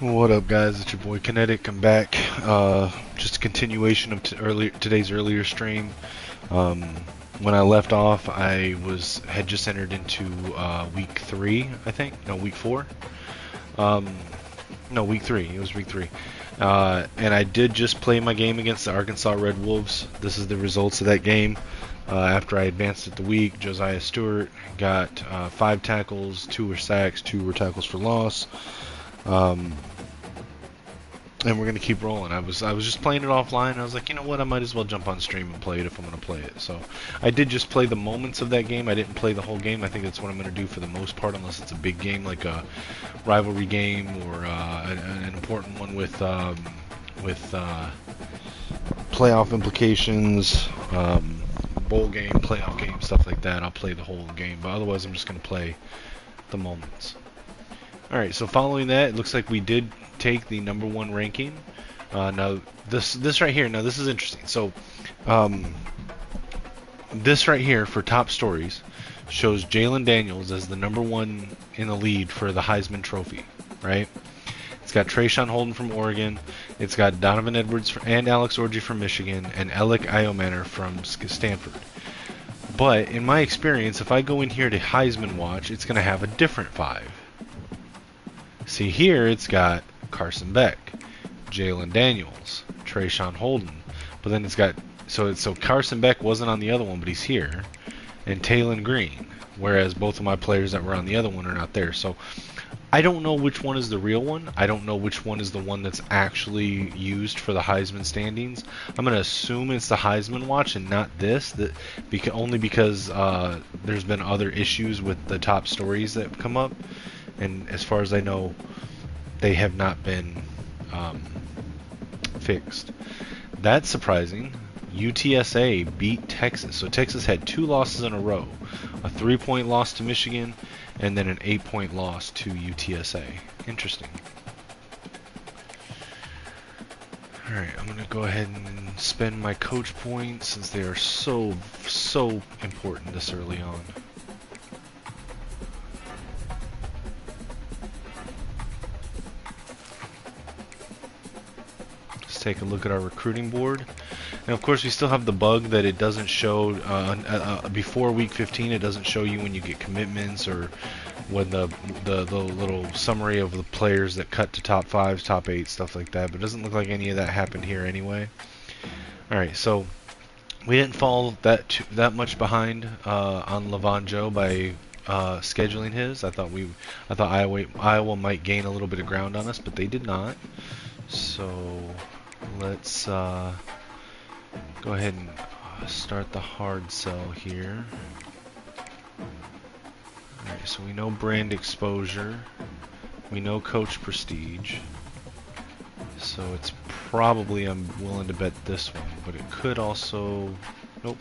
What up, guys? It's your boy Kinetic. I'm back. Just a continuation of today's earlier stream. Um, when I left off, had just entered into week 3, I think. No, week 4. Um, no, week 3. It was week 3. And I did just play my game against the Arkansas Red Wolves. This is the results of that game. After I advanced at the week, Josiah Stewart got 5 tackles, 2 were sacks, 2 were tackles for loss. And we're gonna keep rolling. I was just playing it offline. I was like, you know what? I might as well jump on stream and play it if I'm gonna play it. So I did just play the moments of that game. I didn't play the whole game. I think that's what I'm gonna do for the most part, unless it's a big game like a rivalry game or an important one with playoff implications, bowl game, playoff game, stuff like that. I'll play the whole game. But otherwise, I'm just gonna play the moments. All right. So following that, it looks like we did take the #1 ranking. Now this right here. Now this is interesting. So this right here for top stories shows Jalen Daniels as the #1 in the lead for the Heisman Trophy. Right? It's got Trayshawn Holden from Oregon. It's got Donovan Edwards and Alex Orji from Michigan, and Alec Iomanner from Stanford. But in my experience, if I go in here to Heisman Watch, it's going to have a different 5. See here, it's got Carson Beck, Jalen Daniels, Trayshawn Holden, but then it's got so Carson Beck wasn't on the other one, but he's here, and Taylon Green, whereas both of my players that were on the other one are not there. So I don't know which one is the real one. I don't know which one is the one that's actually used for the Heisman standings. I'm gonna assume it's the Heisman Watch and not this. Only because there's been other issues with the top stories that have come up, and as far as I know, they have not been fixed. That's surprising. UTSA beat Texas. So Texas had 2 losses in a row. A 3-point loss to Michigan, and then an 8-point loss to UTSA. Interesting. Alright, I'm going to go ahead and spend my coach points since they are so important this early on. Take a look at our recruiting board, and of course we still have the bug that it doesn't show before week 15. It doesn't show you when you get commitments or when the little summary of the players that cut to top 5s, top 8, stuff like that. But it doesn't look like any of that happened here anyway. All right, so we didn't fall that much behind on Levon Joe by scheduling his. I thought Iowa might gain a little bit of ground on us, but they did not. So let's go ahead and start the hard sell here. Alright, so we know brand exposure. We know coach prestige. So it's probably, I'm willing to bet this one, but it could also, nope,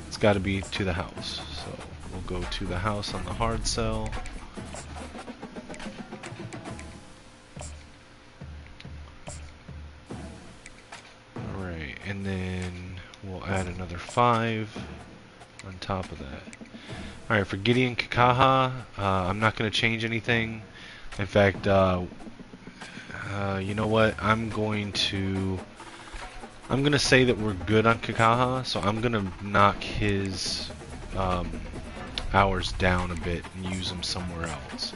it's got to be to the house. So we'll go to the house on the hard sell. And then we'll add another 5 on top of that. Alright, for Gideon Kikaha, I'm not going to change anything. In fact, you know what? I'm going to say that we're good on Kikaha, so I'm going to knock his hours down a bit and use him somewhere else.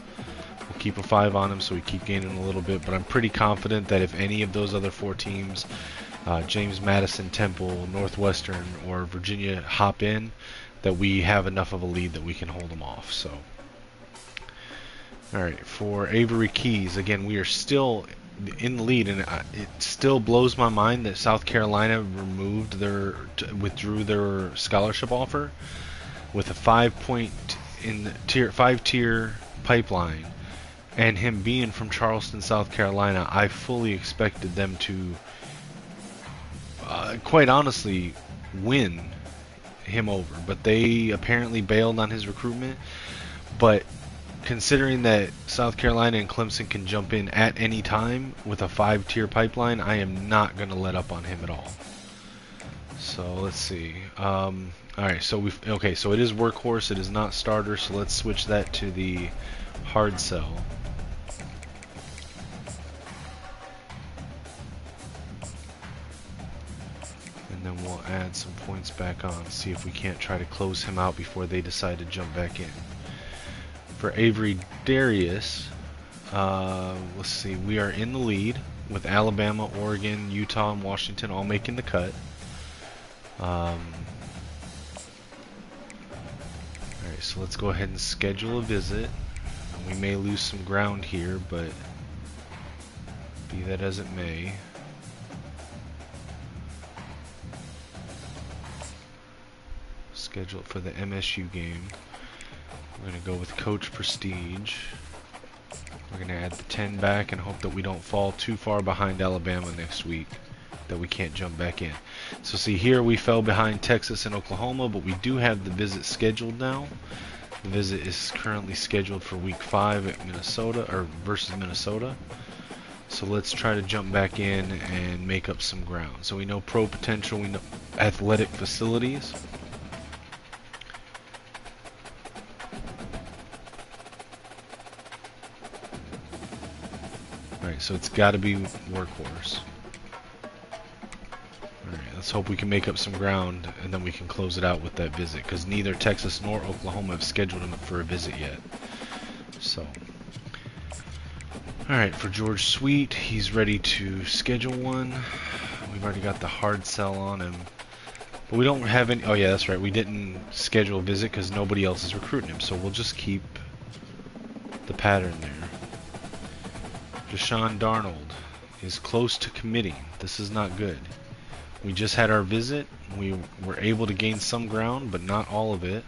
We'll keep a 5 on him so we keep gaining a little bit, but I'm pretty confident that if any of those other 4 teams, James Madison, Temple, Northwestern, or Virginia hop in, that we have enough of a lead that we can hold them off. So, all right, for Avery Keys, again, we are still in the lead, and it still blows my mind that South Carolina withdrew their scholarship offer with a 5-tier pipeline, and him being from Charleston, South Carolina. I fully expected them to quite honestly win him over, but they apparently bailed on his recruitment. But considering that South Carolina and Clemson can jump in at any time with a 5-tier pipeline, I am not going to let up on him at all. So let's see. Alright, so so it is workhorse, it is not starter, so let's switch that to the hard sell. then we'll add some points back on. See if we can't try to close him out before they decide to jump back in. For Avery Darius, let's see, we are in the lead with Alabama, Oregon, Utah, and Washington all making the cut. Alright, so let's go ahead and schedule a visit. We may lose some ground here, but be that as it may. Schedule it for the MSU game. We're going to go with Coach Prestige. We're going to add the 10 back and hope that we don't fall too far behind Alabama next week, that we can't jump back in. So see here, we fell behind Texas and Oklahoma, but we do have the visit scheduled now. The visit is currently scheduled for week 5 at Minnesota, or versus Minnesota. So let's try to jump back in and make up some ground. So we know pro potential, we know athletic facilities. Alright, so it's got to be workhorse. Alright, let's hope we can make up some ground and then we can close it out with that visit, because neither Texas nor Oklahoma have scheduled him for a visit yet. So, alright, for George Sweet, he's ready to schedule one. We've already got the hard sell on him. But we don't have any... Oh yeah, that's right, we didn't schedule a visit because nobody else is recruiting him. So we'll just keep the pattern there. Deshaun Darnold is close to committing. This is not good. We just had our visit. We were able to gain some ground, but not all of it.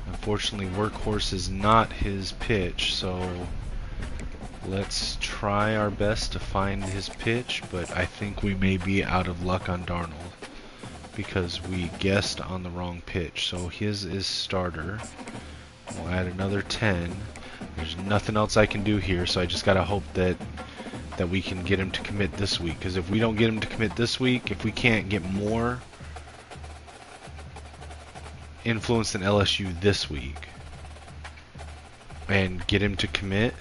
Unfortunately, workhorse is not his pitch, so let's try our best to find his pitch, but I think we may be out of luck on Darnold because we guessed on the wrong pitch. So his is starter. We'll add another 10. There's nothing else I can do here, so I just gotta hope that we can get him to commit this week. Because if we don't get him to commit this week, if we can't get more influence than LSU this week and get him to commit,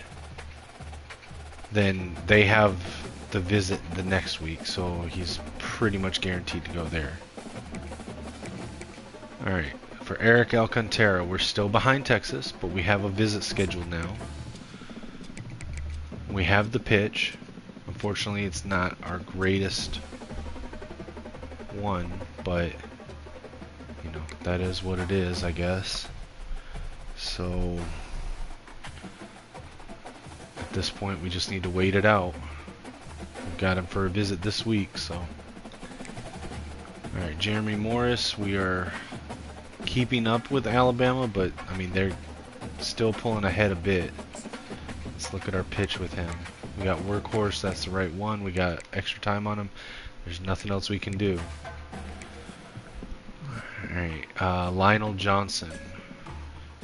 then they have the visit the next week, so he's pretty much guaranteed to go there. Alright. For Eric Alcantara, we're still behind Texas, but we have a visit scheduled now. We have the pitch. Unfortunately, it's not our greatest one, but you know, that is what it is, I guess. So at this point, we just need to wait it out. We've got him for a visit this week, so. Alright, Jeremy Morris, we are keeping up with Alabama, but I mean they're still pulling ahead a bit. Let's look at our pitch with him. We got workhorse, that's the right one. We got extra time on him. There's nothing else we can do. Alright, Lionel Johnson.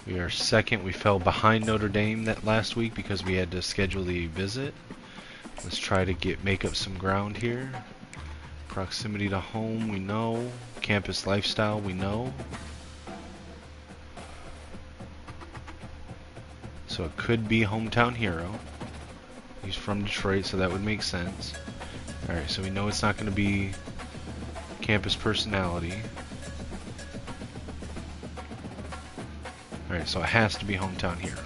We are second. We fell behind Notre Dame that last week because we had to schedule the visit. Let's try to make up some ground here. Proximity to home, we know. Campus lifestyle, we know. So it could be hometown hero. He's from Detroit, so that would make sense. Alright, so we know it's not going to be campus personality. Alright, so it has to be hometown hero.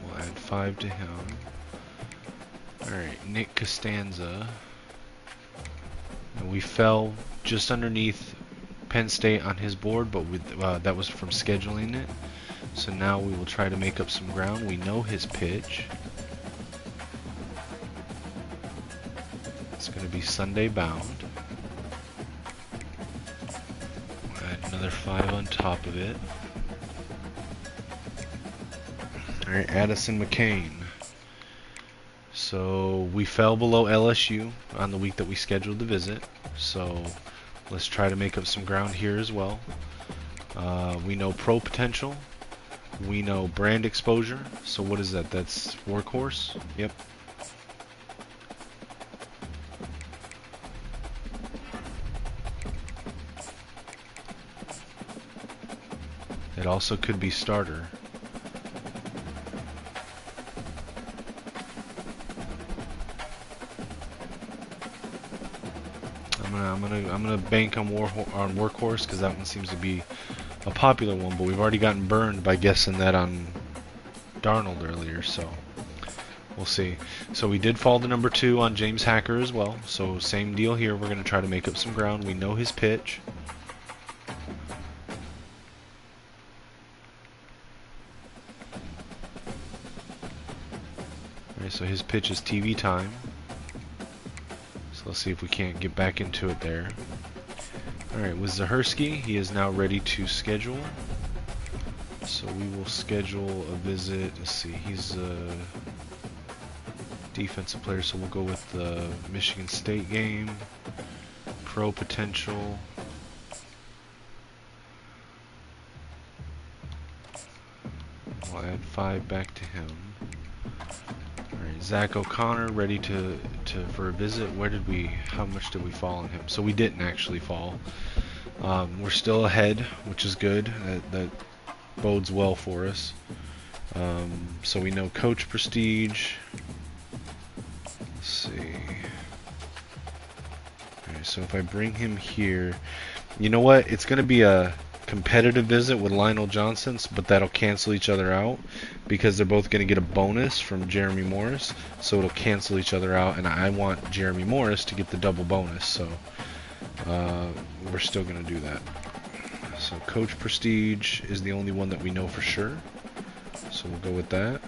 We'll add 5 to him. Alright, Nick Costanza. And we fell just underneath Penn State on his board, but that was from scheduling it. So now we will try to make up some ground. We know his pitch. It's going to be Sunday bound. Add another 5 on top of it. Alright, Addison McCain. So we fell below LSU on the week that we scheduled the visit. So let's try to make up some ground here as well. We know pro potential. We know brand exposure. So what is that? That's workhorse? Yep. It also could be starter. I'm gonna bank on Workhorse because that one seems to be a popular one, but we've already gotten burned by guessing that on Darnold earlier, so we'll see. So we did fall to number 2 on James Hacker as well, so same deal here. We're gonna try to make up some ground. We know his pitch. Alright, so his pitch is TV time. So let's see if we can't get back into it there. Alright, with Zahersky, he is now ready to schedule. So we will schedule a visit. Let's see, he's a defensive player, so we'll go with the Michigan State game. Pro potential. We'll add 5 back to him. Alright, Zach O'Connor ready for a visit. How much did we fall on him? So we didn't actually fall. We're still ahead, which is good. That bodes well for us. So we know coach prestige. Let's see. Alright, so if I bring him here, you know what? It's going to be a competitive visit with Lionel Johnson, but that'll cancel each other out because they're both going to get a bonus from Jeremy Morris, so it'll cancel each other out, and I want Jeremy Morris to get the double bonus, so we're still going to do that. So coach prestige is the only one that we know for sure, so we'll go with that.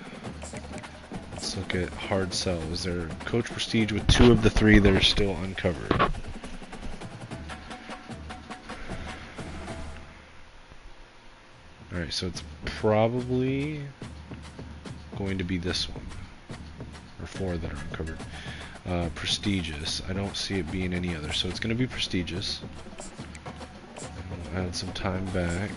Let's look at hard sell. Is there coach prestige with 2 of the 3 that are still uncovered? Alright, so it's probably going to be this one. Or 4 that are uncovered. Prestigious. I don't see it being any other, so it's going to be prestigious. We'll add some time back.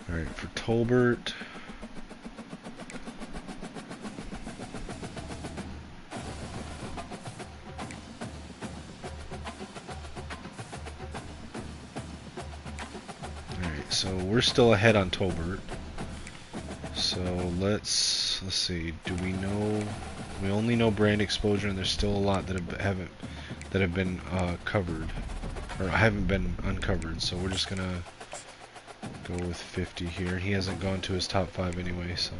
Alright, for Tolbert. So we're still ahead on Tolbert. So let's see. Do we know? We only know brand exposure, and there's still a lot that have been covered, or haven't been uncovered. So we're just gonna go with 50 here. He hasn't gone to his top 5 anyway. So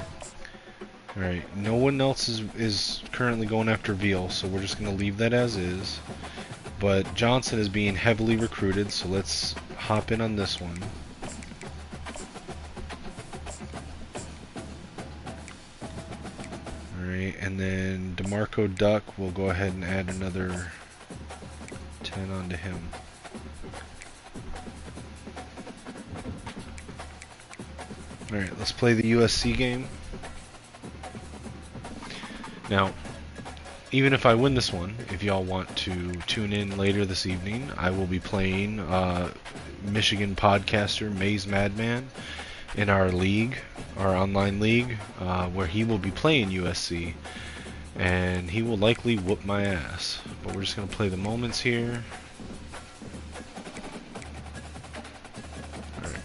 all right, no one else is currently going after Veal, so we're just gonna leave that as is. But Johnson is being heavily recruited, so let's hop in on this one. And then DeMarco Duck, we'll go ahead and add another 10 onto him. Alright, let's play the USC game. Now, even if I win this one, if y'all want to tune in later this evening, I will be playing Michigan podcaster Maze Madman in our league, our online league, where he will be playing USC, and he will likely whoop my ass. But we're just going to play the moments here. Alright.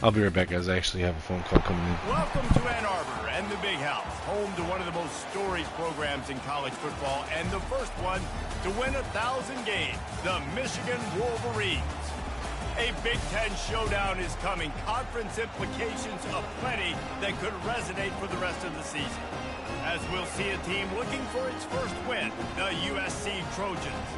I'll be right back, guys. I actually have a phone call coming in. Welcome to Ann Arbor and the Big House, home to one of the most storied programs in college football, and the first one to win 1,000 games, the Michigan Wolverines. A Big Ten showdown is coming, conference implications aplenty that could resonate for the rest of the season. As we'll see a team looking for its first win, the USC Trojans,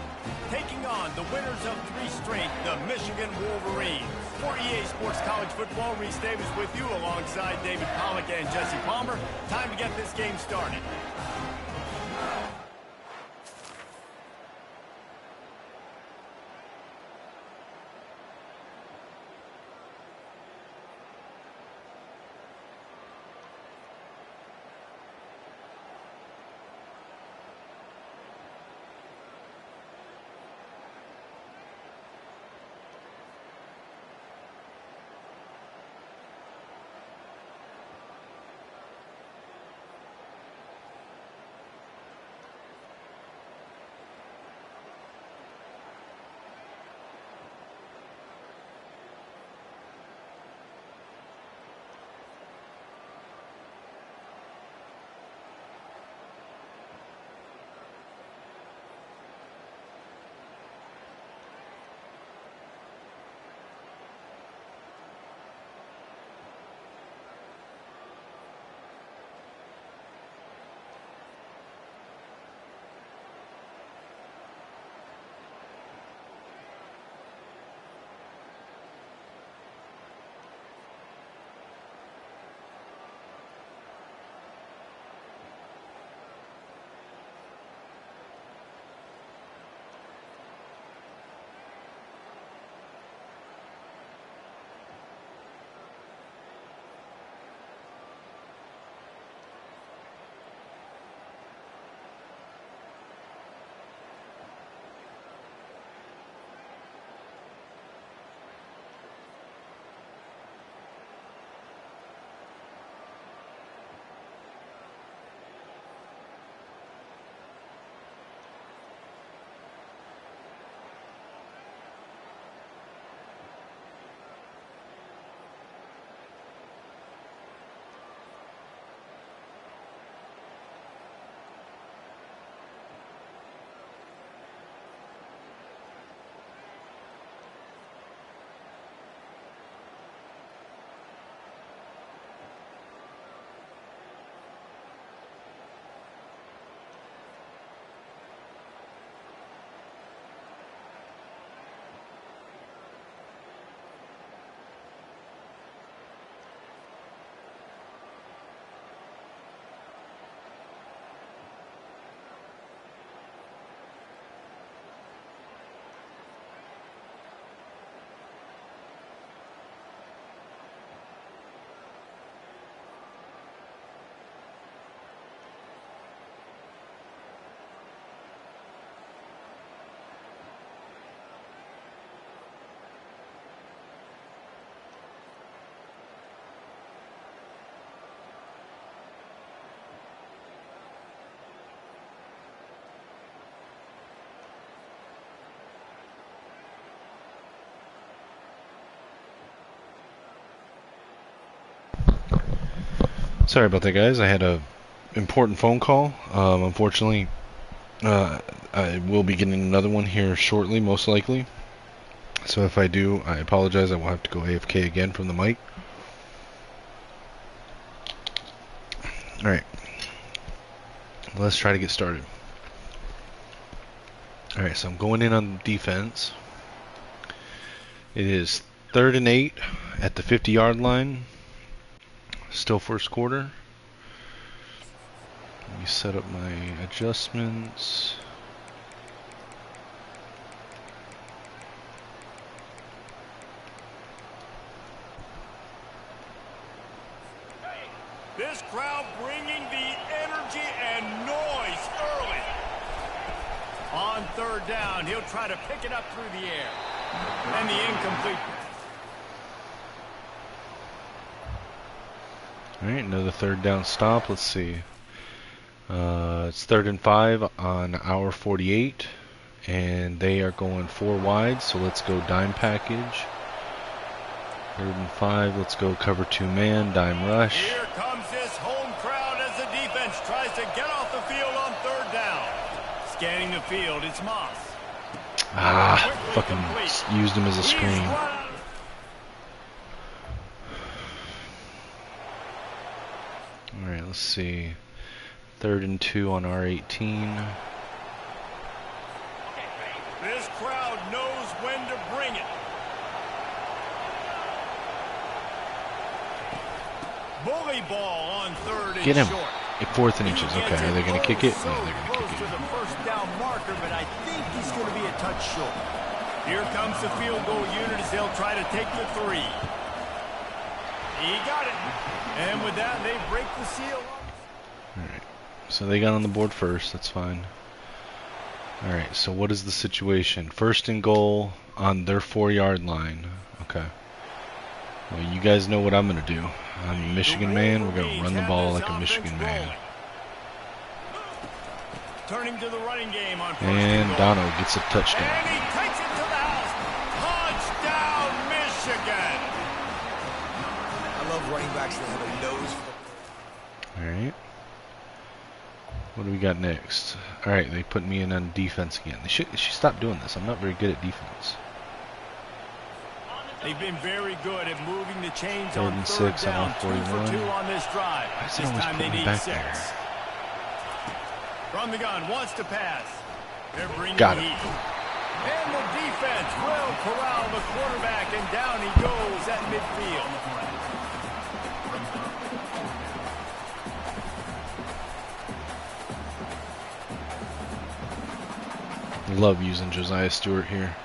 taking on the winners of 3 straight, the Michigan Wolverines. For EA Sports College Football, Reese Davis with you alongside David Pollack and Jesse Palmer. Time to get this game started. Sorry about that, guys. I had a important phone call. Unfortunately, I will be getting another one here shortly, most likely. So if I do, I apologize. I will have to go AFK again from the mic. Alright. Let's try to get started. Alright, so I'm going in on defense. It is 3rd and 8 at the 50-yard line. Still first quarter. Let me set up my adjustments. This crowd bringing the energy and noise early. On 3rd down, he'll try to pick it up through the air. And the incomplete. Alright, another 3rd down stop. Let's see. It's 3rd and 5 on our 48. And they are going 4 wide, so let's go dime package. 3rd and 5, let's go cover 2-man, dime rush. Here comes this home crowd as the defense tries to get off the field on 3rd down. Scanning the field, it's Moss. Fucking used him as a screen. Alright, let's see. 3rd and 2 on our 18. This crowd knows when to bring it. Bully ball on 3rd and Get him. short. 4th and inches. Okay, are they going to kick it? So Yeah, they're going to close kick to it. the 1st down marker, but I think he's going to be a touch short. Here comes the field goal unit as they'll try to take the 3. He got it. And with that, they break the seal. Alright, so they got on the board first. That's fine. Alright, so what is the situation? 1st and goal on their 4-yard line. Okay. Well, you guys know what I'm going to do. I'm a Michigan man. We're going to run the ball like a Michigan man. Turning to the running game on 1st And Dono gets a touchdown. And he takes it to the house. Touchdown, Michigan. I love running backs that have a nose for the... Alright. What do we got next? Alright, they put me in on defense again. They should stop doing this. I'm not very good at defense. They've been very good at moving the chains 3rd on and 3rd 6 down. on 41. 2 for 2 on this drive. Why is it This always time they putting me need back 6. there? From the gun, wants to pass. They're bringing Got it. heat. And the defense will corral the quarterback, and down he goes at midfield. Love using Josiah Stewart here.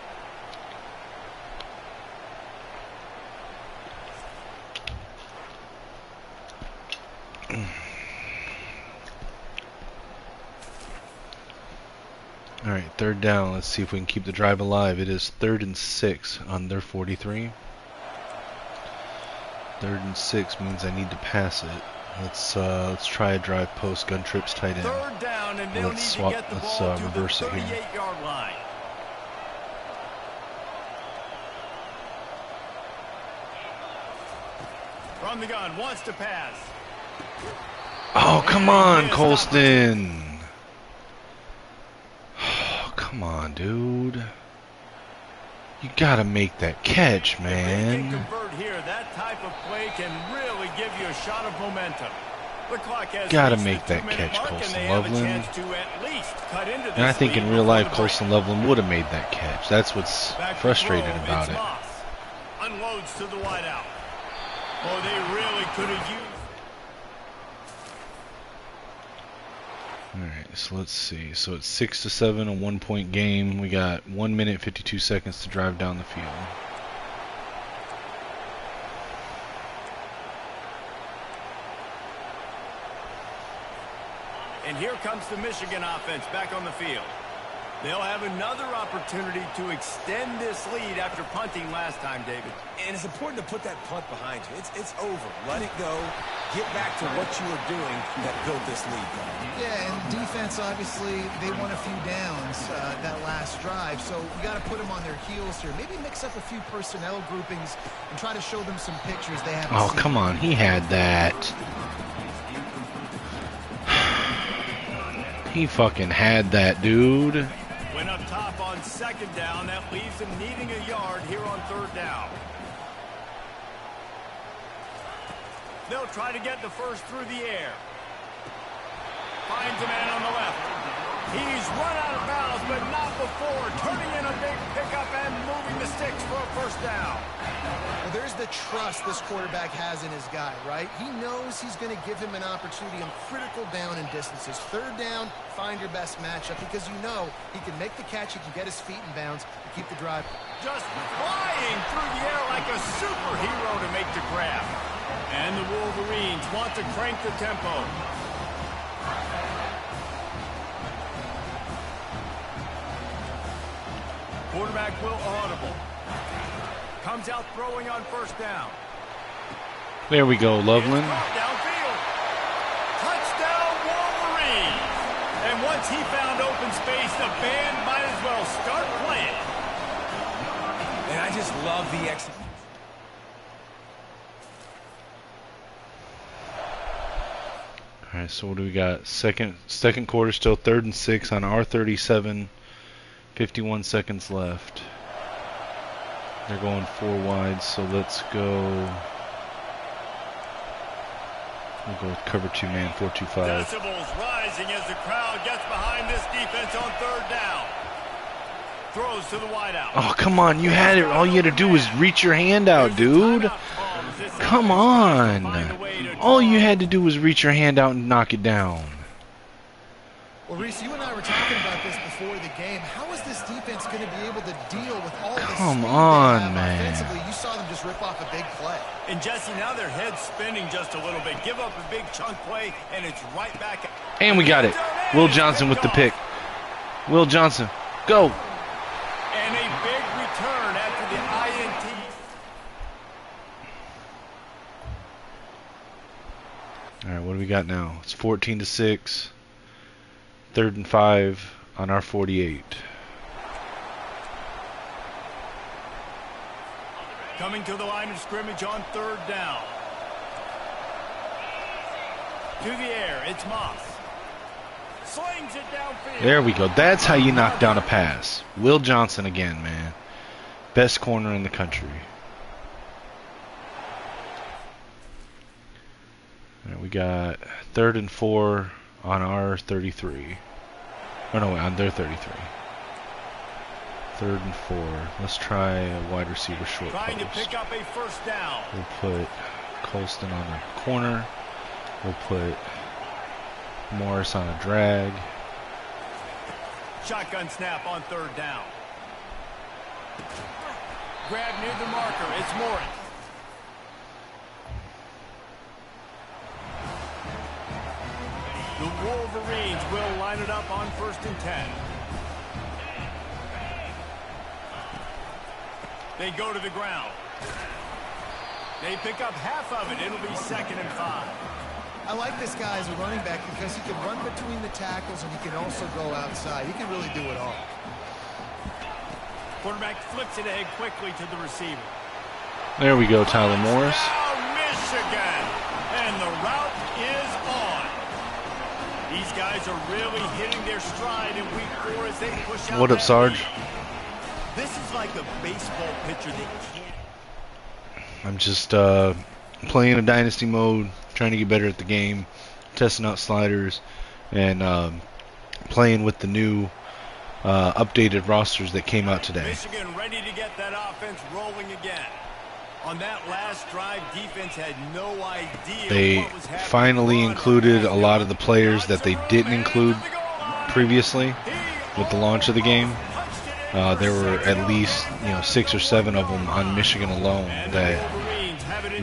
Alright, 3rd down. Let's see if we can keep the drive alive. It is 3rd and 6 on their 43. 3rd and 6 means I need to pass it. Let's try a drive post, gun trips tight end. 3rd down, and they'll Let's need swap. to get the Let's ball to reverse the it here. 38-yard line. From the gun, wants to pass. Oh, come on, Colston. Oh, come on, dude. You gotta make that catch, If they man. can convert here, that type of play can really give you a shot of momentum. The clock has Gotta reached make the that 2-minute catch, mark, and Colston they have a Loveland. chance to at least cut into And I this think in lead real before life, the break. Colston Loveland would have made that catch. That's what's Back to frustrating throw, about it's it. Moss. Unloads to the wideout. Oh, they really could have used. Alright, so let's see. So it's 6-7, a 1-point game. We got 1 minute 52 seconds to drive down the field. And here comes the Michigan offense back on the field. They'll have another opportunity to extend this lead after punting last time, David. And it's important to put that punt behind you. It's over. Let it go. Get back to what you were doing that built this lead. Yeah, and defense, obviously, they won a few downs that last drive, so you got to put them on their heels here. Maybe mix up a few personnel groupings and try to show them some pictures they haven't Oh, seen. come on. He had that. He fucking had that, dude. Went up top on second down. That leaves him needing a yard here on third down. They'll try to get the first through the air. Finds a man on the left. He's run out of bounds, but not before. Turning in a big pickup and moving the sticks for a first down. Well, there's the trust this quarterback has in his guy, right? He knows he's going to give him an opportunity on critical down and distances. Third down, find your best matchup because you know he can make the catch, he can get his feet in bounds to keep the drive. Just flying through the air like a superhero to make the grab. And the Wolverines want to crank the tempo. Quarterback will audible. Comes out throwing on first down. There we go, Loveland. Downfield. Touchdown Wolverines. And once he found open space, the band might as well start playing. And I just love the execution. All right, so what do we got? Second quarter, still 3rd and 6 on our 37. 51 seconds left. They're going 4 wide, so let's go. We'll go with cover 2 man, 4-2-5. Decibels rising as the crowd gets behind this defense on third down. Throws to the wideout. Oh, come on. You had it. All you had to do was reach your hand out, dude. Come on. All you had to do was reach your hand out and knock it down. Well, Reese, you and I were talking about this before the game. How is this defense going to be able to deal with all this speed Come they on, have man. offensively? You saw them just rip off a big play. And Jesse, now their head's spinning just a little bit. Give up a big chunk play, and it's right back. And we got it. Will Johnson with the pick. Will Johnson, go. And a big return after the INT. All right, what do we got now? It's 14-6. 3rd and 5 on our 48. Coming to the line of scrimmage on third down. To the air, it's Moss. Slings it downfield. There we go. That's how you knock down a pass. Will Johnson again, man. Best corner in the country. All right, we got 3rd and 4 on our 33. Oh no, on their 33. 3rd and 4. Let's try a wide receiver short Trying to post. pick up a first down. We'll put Colston on the corner. We'll put Morris on a drag. Shotgun snap on third down. Grab near the marker. It's Morris. The Wolverines will line it up on 1st and 10. They go to the ground. They pick up half of it. It'll be 2nd and 5. I like this guy as a running back because he can run between the tackles and he can also go outside. He can really do it all. Quarterback flips it ahead quickly to the receiver. There we go, Tyler Morris. Touchdown, Michigan. And the route is on. These guys are really hitting their stride in week 4 as they push out. What up, that Sarge? lead. This is like a baseball pitcher that can't. I'm just playing a Dynasty mode, trying to get better at the game, testing out sliders, and playing with the new updated rosters that came out today. Michigan ready to get that offense rolling again. On that last drive, defense had no idea They what was happening. finally included a lot of the players that they didn't include previously with the launch of the game. There were at least 6 or 7 of them on Michigan alone that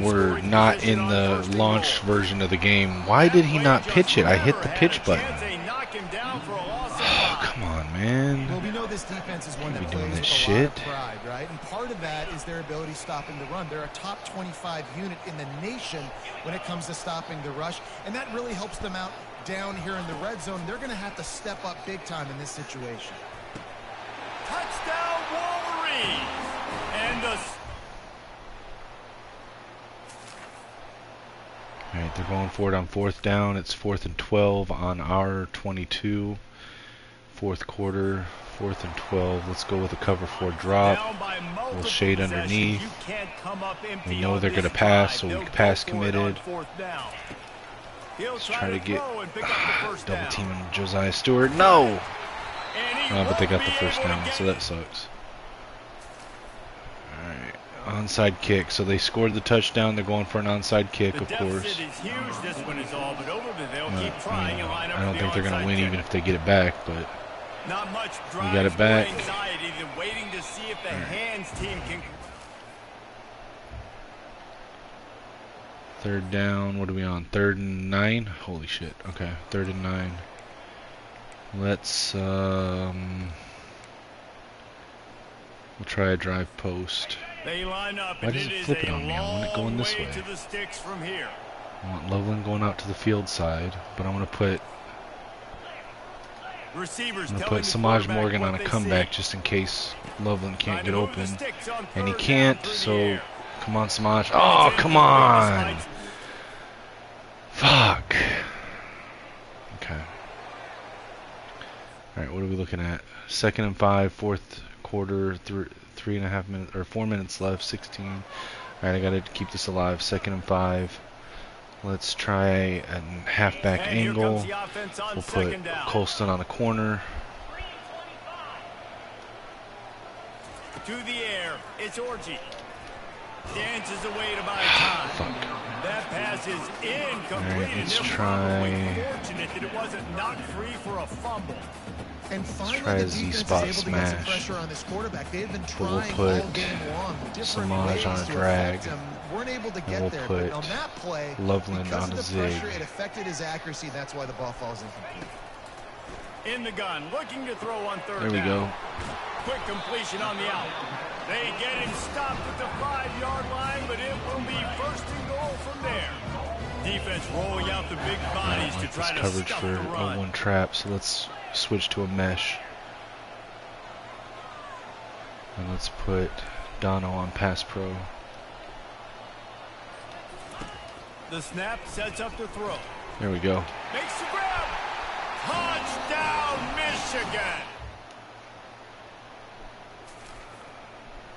were not in the launch version of the game. Why did he not pitch it? I hit the pitch button. Oh, come on, man. Well, we know this defense is one that doing plays with this a lot of shit? pride, right? And part of that is their ability stopping the run. They're a top 25 unit in the nation when it comes to stopping the rush, and that really helps them out down here in the red zone. They're going to have to step up big time in this situation. Touchdown Wolverines! And the... All right, Alright, they're going for it on 4th down. It's 4th and 12 on our 22. 4th quarter, 4th and 12. Let's go with a cover 4 drop. We'll shade underneath. We know they're going to pass, so we pass committed. Let's try to get double teaming Josiah Stewart. No! But they got the first down, so that sucks. Alright, onside kick. So they scored the touchdown. They're going for an onside kick, of course. I don't think they're going to win even if they get it back, but we got it back. Third down. What are we on? 3rd and 9? Holy shit. Okay, 3rd and 9. Let's we'll try a drive post. Why does it flip it on me? I want it going this way. I want Loveland going out to the field side, but I want to put Samaj Morgan on a comeback just in case Loveland can't get open. And he can't, so come on, Samaj. Oh, come on! Fuck. Okay. Alright, what are we looking at? 2nd and 5, 4th quarter, 3.5 minutes, or 4 minutes left, 16. Alright, I gotta keep this alive. 2nd and 5. Let's try a halfback angle. We'll put Colston on a corner. To the air, it's Orji. Dances away to buy time. Fuck. That pass is incomplete. All right, let's try. Fortunate that it wasn't knocked free for a fumble. And let's try a Z-spot smash. But we'll put Samaj on a drag. And we'll put Loveland on a zig. It affected his accuracy. That's why the ball falls incomplete. In the gun, looking to throw on 3rd down. There we go. Quick completion on the out. They get him stopped at the 5-yard line, but it will be 1st and goal from there. Defense rolling out the big bodies to try to coverage stuff for the run. 0-1 trap, so let's switch to a mesh. And let's put Dono on pass pro. The snap sets up the throw. There we go. Makes the grab. Touchdown, Michigan.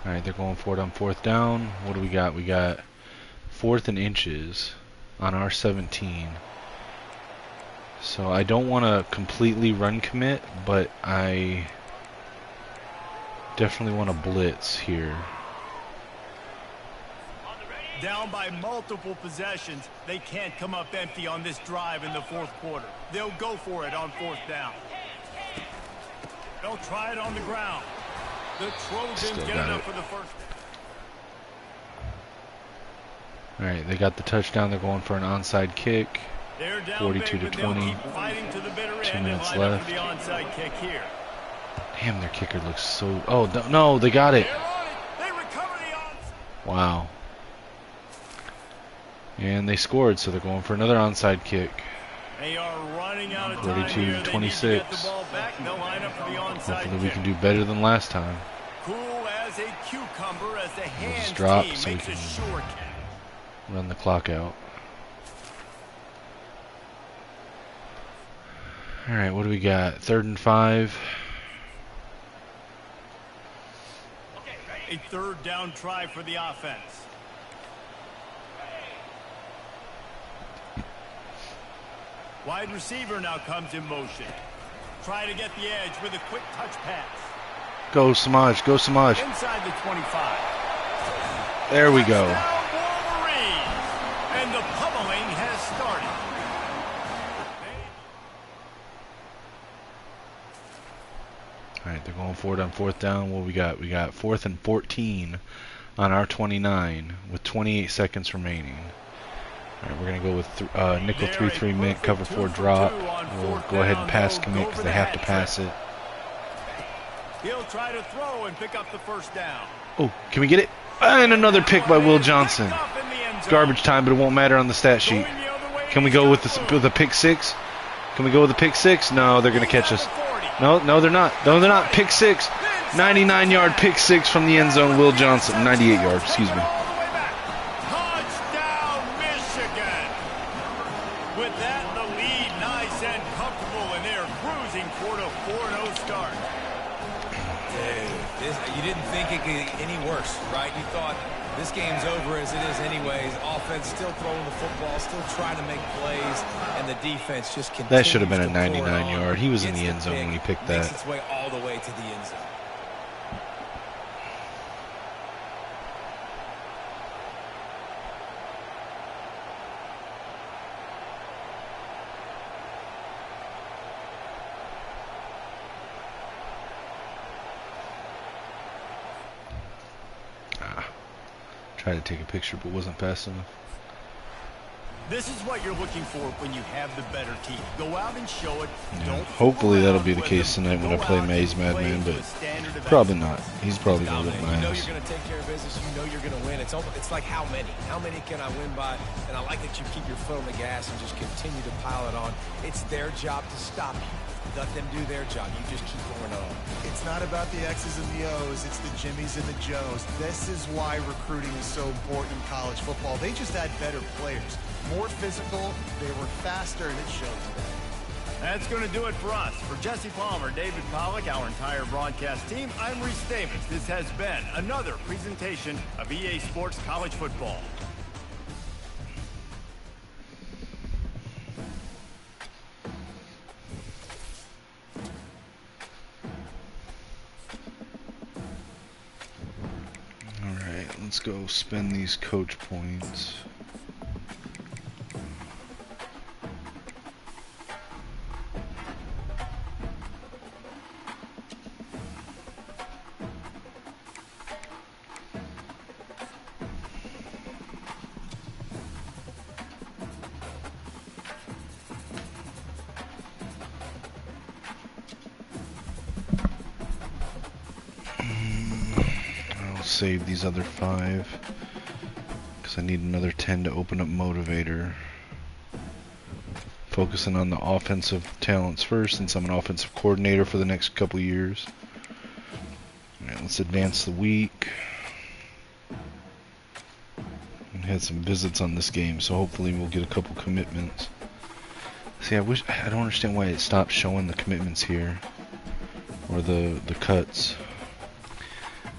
Alright, they're going for it on 4th down. What do we got? We got 4th and inches on our 17. So I don't want to completely run commit, but I definitely want to blitz here. Down by multiple possessions, they can't come up empty on this drive in the 4th quarter. They'll go for it on 4th down. They'll try it on the ground. The Trojans get it up for the first. Alright, they got the touchdown. They're going for an onside kick. 42-20. 2 minutes left. Damn, their kicker looks so... Oh, no, they got it. Wow. And they scored, so they're going for another onside kick. They are running out of time. 42-26. Hopefully we can do better than last time. Cool as a cucumber as the we'll just drop so we can run the clock out. Alright, what do we got? 3rd and 5. A 3rd down try for the offense. Wide receiver now comes in motion. Try to get the edge with a quick touch pass. Go Samaj, go Samaj. Inside the 25. There we go. Wolverines. And the pummeling has started. Alright, they're going for it on 4th down. What we got? We got 4th and 14 on our 29 with 28 seconds remaining. Alright, we're going to go with nickel 3-3 mint, cover 4 drop. We'll go ahead and pass commit because they have to pass it. He'll try to throw and pick up the 1st down. Oh, can we get it? And another pick by Will Johnson. It's garbage time, but it won't matter on the stat sheet. Can we go with a pick 6? Can we go with a pick 6? No, they're going to catch us. No, they're not. No, they're not. Pick 6. 99-yard pick 6 from the end zone. Will Johnson. 98 yards, excuse me. Touchdown, Michigan. worse, right? You thought this game's over as it is anyways. Offense still throwing the football, still trying to make plays, and the defense just continues. That should have been a 99-yard. He was in the end zone when he picked that. Makes its way all the way to the end zone. Tried to take a picture, but wasn't fast enough. This is what you're looking for when you have the better team. Go out and show it. Yeah, hopefully that'll be the case tonight when I play Maze Madman, but probably not. He's probably going to whip my You know ass. you're going to take care of business. You know you're going to win. It's like how many? How many can I win by? And I like that you keep your foot on the gas and just continue to pile it on. It's their job to stop you. Let them do their job. You just keep going on. It's not about the X's and the O's. It's the Jimmies and the Joes. This is why recruiting is so important in college football. They just had better players. More physical, they were faster, and it shows today. That's going to do it for us. For Jesse Palmer, David Pollack, our entire broadcast team, I'm Reese Davis. This has been another presentation of EA Sports College Football. Alright, let's go spend these coach points. Save these other 5 because I need another 10 to open up Motivator. Focusing on the offensive talents first, since I'm an offensive coordinator for the next couple years. Alright, let's advance the week. We had some visits on this game, so hopefully we'll get a couple commitments. See, I don't understand why it stopped showing the commitments here, or the cuts.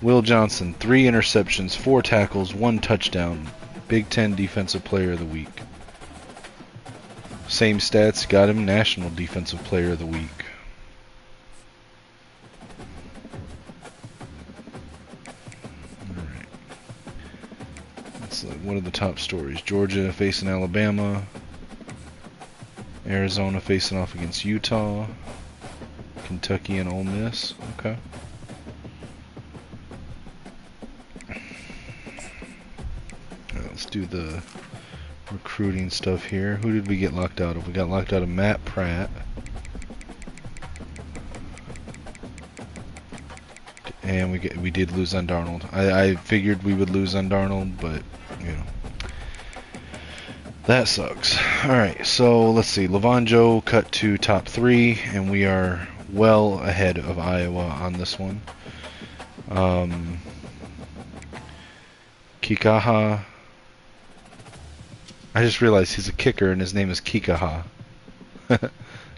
Will Johnson, 3 interceptions, 4 tackles, 1 touchdown. Big Ten Defensive Player of the Week. Same stats, got him National Defensive Player of the Week. Alright. That's one of the top stories. Georgia facing Alabama. Arizona facing off against Utah. Kentucky and Ole Miss. Okay. Let's do the recruiting stuff here. Who did we get locked out of? We got locked out of Matt Pratt. And we did lose on Darnold. I figured we would lose on Darnold, but, you know. That sucks. Alright, so let's see. Lavanjo cut to top 3, and we are well ahead of Iowa on this one. Kikaha. I just realized he's a kicker and his name is Kikaha.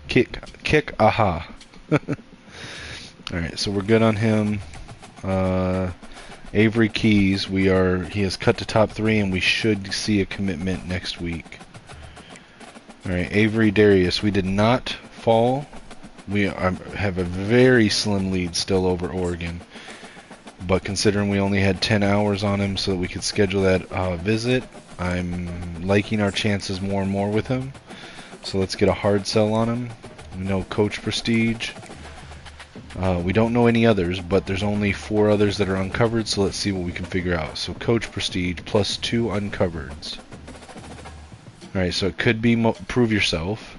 Kick-aha. Alright, so we're good on him. Avery Keys, he has cut to top 3 and we should see a commitment next week. Alright, Avery Darius, we did not fall. We have a very slim lead still over Oregon. But considering we only had 10 hours on him so that we could schedule that visit, I'm liking our chances more and more with him. So let's get a hard sell on him. We know Coach Prestige. We don't know any others, but there's only 4 others that are uncovered, so let's see what we can figure out. So Coach Prestige plus 2 uncovereds. Alright, so it could be Prove Yourself.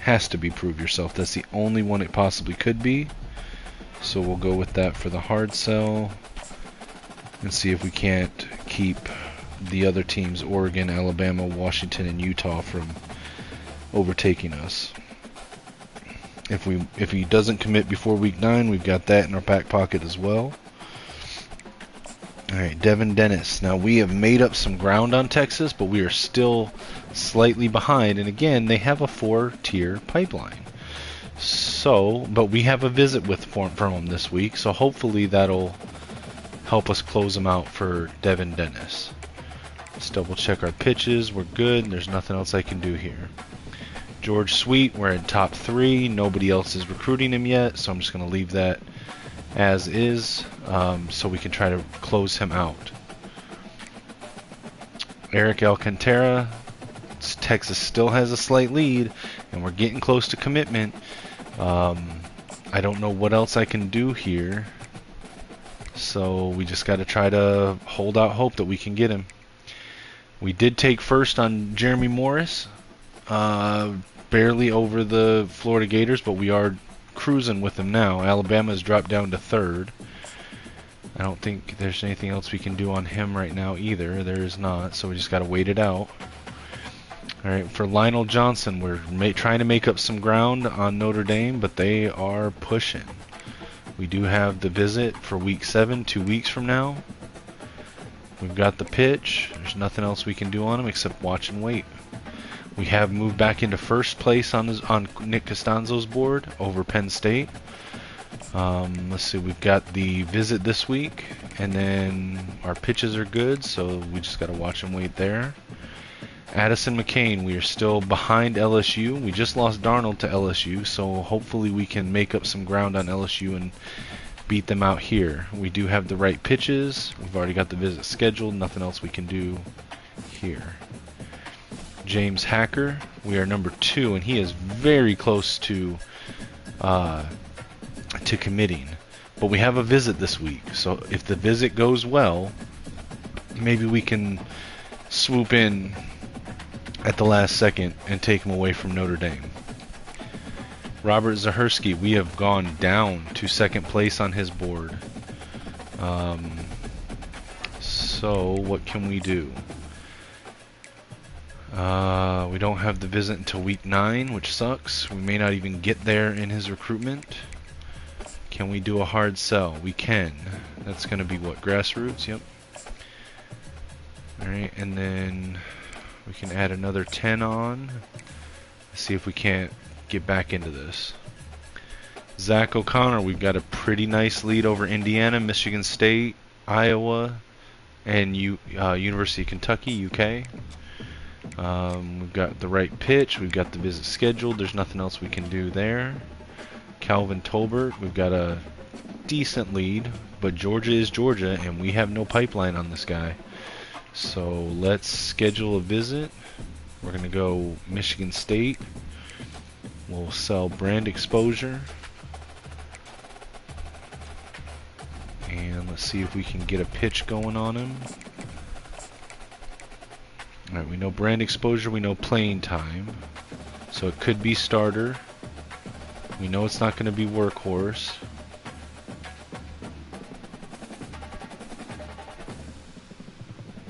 Has to be Prove Yourself. That's the only one it possibly could be. So we'll go with that for the hard sell and see if we can't keep the other teams, Oregon, Alabama, Washington, and Utah, from overtaking us. If he doesn't commit before week 9, we've got that in our back pocket as well. Alright, Devin Dennis. Now we have made up some ground on Texas, but we are still slightly behind. And again, they have a 4-tier pipeline. So, but we have a visit from him this week, so hopefully that'll help us close him out for Devin Dennis. Let's double check our pitches. We're good. There's nothing else I can do here. George Sweet, we're in top 3. Nobody else is recruiting him yet, so I'm just going to leave that as is, so we can try to close him out. Eric Alcantara, Texas still has a slight lead, and we're getting close to commitment. I don't know what else I can do here, so we just got to try to hold out hope that we can get him. We did take first on Jeremy Morris, barely over the Florida Gators, but we are cruising with them now. Alabama has dropped down to 3rd. I don't think there's anything else we can do on him right now either. There is not, so we just got to wait it out. Alright, for Lionel Johnson, we're trying to make up some ground on Notre Dame, but they are pushing. We do have the visit for week 7, 2 weeks from now. We've got the pitch. There's nothing else we can do on him except watch and wait. We have moved back into first place on Nick Costanzo's board over Penn State. Let's see, we've got the visit this week, and then our pitches are good, so we just got to watch and wait there. Addison McCain, we are still behind LSU. We just lost Darnold to LSU, so hopefully we can make up some ground on LSU and beat them out here. We do have the right pitches. We've already got the visit scheduled. Nothing else we can do here. James Hacker, we are number 2, and he is very close to committing. But we have a visit this week, so if the visit goes well, maybe we can swoop in at the last second and take him away from Notre Dame. Robert Zahersky, we have gone down to 2nd place on his board. So what can we do? We don't have the visit until week 9, which sucks. We may not even get there in his recruitment. Can we do a hard sell? We can. That's going to be what? Grassroots? Yep. Alright, and then we can add another 10 on. See if we can't get back into this. Zach O'Connor, we've got a pretty nice lead over Indiana, Michigan State, Iowa, and University of Kentucky, UK. We've got the right pitch. We've got the visit scheduled. There's nothing else we can do there. Calvin Tolbert, we've got a decent lead, but Georgia is Georgia, and we have no pipeline on this guy. So let's schedule a visit. We're going to go Michigan State. We'll sell brand exposure. And let's see if we can get a pitch going on him. Alright, we know brand exposure, we know playing time. So it could be starter. We know it's not going to be workhorse.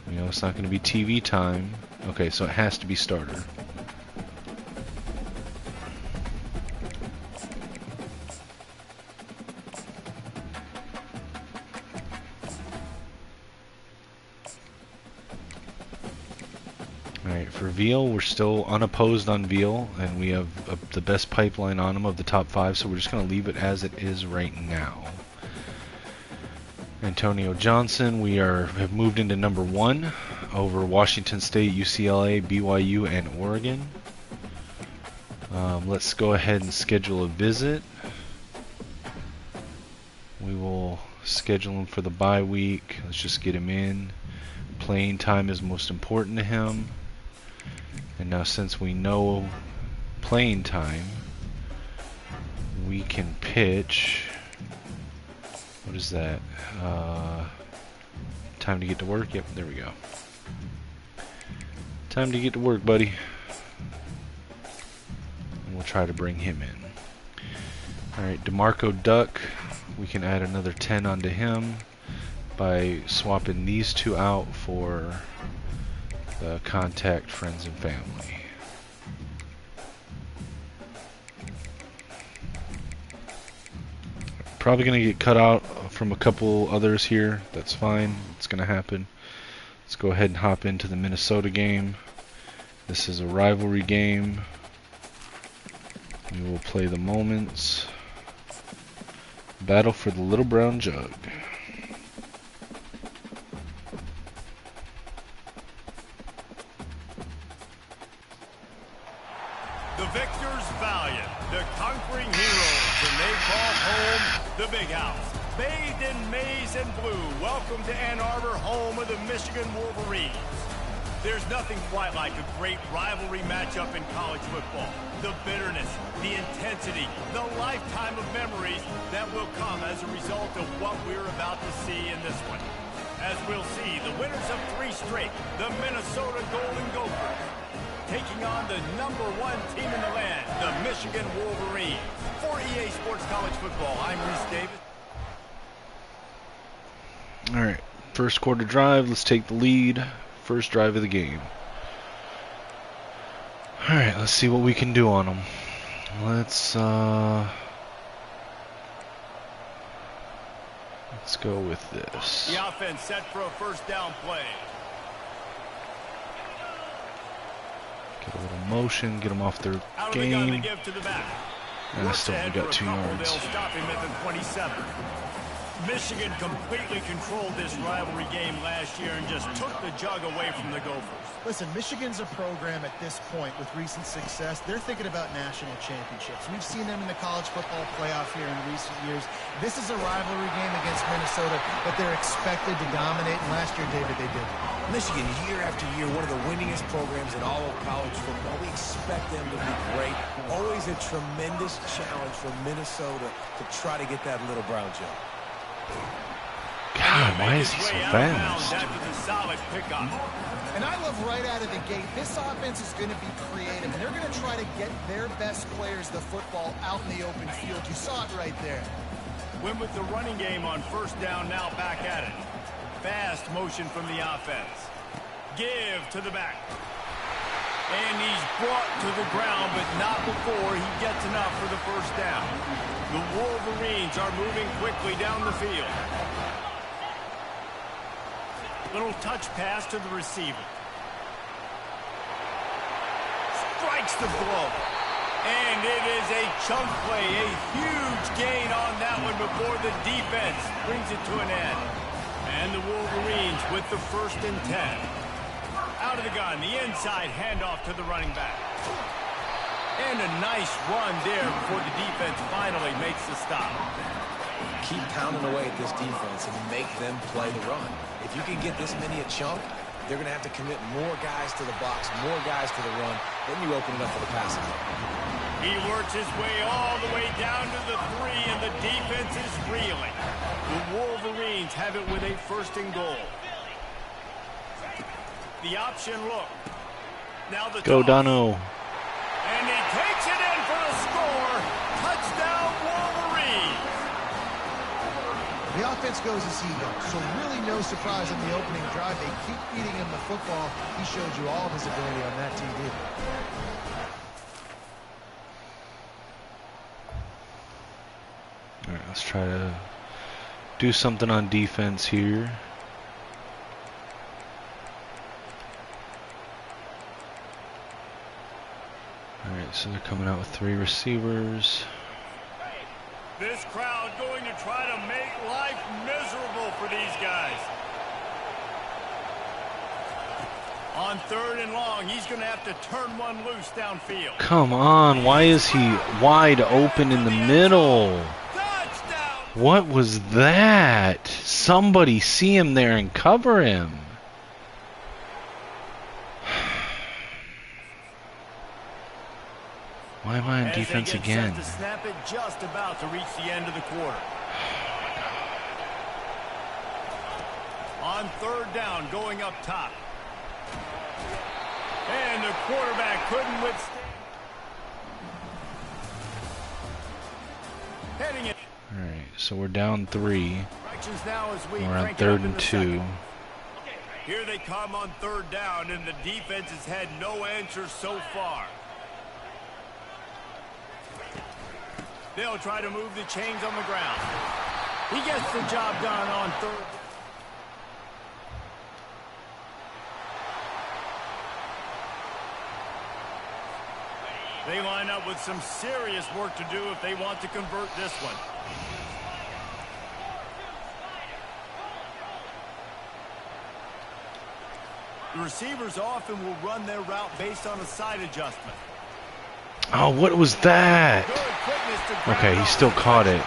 We know it's not going to be TV time. Okay, so it has to be starter. Alright, for Veal, we're still unopposed on Veal, and we have the best pipeline on him of the top 5, so we're just going to leave it as it is right now. Antonio Johnson, we have moved into number 1 over Washington State, UCLA, BYU, and Oregon. Let's go ahead and schedule a visit. We will schedule him for the bye week. Let's just get him in. Playing time is most important to him. And now since we know playing time, we can pitch. What is that? Time to get to work? Yep, there we go. Time to get to work, buddy. And we'll try to bring him in. Alright, DeMarco Duck. We can add another 10 onto him by swapping these 2 out for the contact friends and family. Probably going to get cut out from a couple others here. That's fine. It's going to happen. Let's go ahead and hop into the Minnesota game. This is a rivalry game. We will play the moments. Battle for the Little Brown Jug. The victors valiant, the conquering heroes, and they call home the Big House. Bathed in maize and blue, welcome to Ann Arbor, home of the Michigan Wolverines. There's nothing quite like a great rivalry matchup in college football. The bitterness, the intensity, the lifetime of memories that will come as a result of what we're about to see in this one. As we'll see, the winners of 3 straight, the Minnesota Golden Gophers, taking on the #1 team in the land, the Michigan Wolverines. For EA Sports College Football, I'm Reese Davis. Alright, first quarter drive, let's take the lead. First drive of the game. Alright, let's see what we can do on them. Let's go with this. The offense set for a first down play. Get a little motion, get them off their Out of the gun to game. give to the back. And Works still, we ahead got for a 2 couple. yards. They'll stop him at the 27. Michigan completely controlled this rivalry game last year and just took the jug away from the Gophers. Listen, Michigan's a program at this point with recent success. They're thinking about national championships. We've seen them in the college football playoff here in recent years. This is a rivalry game against Minnesota, but they're expected to dominate. And last year, David, they did. Michigan, year after year, one of the winningest programs in all of college football. We expect them to be great. Always a tremendous challenge for Minnesota to try to get that little brown jug. God, why is he so fast? After the solid pickup. And I love right out of the gate, this offense is going to be creative, and they're going to try to get their best players the football out in the open field. You saw it right there. Went with the running game on first down, now back at it. Fast motion from the offense. Give to the back. And he's brought to the ground, but not before he gets enough for the first down. The Wolverines are moving quickly down the field. Little touch pass to the receiver. Strikes the blow. And it is a chunk play, a huge gain on that one before the defense brings it to an end. And the Wolverines with the 1st and 10. Out of the gun, the inside handoff to the running back. And a nice run there before the defense finally makes the stop. Keep pounding away at this defense and make them play the run. If you can get this many a chunk, they're going to have to commit more guys to the box, more guys to the run. Then you open it up for the passing game. He works his way all the way down to the 3, and the defense is reeling. The Wolverines have it with a 1st and goal. The option look. Now the Go, toss. Dono. And he takes it in for the score. Touchdown, Wolverines. The offense goes as he goes, so really no surprise on the opening drive. They keep feeding him the football. He showed you all of his ability on that TV. All right, let's try to do something on defense here. All right, so they're coming out with 3 receivers. This crowd going to try to make life miserable for these guys. On 3rd and long, he's going to have to turn one loose downfield. Come on, why is he wide open in the middle? Touchdown! What was that? Somebody see him there and cover him. Why am I on defense again? Set to snap it just about to reach the end of the quarter. On 3rd down, going up top. And the quarterback couldn't withstand. Heading it. All right, so we're down 3. Directions now as we We're on crank it up 3rd in and the 2. second. Here they come on 3rd down, and the defense has had no answers so far. They'll try to move the chains on the ground. He gets the job done on 3rd. They line up with some serious work to do if they want to convert this one. The receivers often will run their route based on a side adjustment. Oh, what was that? Okay, he still caught it.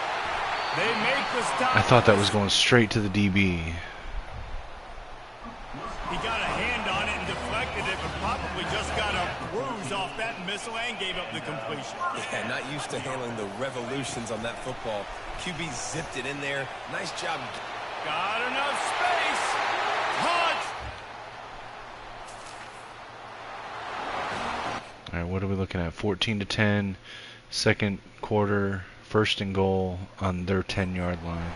I thought that was going straight to the DB. He got a hand on it and deflected it, but probably just got a bruise off that missile and gave up the completion. Yeah, not used to handling the revolutions on that football. QB zipped it in there. Nice job. Got enough space. Touch. All right, what are we looking at? 14-10, second quarter, first and goal on their 10-yard line.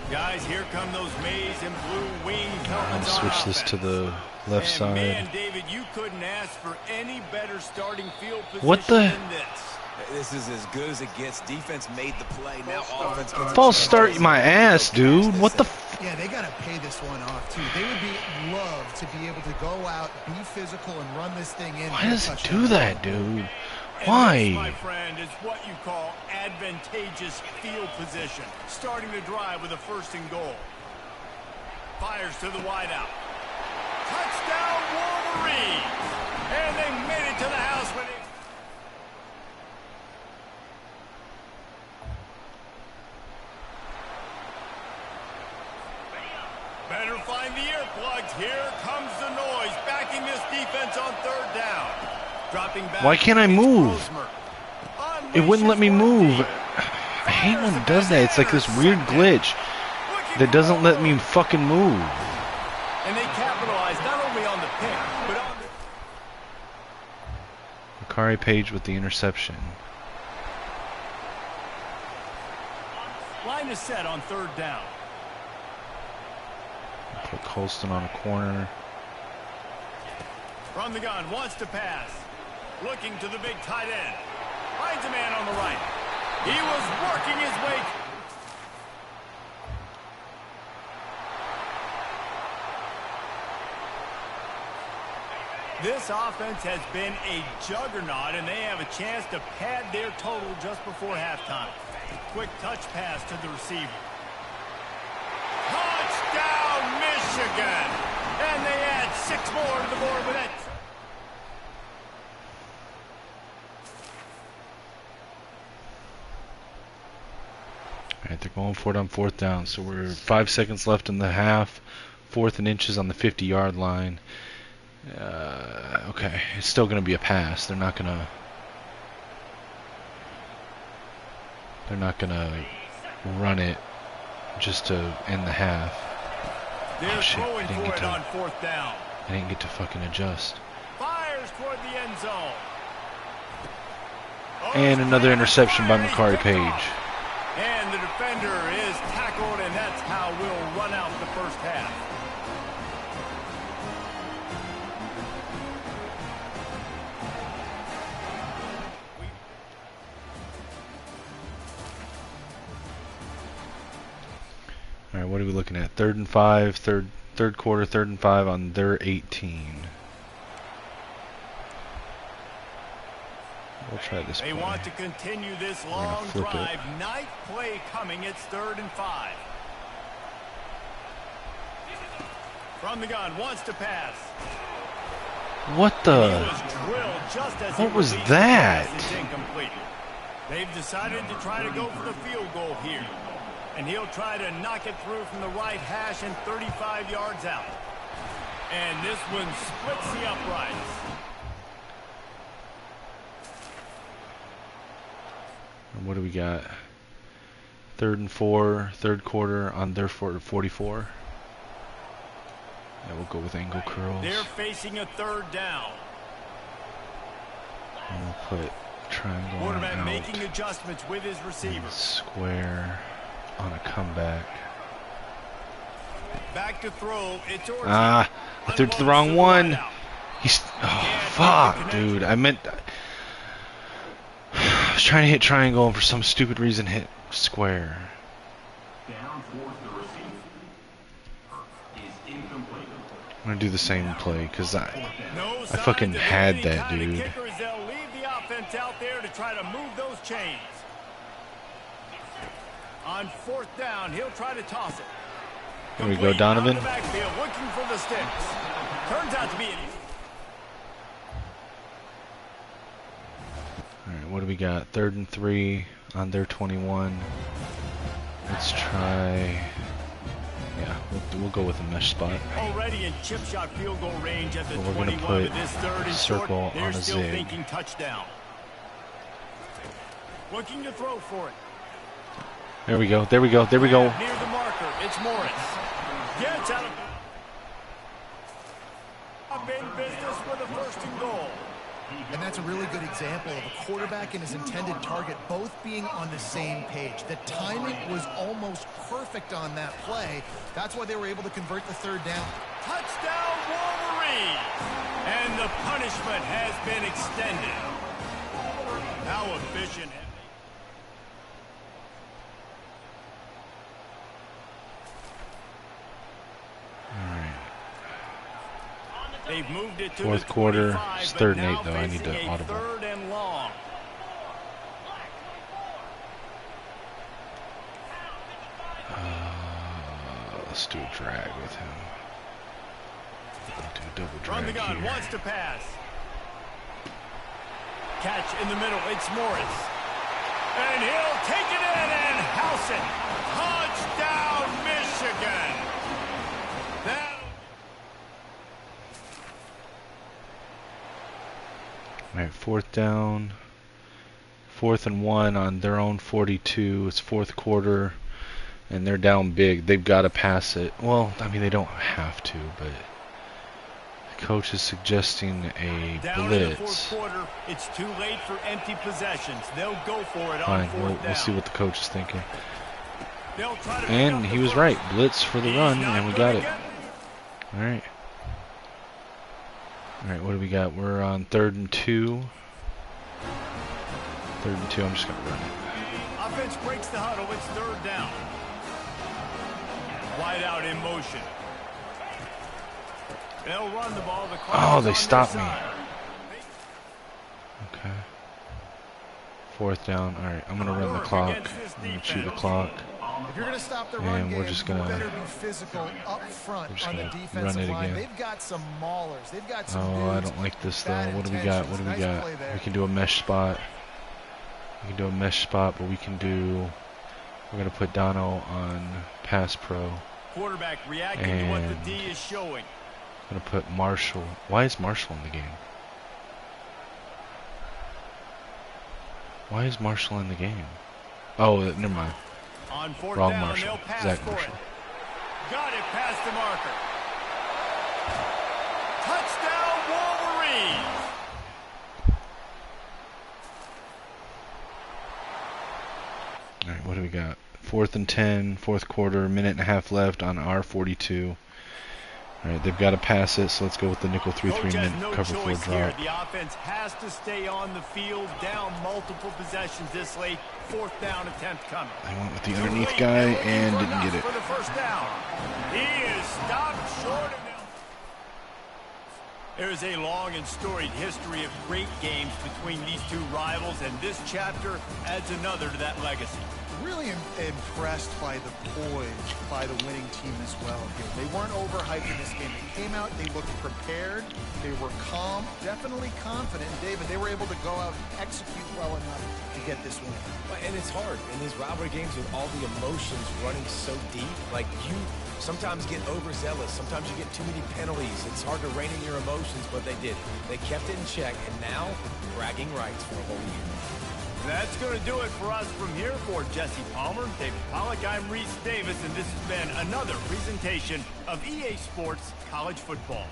Guys, here come those maize and blue wings. I'll switch this to the left side. Man, David, you couldn't ask for any better starting field position What the? than this. This is as good as it gets. Defense made the play. Now offense gets False start my ass, dude. What the f? Yeah, they got to pay this one off, too. They would love to be able to go out, be physical, and run this thing in. Why does it do touchdown. that, dude? And this, Why? my friend, is what you call advantageous field position. Starting the drive with a first and goal. Fires to the wideout. Touchdown Wolverines! And they made it to the house when it... Better find the earplugs. Here comes the noise. Backing this defense on third down. Dropping back. Why can't I move? It wouldn't let me move. I hate when it does that. It's like this weird glitch that doesn't let me fucking move. And they capitalize not only on the pick, but on the... Makari Page with the interception. Line is set on third down. Put Colston on a corner. From the gun, wants to pass. Looking to the big tight end. Finds a man on the right. He was working his way. This offense has been a juggernaut, and they have a chance to pad their total just before halftime. Quick touch pass to the receiver. Touchdown, Michigan! And they add 6 more to the board with that. All right, they're going for it on fourth down. So we're 5 seconds left in the half. 4th and inches on the 50-yard line. Okay, it's still going to be a pass. They're not going to run it just to end the half. They're Oh shit! throwing for it on fourth down. I didn't get to fucking adjust. Fires toward the end zone. And another interception by Makari Page. And the defender is tackled, and that's how we'll run out the first half. All right, what are we looking at? 3rd and 5, third quarter, 3rd and 5 on their 18. We'll try this. They want to continue this long drive. Ninth play coming. It's 3rd and 5. From the gun, wants to pass. What the? He was drilled just as What he was released that? the pass. It's incomplete. They've decided to try to go for the field goal here. And he'll try to knock it through from the right hash and 35 yards out. And this one splits the uprights. And what do we got? 3rd and 4, 3rd quarter on their 44. Yeah, we'll go with angle curls. They're facing a 3rd down. And we'll put triangle on Quarterback out. making adjustments with his receiver. And square on a comeback. Back to throw. It's I threw it to the wrong one. He's fuck, dude. I meant I was trying to hit triangle and for some stupid reason hit square. I'm gonna do the same play because I fucking had that, dude. They'll leave the offense out there to try to move those chains. On 4th down, he'll try to toss it. Here we go, Donovan. Backfield, looking for the sticks. Turns out to be an Alright, what do we got? 3rd and 3 on their 21. Let's try... Yeah, we'll go with a mesh spot. Already in chip shot field goal range at the But we're going to 21 put this 3rd and circle short. They're on a still zig. thinking touchdown. Looking to throw for it. There we go, there we go, there we go. Near the marker, it's Morris. Gets out of in business with a 1st and goal. And that's a really good example of a quarterback and his intended target both being on the same page. The timing was almost perfect on that play. That's why they were able to convert the 3rd down. Touchdown, Wolverines! And the punishment has been extended. How efficient. They've moved it to 4th the quarter. 25, It's but 3rd and now 8 though. I need facing to a audible. 3rd and long. Let's do a drag with him. Do a double Run the drag gun, here. wants to pass. Catch in the middle, it's Morris. And he'll take it in and house it. Touchdown, Michigan. Alright, 4th down. 4th and 1 on their own 42. It's 4th quarter. And they're down big. They've got to pass it. Well, I mean, they don't have to, but the coach is suggesting a down in the blitz. 4th quarter, it's too late for empty possessions. They'll go for it Fine, on 4th down. we'll see what the coach is thinking. They'll try to pick And up he the was first. right. Blitz for the He's run, not and we gonna got it. get Alright. Alright, what do we got? We're on 3rd and 2. 3rd and 2, I'm just going to run it. Offense breaks the huddle. It's 3rd down. Wide out in motion. They'll run the ball. The clock Oh, is they on stopped their me. side. Okay. 4th down. Alright, I'm going to run the clock. I'm going to chew the clock. If you're going to stop the run And game, we're just gonna- you better be physical up front we're just on the gonna defensive run it line. again. They've got some maulers. They've got some Oh, I dudes. don't like this though. Bad What do we got? What do we intentions. got? Nice play there. We can do a mesh spot. We can do a mesh spot, but we can do... We're going to put Dono on pass pro. Quarterback reacting to what the And- D is showing. I'm going to put Marshall. Why is Marshall in the game? Why is Marshall in the game? Oh, never mind. On 4th Wrong down, Marshall. they'll pass Zach for Marshall. it. Got it past the marker. Touchdown, Wolverines! Alright, what do we got? 4th and 10, 4th quarter, minute and a half left on our 42. Alright, they've got to pass it, so let's go with the nickel 3-3 Coach has min no cover 4 choice here. drop. The offense has to stay on the field, down multiple possessions this late. 4th down attempt coming. I went with the underneath guy and didn't get it. For the 1st down. He is stopped short of it. There's a long and storied history of great games between these two rivals, and this chapter adds another to that legacy. Really impressed by the poise by the winning team as well here. They weren't overhyped in this game. They came out, they looked prepared, they were calm, definitely confident. David, they were able to go out and execute well enough to get this win. And it's hard in these rivalry games with all the emotions running so deep. Like, you sometimes get overzealous. Sometimes you get too many penalties. It's hard to rein in your emotions, but they did. They kept it in check, and now bragging rights for a whole year. That's going to do it for us from here. For Jesse Palmer, David Pollack, I'm Reese Davis, and this has been another presentation of EA Sports College Football.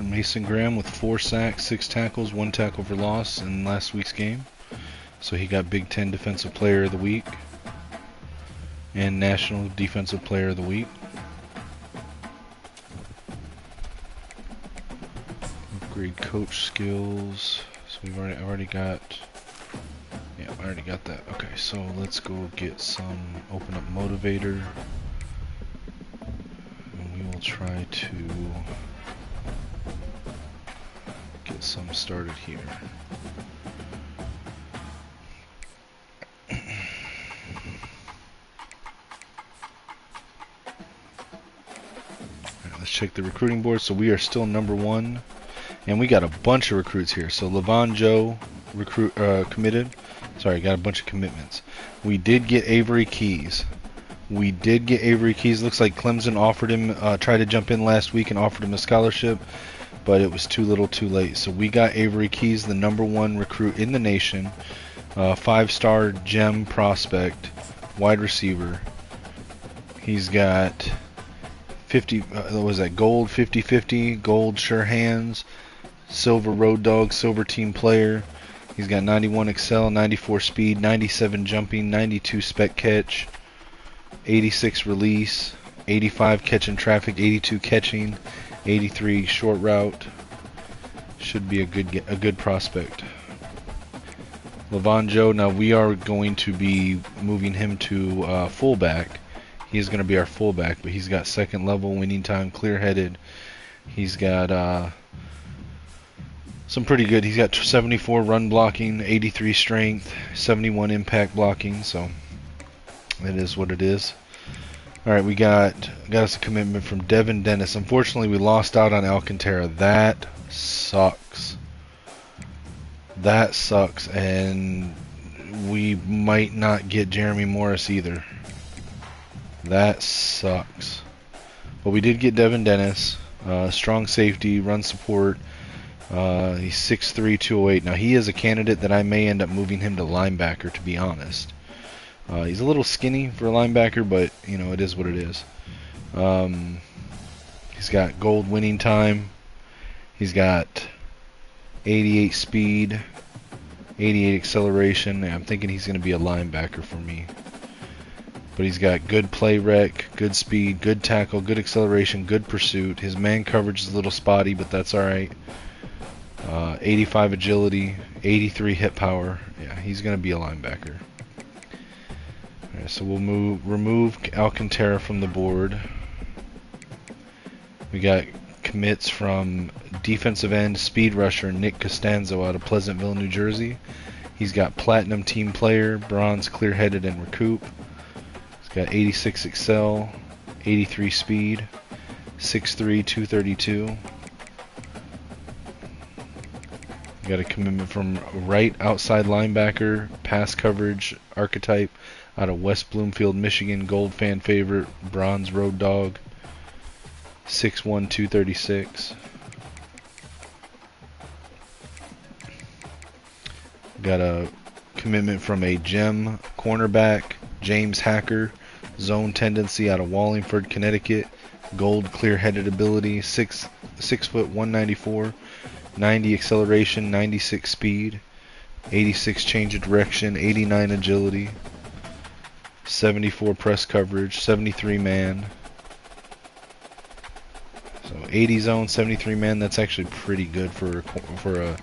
Mason Graham with 4 sacks, 6 tackles, 1 tackle for loss in last week's game. So he got Big Ten Defensive Player of the Week and National Defensive Player of the Week. Upgrade coach skills. So we've already got. Yeah, I already got that. Okay, so let's go get some. Open up Motivator. And we will try to get some started here. Let's check the recruiting board. So we are still number 1, and we got a bunch of recruits here. So Levon Joe committed. Sorry, got a bunch of commitments. We did get Avery Keys. Looks like Clemson offered him, tried to jump in last week and offered him a scholarship, but it was too little, too late. So we got Avery Keys, the number 1 recruit in the nation, 5-star gem prospect, wide receiver. He's got 50, what was that, gold 50-50, gold sure hands, silver road dog, silver team player. He's got 91 excel, 94 speed, 97 jumping, 92 spec catch, 86 release, 85 catching traffic, 82 catching, 83 short route. Should be a good prospect. Levon Joe, now we are going to be moving him to fullback. He's going to be our fullback, but he's got 2nd level winning time, clear-headed. He's got some pretty good. He's got 74 run blocking, 83 strength, 71 impact blocking. So it is what it is. All right, we got us a commitment from Devin Dennis. Unfortunately, we lost out on Alcantara. That sucks. That sucks, and we might not get Jeremy Morris either. That sucks. But we did get Devin Dennis, strong safety, run support. He's 6'3", 208. Now he is a candidate that I may end up moving him to linebacker, to be honest. He's a little skinny for a linebacker, but you know, it is what it is. He's got gold winning time. He's got 88 speed, 88 acceleration. I'm thinking he's going to be a linebacker for me. But he's got good play rec, good speed, good tackle, good acceleration, good pursuit. His man coverage is a little spotty, but that's alright. 85 agility, 83 hit power. Yeah, he's going to be a linebacker. Alright, so we'll remove Alcantara from the board. We got commits from defensive end speed rusher Nick Costanzo out of Pleasantville, New Jersey. He's got platinum team player, bronze clear-headed and recoup. He's got 86 excel, 83 speed, 6'3", 232. Got a commitment from right outside linebacker, pass coverage archetype out of West Bloomfield, Michigan, gold fan favorite, bronze road dog, 6'1", 236. Got a commitment from a gem cornerback, James Hacker, zone tendency out of Wallingford, Connecticut, gold clear-headed ability, 6 foot 194. 90 acceleration, 96 speed, 86 change of direction, 89 agility, 74 press coverage, 73 man. So 80 zone, 73 man. That's actually pretty good for a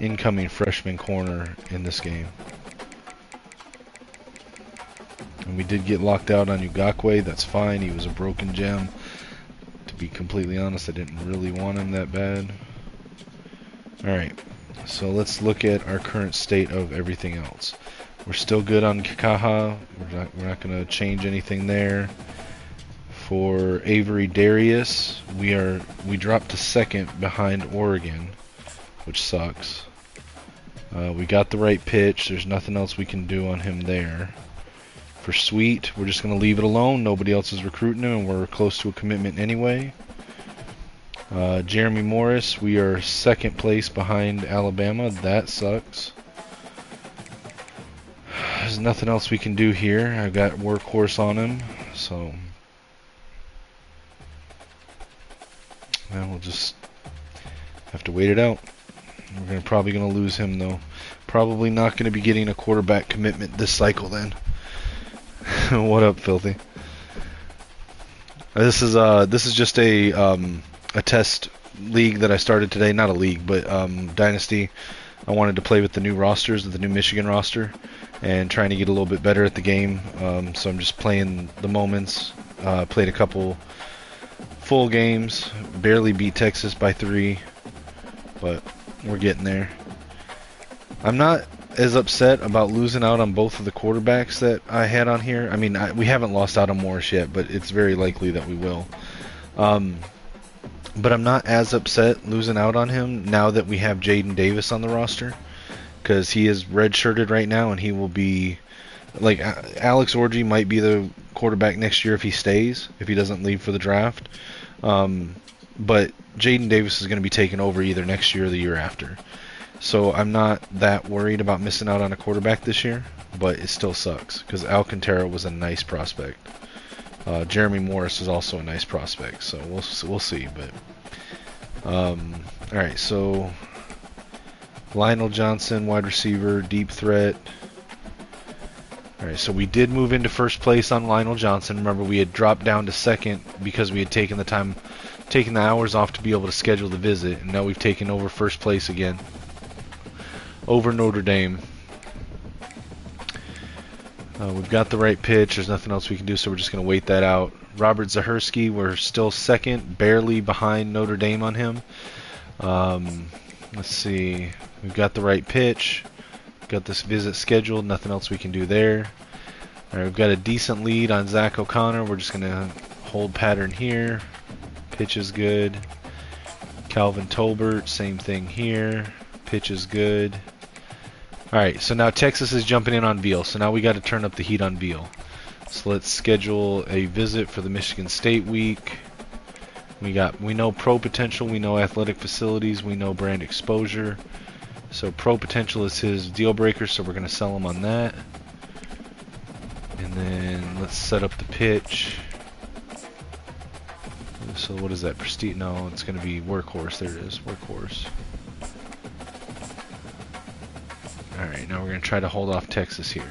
incoming freshman corner in this game. And we did get locked out on Ugakwe. That's fine. He was a broken gem. To be completely honest, I didn't really want him that bad. Alright, so let's look at our current state of everything else. We're still good on Kikaha. We're not going to change anything there. For Avery Darius, we dropped to 2nd behind Oregon, which sucks. We got the right pitch. There's nothing else we can do on him there. For Sweet, we're just going to leave it alone. Nobody else is recruiting him, and we're close to a commitment anyway. Jeremy Morris, we are 2nd place behind Alabama. That sucks. There's nothing else we can do here. I've got Workhorse on him, so we'll just Have to wait it out. We're probably gonna lose him though. Probably not gonna be getting a quarterback commitment this cycle then. What up, Filthy? This is just a test league that I started today. Not a league, but Dynasty. I wanted to play with the new rosters, the new Michigan roster, and trying to get a little bit better at the game. So I'm just playing the moments. Played a couple full games. Barely beat Texas by 3, but we're getting there. I'm not as upset about losing out on both of the quarterbacks that I had on here. I mean, we haven't lost out on Morris yet, but it's very likely that we will. But I'm not as upset losing out on him now that we have Jaden Davis on the roster, because he is redshirted right now, and he will be like Alex Orji might be the quarterback next year if he stays, if he doesn't leave for the draft. But Jaden Davis is going to be taking over either next year or the year after. So I'm not that worried about missing out on a quarterback this year, but it still sucks because Alcantara was a nice prospect. Jeremy Morris is also a nice prospect, so we'll see. But all right, so Lionel Johnson, wide receiver, deep threat. All right, so we did move into first place on Lionel Johnson. Remember, we had dropped down to second because we had taken the hours off to be able to schedule the visit, and now we've taken over first place again over Notre Dame. We've got the right pitch. There's nothing else we can do, so we're just going to wait that out. Robert Zahersky, we're still second, barely behind Notre Dame on him. Let's see. We've got the right pitch. Got this visit scheduled. Nothing else we can do there. All right, we've got a decent lead on Zach O'Connor. We're just going to hold pattern here. Pitch is good. Calvin Tolbert, same thing here. Pitch is good. Alright, so now Texas is jumping in on Veal. So now we got to turn up the heat on Veal. So let's schedule a visit for the Michigan State week. We know pro potential, we know athletic facilities, we know brand exposure. So pro potential is his deal breaker, so we're going to sell him on that. And then let's set up the pitch. So what is that? Prestige? No, it's going to be Workhorse. There it is, Workhorse. Alright, now we're going to try to hold off Texas here.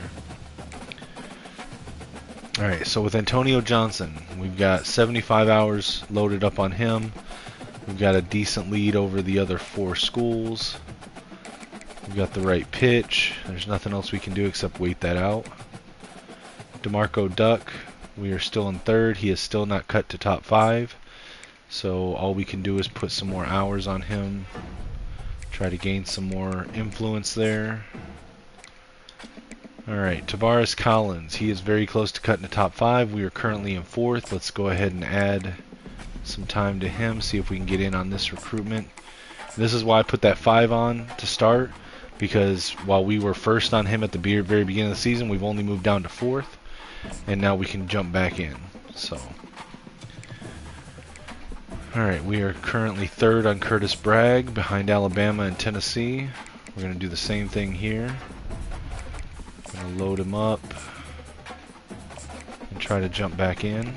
Alright, so with Antonio Johnson, we've got 75 hours loaded up on him. We've got a decent lead over the other 4 schools. We've got the right pitch. There's nothing else we can do except wait that out. DeMarco Duck, we are still in 3rd. He is still not cut to top 5. So all we can do is put some more hours on him. Try to gain some more influence there. Alright, Tavares Collins. He is very close to cutting the top 5. We are currently in 4th. Let's go ahead and add some time to him, see if we can get in on this recruitment. This is why I put that 5 on to start, because while we were first on him at the very beginning of the season, we've only moved down to 4th, and now we can jump back in. So, alright, we are currently 3rd on Curtis Bragg, behind Alabama and Tennessee. We're going to do the same thing here. Going to load him up and try to jump back in.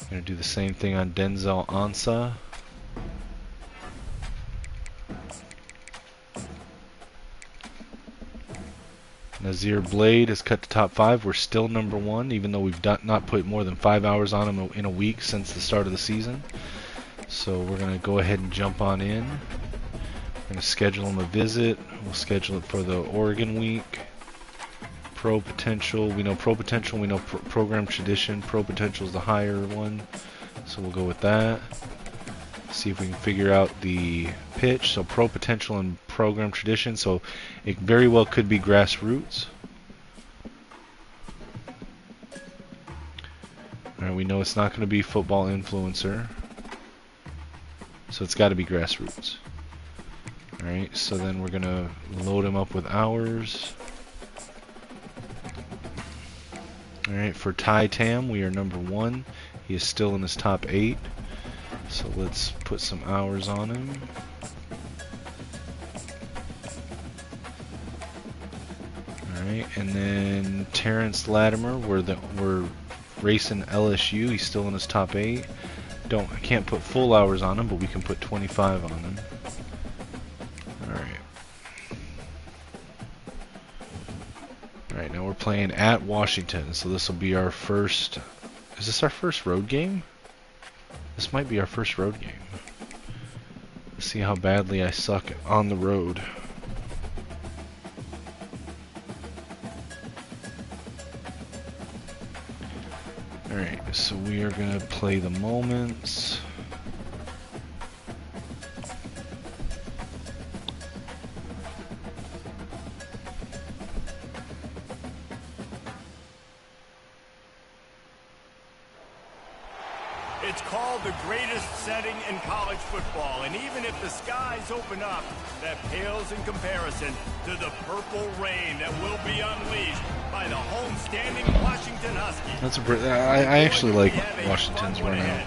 Going to do the same thing on Denzel Ansa. Nazir Blade is cut to top 5. We're still number 1, even though we've not put more than 5 hours on him in a week since the start of the season. So we're going to go ahead and jump on in. We're going to schedule him a visit. We'll schedule it for the Oregon week. Pro potential. We know pro potential. We know program tradition. Pro potential is the higher one. So we'll go with that. See if we can figure out the pitch. So pro potential and program tradition. So it very well could be grassroots. Alright, we know it's not going to be football influencer. So it's got to be grassroots. Alright, so then we're going to load him up with hours. Alright, for Ty Tam, we are number 1. He is still in his top 8. So let's put some hours on him. Alright, and then Terrence Latimer, we're racing LSU. He's still in his top 8. I can't put full hours on them, but we can put 25 on them. Alright. Alright, now we're playing at Washington, so this will be our first... Is this our first road game? This might be our first road game. Let's see how badly I suck on the road. Alright, so we are going to play the moments. It's called the greatest setting in college football, and even if the skies open up, that pales in comparison to the purple rain that will be unleashed by the home-standing Washington Huskies. I actually like Washington's run out.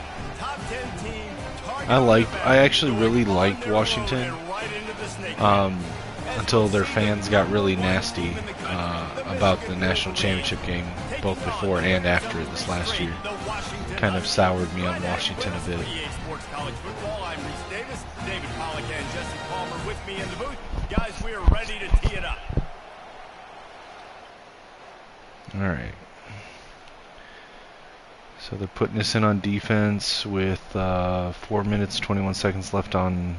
I actually really liked Washington until their fans got really nasty about the national championship game, both before and after it this last year. Kind of soured me on Washington a bit. Sports College Football. I'm Reese Davis, David Pollack and Jesse Palmer with me in the booth. Guys, we are ready to tee it up. Alright. So they're putting us in on defense with 4 minutes, 21 seconds left on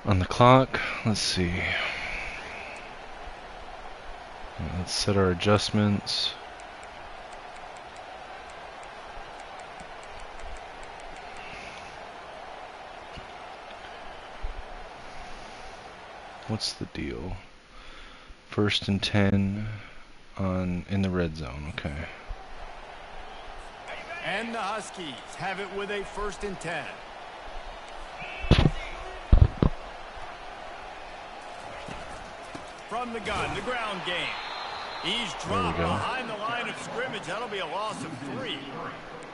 the clock. Let's see. Let's set our adjustments. What's the deal? 1st and 10 in the red zone. Okay. And the Huskies have it with a 1st and 10. From the gun, the ground game. He's dropped behind the line of scrimmage. That'll be a loss of 3.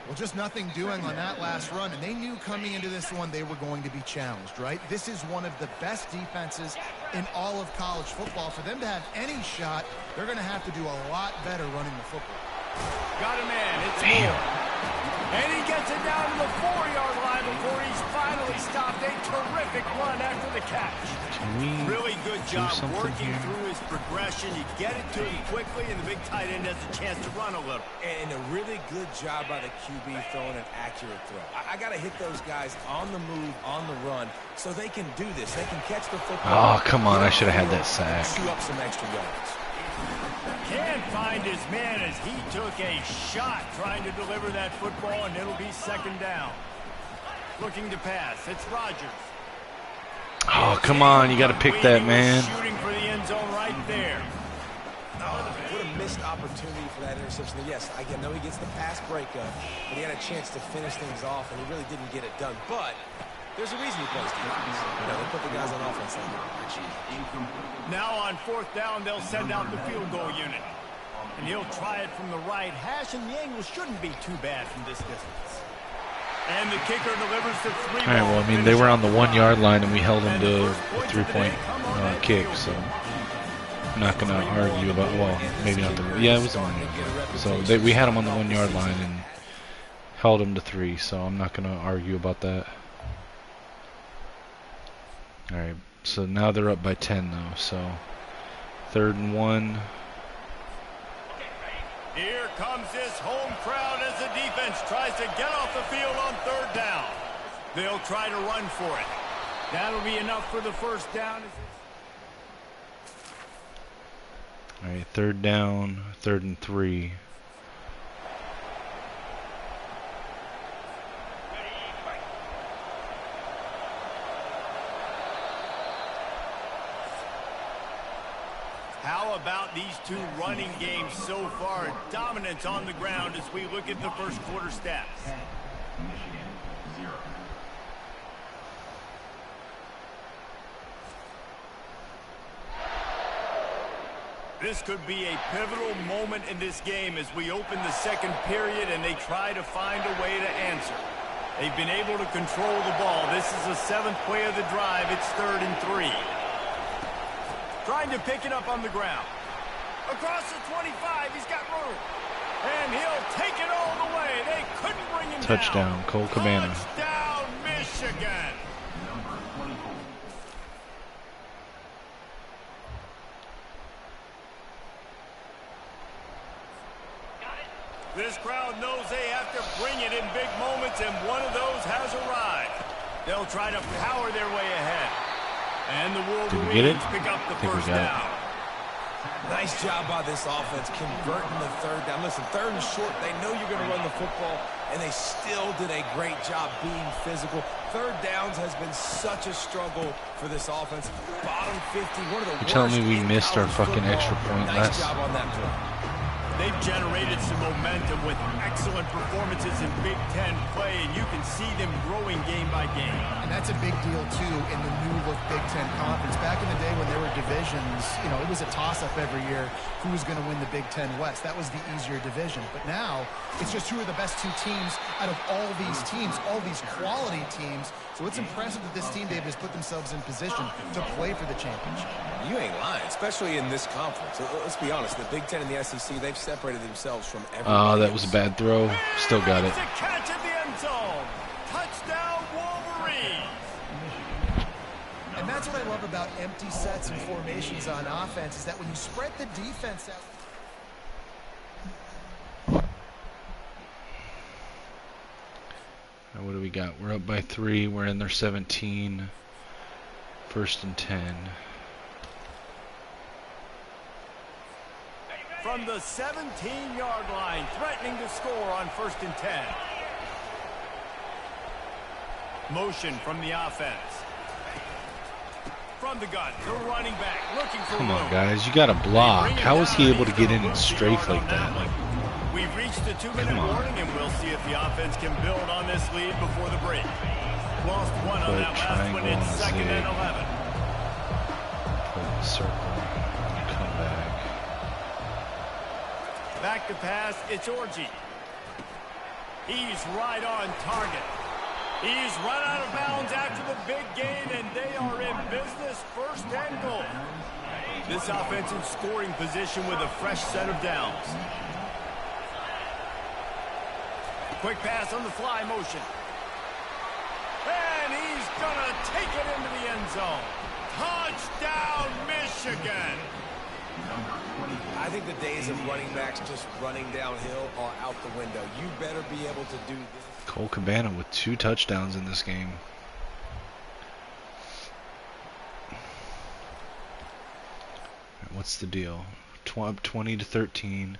Well, just nothing doing on that last run, and they knew coming into this one they were going to be challenged, right? This is one of the best defenses in all of college football. For them to have any shot, they're going to have to do a lot better running the football. Got a man. It's Moore. And he gets it down to the 4-yard line before he's finally stopped. A terrific run after the catch. Really good job working through his progression. You get it to him quickly, and the big tight end has a chance to run a little. And a really good job by the QB throwing an accurate throw. I got to hit those guys on the move, on the run, so they can do this. They can catch the football. Oh, come on. I should have had that sack. Chew up some extra yards. Can't find his man as he took a shot trying to deliver that football, and it'll be 2nd down. Looking to pass. It's Rodgers. Oh, come on. You got to pick that, man. Shooting for the end zone right there. Oh, what a missed opportunity for that interception. Yes, I know he gets the pass breakup, but he had a chance to finish things off, and he really didn't get it done. But there's a reason he plays defense. They put the guys on offense like that. Now on 4th down, they'll send out the field goal unit. And he'll try it from the right hash, and the angle shouldn't be too bad from this distance. And the kicker delivers the 3-ball. All right, well, I mean, they were on the 1-yard line, and we held them to a 3-point kick, so I'm not going to argue about, well, maybe not the, yeah, it was the 1-yard line. So we had them on the 1-yard line and held them to 3, so I'm not going to argue about that. All right, so now they're up by 10, though, so 3rd and 1. Here comes this home crowd as the defense tries to get off the field on 3rd down. They'll try to run for it. That'll be enough for the 1st down. All right, 3rd down, 3rd and 3. How about these two running games so far? Dominance on the ground as we look at the 1st quarter stats. This could be a pivotal moment in this game as we open the 2nd period and they try to find a way to answer. They've been able to control the ball. This is the 7th play of the drive. It's 3rd and 3. Trying to pick it up on the ground. Across the 25, he's got room. And he'll take it all the way. They couldn't bring him Touchdown, Cole Cabana. Touchdown, Michigan. This crowd knows they have to bring it in big moments, and one of those has arrived. They'll try to power their way ahead. And the Wolverines pick up the first down. Nice job by this offense converting the third down. Listen, third and short, they know you're going to run the football, and they still did a great job being physical. Third downs has been such a struggle for this offense. Bottom 50, one of the worst. You're telling me we missed our fucking football. extra point Nice last? job on that play. They've generated some momentum with excellent performances in Big Ten play, and you can see them growing game by game. And that's a big deal, too, in the new-look Big Ten Conference. Back in the day when there were divisions, you know, it was a toss-up every year who was going to win the Big Ten West. That was the easier division. But now, it's just who are the best two teams out of all these teams, all these quality teams. So it's impressive that this team, David, has put themselves in position to play for the championship. You ain't lying, especially in this conference. Let's be honest, the Big Ten and the SEC, they've separated themselves from everybody. Oh, that was a bad throw. Still got it. It's a catch at the end zone. Touchdown, Wolverines. And that's what I love about empty sets and formations on offense, is that when you spread the defense out. What do we got? We're up by 3. We're in their 17. 1st and 10. From the 17-yard line, threatening to score on 1st and 10. Motion from the offense. From the gun, the running back looking for Come on, room. guys. You got to block. How is he able to get in and strafe like that? Like, we've reached the 2-minute warning, and we'll see if the offense can build on this lead before the break. Lost one on that last one. It's 2nd and 11. Play the circle. Come back. Back to pass, it's Orji. He's right on target. He's run out of bounds after the big gain, and they are in business. 1st and goal. This offense in scoring position with a fresh set of downs. Quick pass on the fly motion. And he's going to take it into the end zone. Touchdown, Michigan. I think the days of running backs just running downhill are out the window. You better be able to do this. Cole Cabana with 2 touchdowns in this game. What's the deal? 20-13.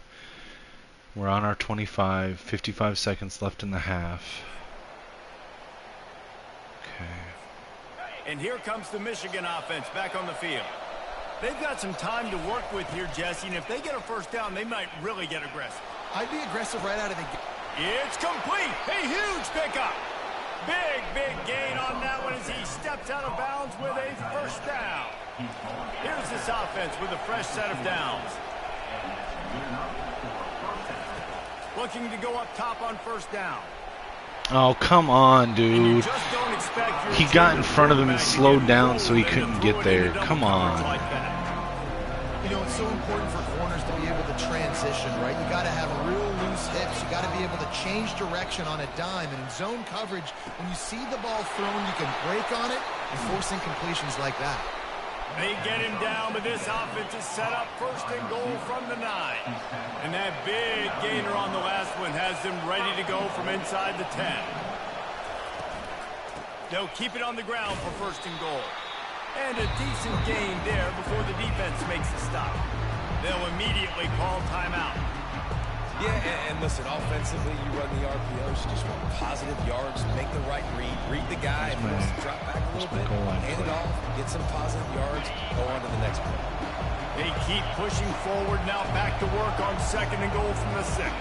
We're on our 25. 55 seconds left in the half. Okay. And here comes the Michigan offense back on the field. They've got some time to work with here, Jesse, and if they get a 1st down, they might really get aggressive. I'd be aggressive right out of the gate. It's complete. A huge pickup. Big gain on that one as he steps out of bounds with a 1st down. Here's this offense with a fresh set of downs. Looking to go up top on 1st down. Oh, come on, dude. Just don't expect He got in front of him and slowed down so he couldn't get there. Come on. You know, it's so important for corners to be able to transition, right? You got to have real loose hips. You got to be able to change direction on a dime. And in zone coverage, when you see the ball thrown, you can break on it and force incompletions like that. They get him down, but this offense is set up 1st and goal from the 9. And that big gainer on the last one has them ready to go from inside the 10. They'll keep it on the ground for 1st and goal. And a decent gain there before the defense makes the stop. They'll immediately call timeout. Yeah, and listen, offensively, you run the RPOs, you just want positive yards, make the right read the guy, and drop back a little bit, hand it off, get some positive yards, go on to the next play. They keep pushing forward, now back to work on 2nd and goal from the 6.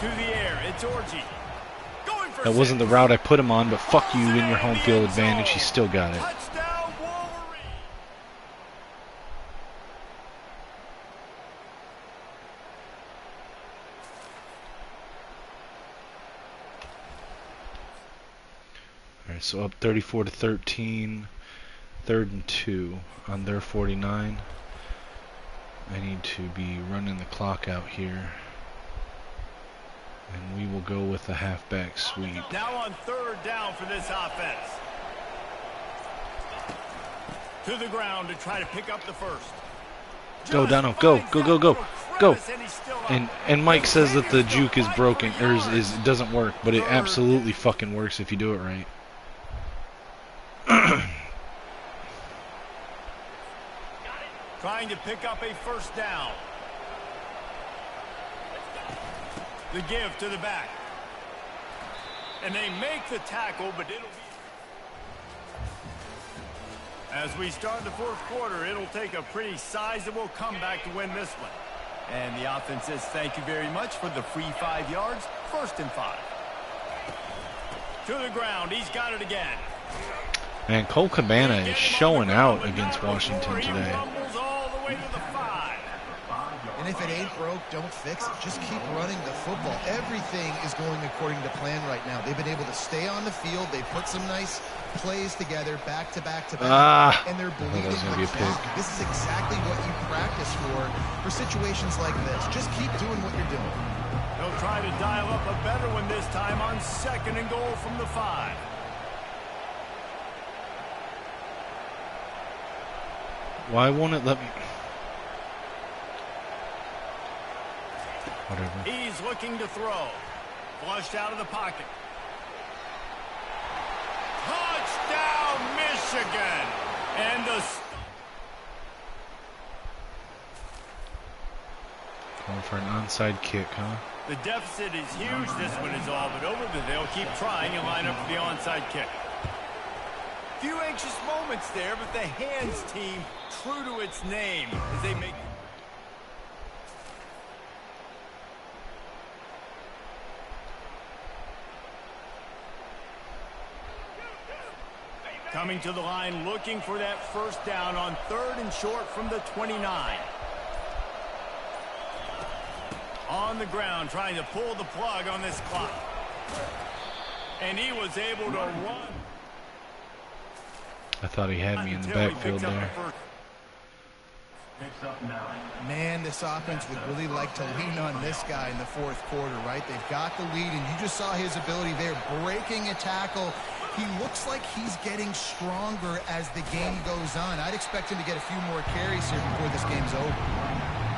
To the air, it's Orji. Going for That wasn't the route I put him on, but fuck you in your home field advantage. He still got it. Touchdown, Wolverine. Alright, so up 34-13. 3rd and 2 on their 49. I need to be running the clock out here. And we will go with the halfback sweep. Now on third down for this offense. To the ground to try to pick up the first. Go, Dono, go, go, go, go, go. And Mike says that the juke is broken, or is doesn't work, but it absolutely fucking works if you do it right. Trying to pick up a first down. The give to the back. And they make the tackle, but it'll be... As we start the fourth quarter, it'll take a pretty sizable comeback to win this one. And the offense says thank you very much for the free 5 yards. 1st and 5. To the ground. He's got it again. Man, Cole Cabana is showing out against Washington today. All the way to the 5. And if it ain't broke, don't fix it. Just keep running the football. Everything is going according to plan right now. They've been able to stay on the field. They put some nice plays together, back to back to back, and they're bleeding the clock. This is exactly what you practice for situations like this. Just keep doing what you're doing. They'll try to dial up a better one this time on 2nd and goal from the 5. Why won't it let me? Whatever. He's looking to throw. Flushed out of the pocket. Touchdown, Michigan! And the... Going for an onside kick, huh? The deficit is huge. This one is all but over, but they'll keep trying and line up for the onside kick. Few anxious moments there, but the hands team true to its name as they make... Coming to the line, looking for that first down on 3rd and short from the 29. On the ground, trying to pull the plug on this clock. And he was able to run. I thought he had me in the backfield there. Man, this offense would really like to lean on this guy in the fourth quarter, right? They've got the lead, and you just saw his ability there, breaking a tackle. He looks like he's getting stronger as the game goes on. I'd expect him to get a few more carries here before this game's over.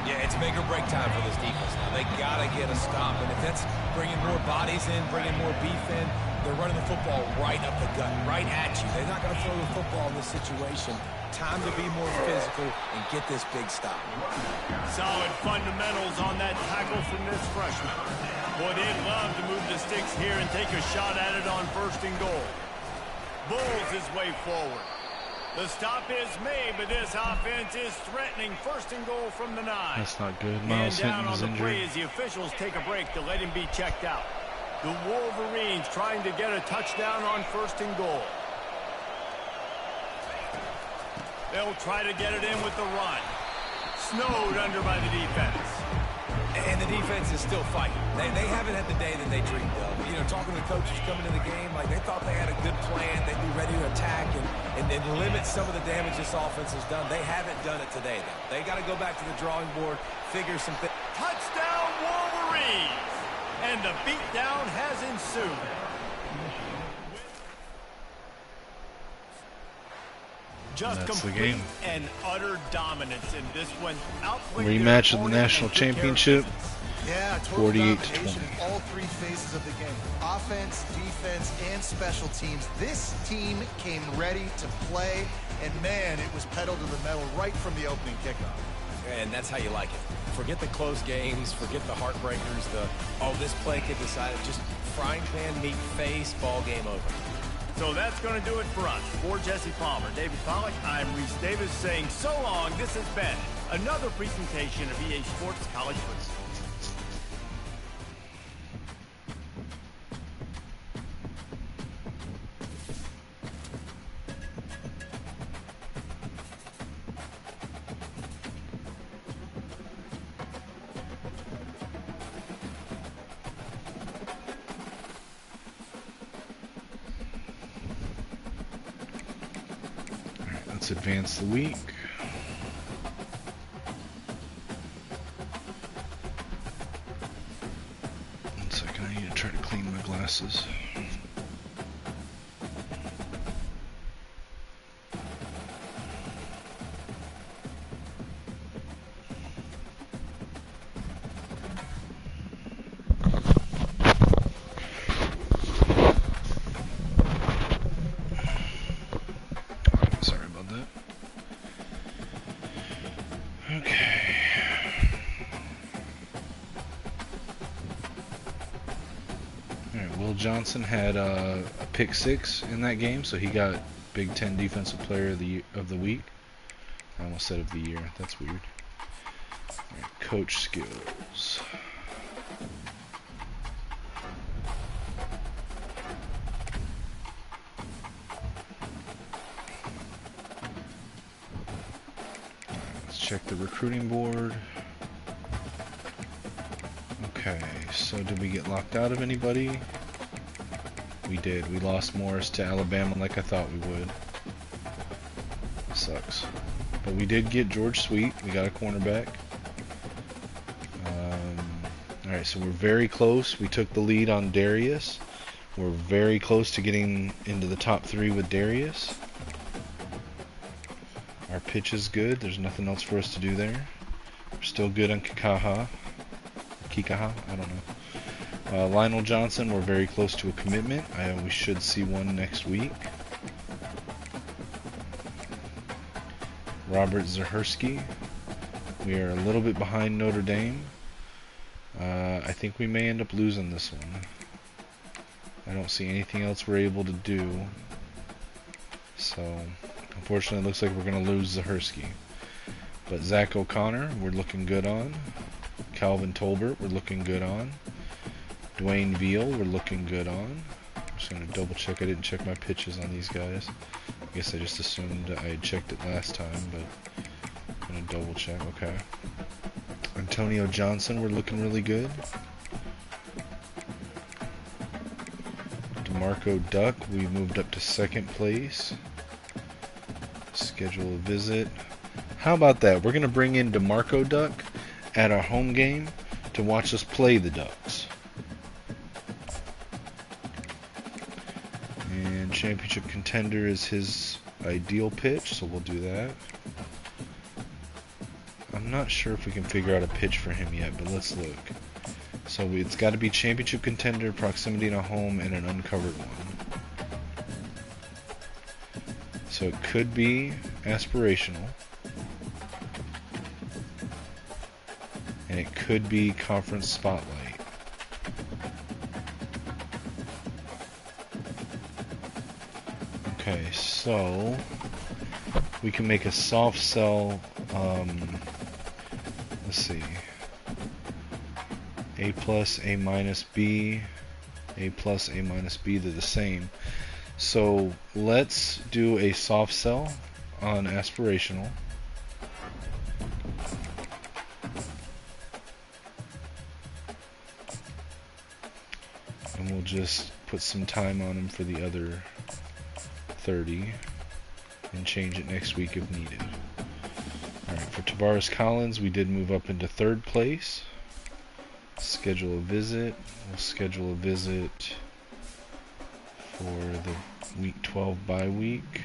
Yeah, it's make or break time for this defense now. They got to get a stop, and if that's bringing more bodies in, bringing more beef in, they're running the football right up the gut, right at you. They're not going to throw the football in this situation. Time to be more physical and get this big stop. Solid fundamentals on that tackle from this freshman. Boy, they'd love to move the sticks here and take a shot at it on 1st and goal. Bulls his way forward. The stop is made, but this offense is threatening 1st and goal from the 9. That's not good. Man Miles down Hinton's on the play injured. as the officials take a break to let him be checked out. The Wolverines trying to get a touchdown on 1st and goal. They'll try to get it in with the run. Snowed under by the defense. And the defense is still fighting. They haven't had the day that they dreamed of. You know, talking to the coaches coming to the game, like they thought they had a good plan. They'd be ready to attack and limit some of the damage this offense has done. They haven't done it today, though. They got to go back to the drawing board, figure some things. Touchdown, Wolverines! And the beatdown has ensued. Just That's the complete game. and utter dominance in this one. Rematch of the national championship. Yeah, total 48-20. domination in all 3 phases of the game. Offense, defense, and special teams. This team came ready to play, and man, it was pedal to the metal right from the opening kickoff. And that's how you like it. Forget the close games, forget the heartbreakers, this play could decide it. Just frying pan, meat face, ball game over. So that's going to do it for us. For Jesse Palmer, David Pollack, I'm Reese Davis saying so long. This has been another presentation of EA Sports College Football. Let's advance the week. One second, I need to try to glasses. Sorry about that. Okay. Alright, Will Johnson had a pick 6 in that game, so he got Big Ten Defensive Player of the Week. I almost said of the year. That's weird. Alright, coach skills. Let's check the recruiting board. Okay, so did we get locked out of anybody? We did. We lost Morris to Alabama like I thought we would. Sucks. But we did get George Sweet. We got a cornerback. Alright, so we're very close. We took the lead on Darius. We're very close to getting into the top 3 with Darius. Our pitch is good. There's nothing else for us to do there. We're still good on Kikaha. I don't know. Lionel Johnson, we're very close to a commitment. We should see one next week. Robert Zahersky, we are a little bit behind Notre Dame. I think we may end up losing this one. I don't see anything else we're able to do. So, unfortunately, it looks like we're going to lose Zahersky. But Zach O'Connor, we're looking good on. Calvin Tolbert, we're looking good on. Dwayne Veal, we're looking good on. I'm just going to double check. I didn't check my pitches on these guys. I guess I just assumed I had checked it last time, but I'm going to double check. Okay. Antonio Johnson, we're looking really good. DeMarco Duck, we moved up to 2nd place. Schedule a visit. How about that? We're going to bring in DeMarco Duck at our home game to watch us play the Ducks. And championship contender is his ideal pitch, so we'll do that. I'm not sure if we can figure out a pitch for him yet, but let's look. So it's got to be championship contender, proximity to home, and an uncovered one. So it could be aspirational. And it could be conference spotlight. Okay, so we can make a soft sell. Let's see. A plus, A minus, B. A plus, A minus, B. They're the same. So let's do a soft sell on aspirational. And we'll just put some time on him for the other 30 and change it next week if needed. Alright, for Tavares Collins, we did move up into 3rd place. Schedule a visit. We'll schedule a visit for the week 12 bye week.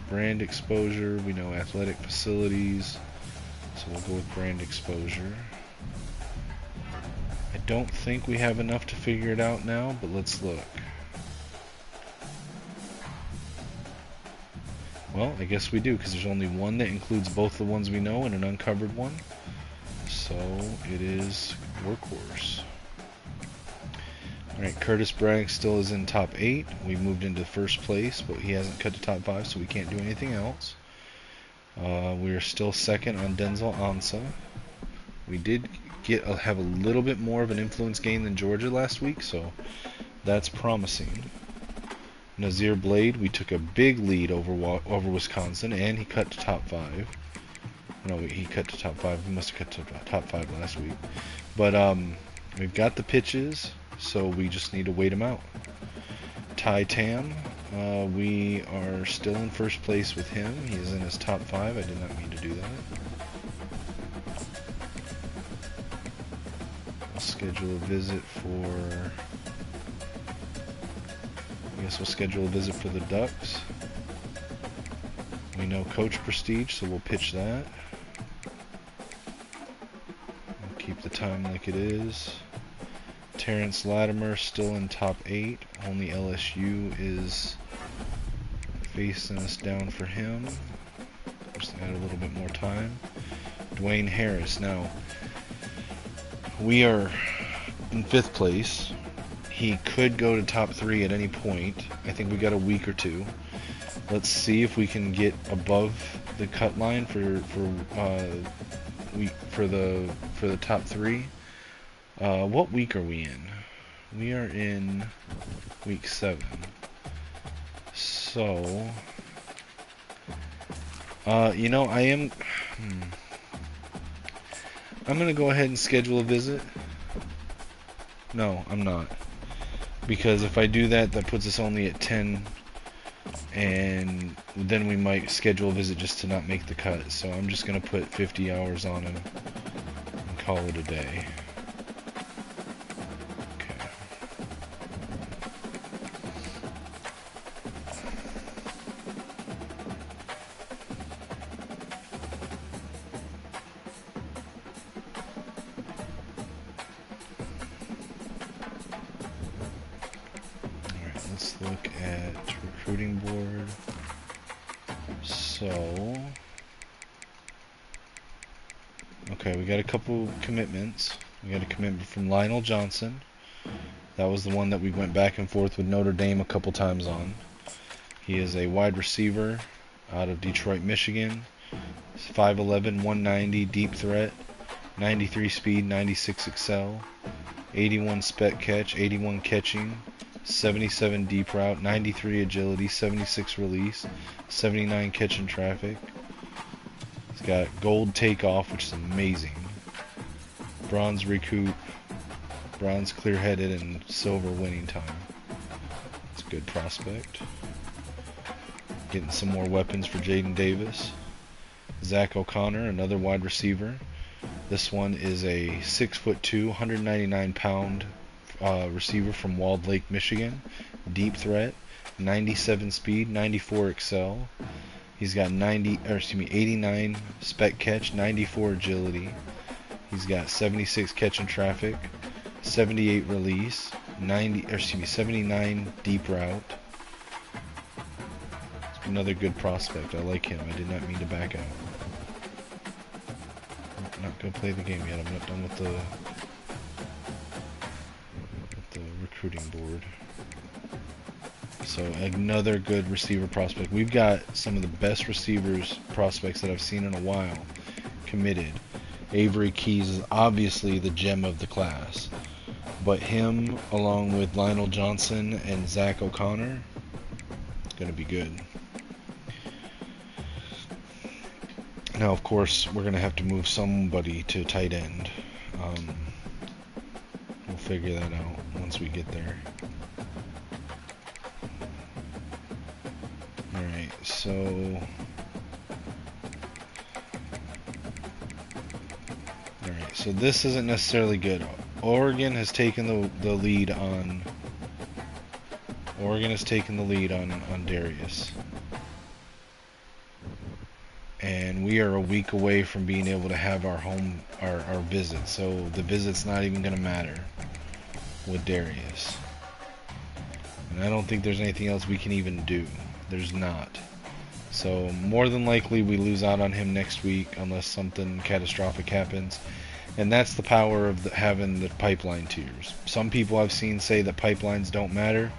Brand exposure, we know athletic facilities, so we'll go with brand exposure. I don't think we have enough to figure it out now, but let's look. Well, I guess we do, because there's only one that includes both the ones we know and an uncovered one. So it is Workhorse. Alright, Curtis Bragg still is in top 8. We moved into 1st place, but he hasn't cut to top 5, so we can't do anything else. We are still 2nd on Denzel Ansa. We did have a little bit more of an influence gain than Georgia last week, so that's promising. Nazir Blade, we took a big lead over Wisconsin, and he cut to top 5. No, he cut to top 5. He must have cut to top 5 last week. But we've got the pitches, so we just need to wait him out. Ty Tam, we are still in 1st place with him. He is in his top 5. I did not mean to do that. schedule a visit for... I guess we'll schedule a visit for the Ducks. We know Coach Prestige, so we'll pitch that. We'll keep the time like it is. Terrence Latimer still in top 8. Only LSU is facing us down for him. Just add a little bit more time. Dwayne Harris. Now, we are in 5th place. He could go to top 3 at any point. I think we got a week or two. Let's see if we can get above the cut line for the top 3. What week are we in? We are in week 7. So, you know, I'm gonna go ahead and schedule a visit. No, I'm not. Because if I do that, that puts us only at 10, and then we might schedule a visit just to not make the cut. So I'm just gonna put 50 hours on him and call it a day. Let's look at recruiting board. So, okay, we got a couple commitments. We got a commitment from Lionel Johnson. That was the one that we went back and forth with Notre Dame a couple times on. He is a wide receiver out of Detroit, Michigan. 5'11", 190, deep threat, 93 speed, 96 excel, 81 spec catch, 81 catching, 77 deep route, 93 agility, 76 release, 79 catch in traffic. He's got gold takeoff, which is amazing. Bronze recoup, bronze clear-headed, and silver winning time. It's a good prospect. Getting some more weapons for Jaden Davis. Zach O'Connor, another wide receiver. This one is a 6'2", 199-pound receiver from Walled Lake, Michigan. Deep threat, 97 speed, 94 excel. He's got 89 spec catch, 94 agility. He's got 76 catch in traffic, 78 release, 79 deep route. Another good prospect. I like him. I did not mean to back out. I'm not gonna play the game yet. I'm not done with the recruiting board. So another good receiver prospect. We've got some of the best receivers prospects that I've seen in a while committed. Avery Keys is obviously the gem of the class, but him along with Lionel Johnson and Zach O'Connor, it's going to be good. Now, of course, we're going to have to move somebody to tight end. We'll figure that out once we get there. Alright, so... Alright, so this isn't necessarily good. Oregon has taken the lead on... Oregon has taken the lead on Darius. And we are a week away from being able to have our visit, so the visit's not even going to matter with Darius. And I don't think there's anything else we can even do. There's not. So more than likely we lose out on him next week unless something catastrophic happens. And that's the power of having the pipeline tiers. Some people I've seen say that pipelines don't matter.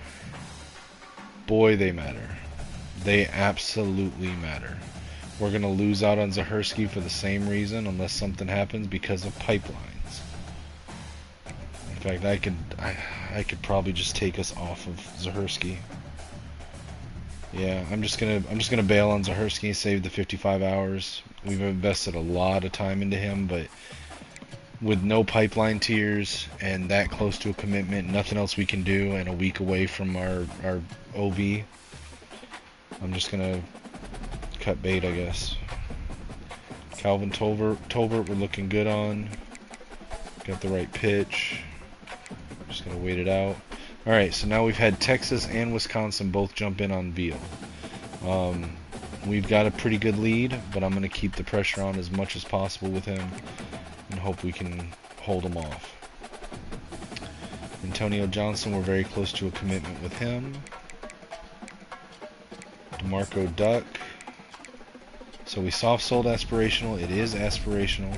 Boy, they matter. They absolutely matter. We're going to lose out on Zahersky for the same reason unless something happens because of pipelines. In fact, I could probably just take us off of Zahersky. Yeah, I'm just gonna bail on Zahersky and save the 55 hours. We've invested a lot of time into him, but with no pipeline tiers and that close to a commitment, nothing else we can do, and a week away from our OV, I'm just gonna cut bait, I guess. Calvin Tolbert we're looking good on. Got the right pitch. Just gonna wait it out. Alright, so now we've had Texas and Wisconsin both jump in on Veal. We've got a pretty good lead, but I'm gonna keep the pressure on as much as possible with him and hope we can hold him off. Antonio Johnson, we're very close to a commitment with him. DeMarco Duck. So we soft sold aspirational. It is aspirational.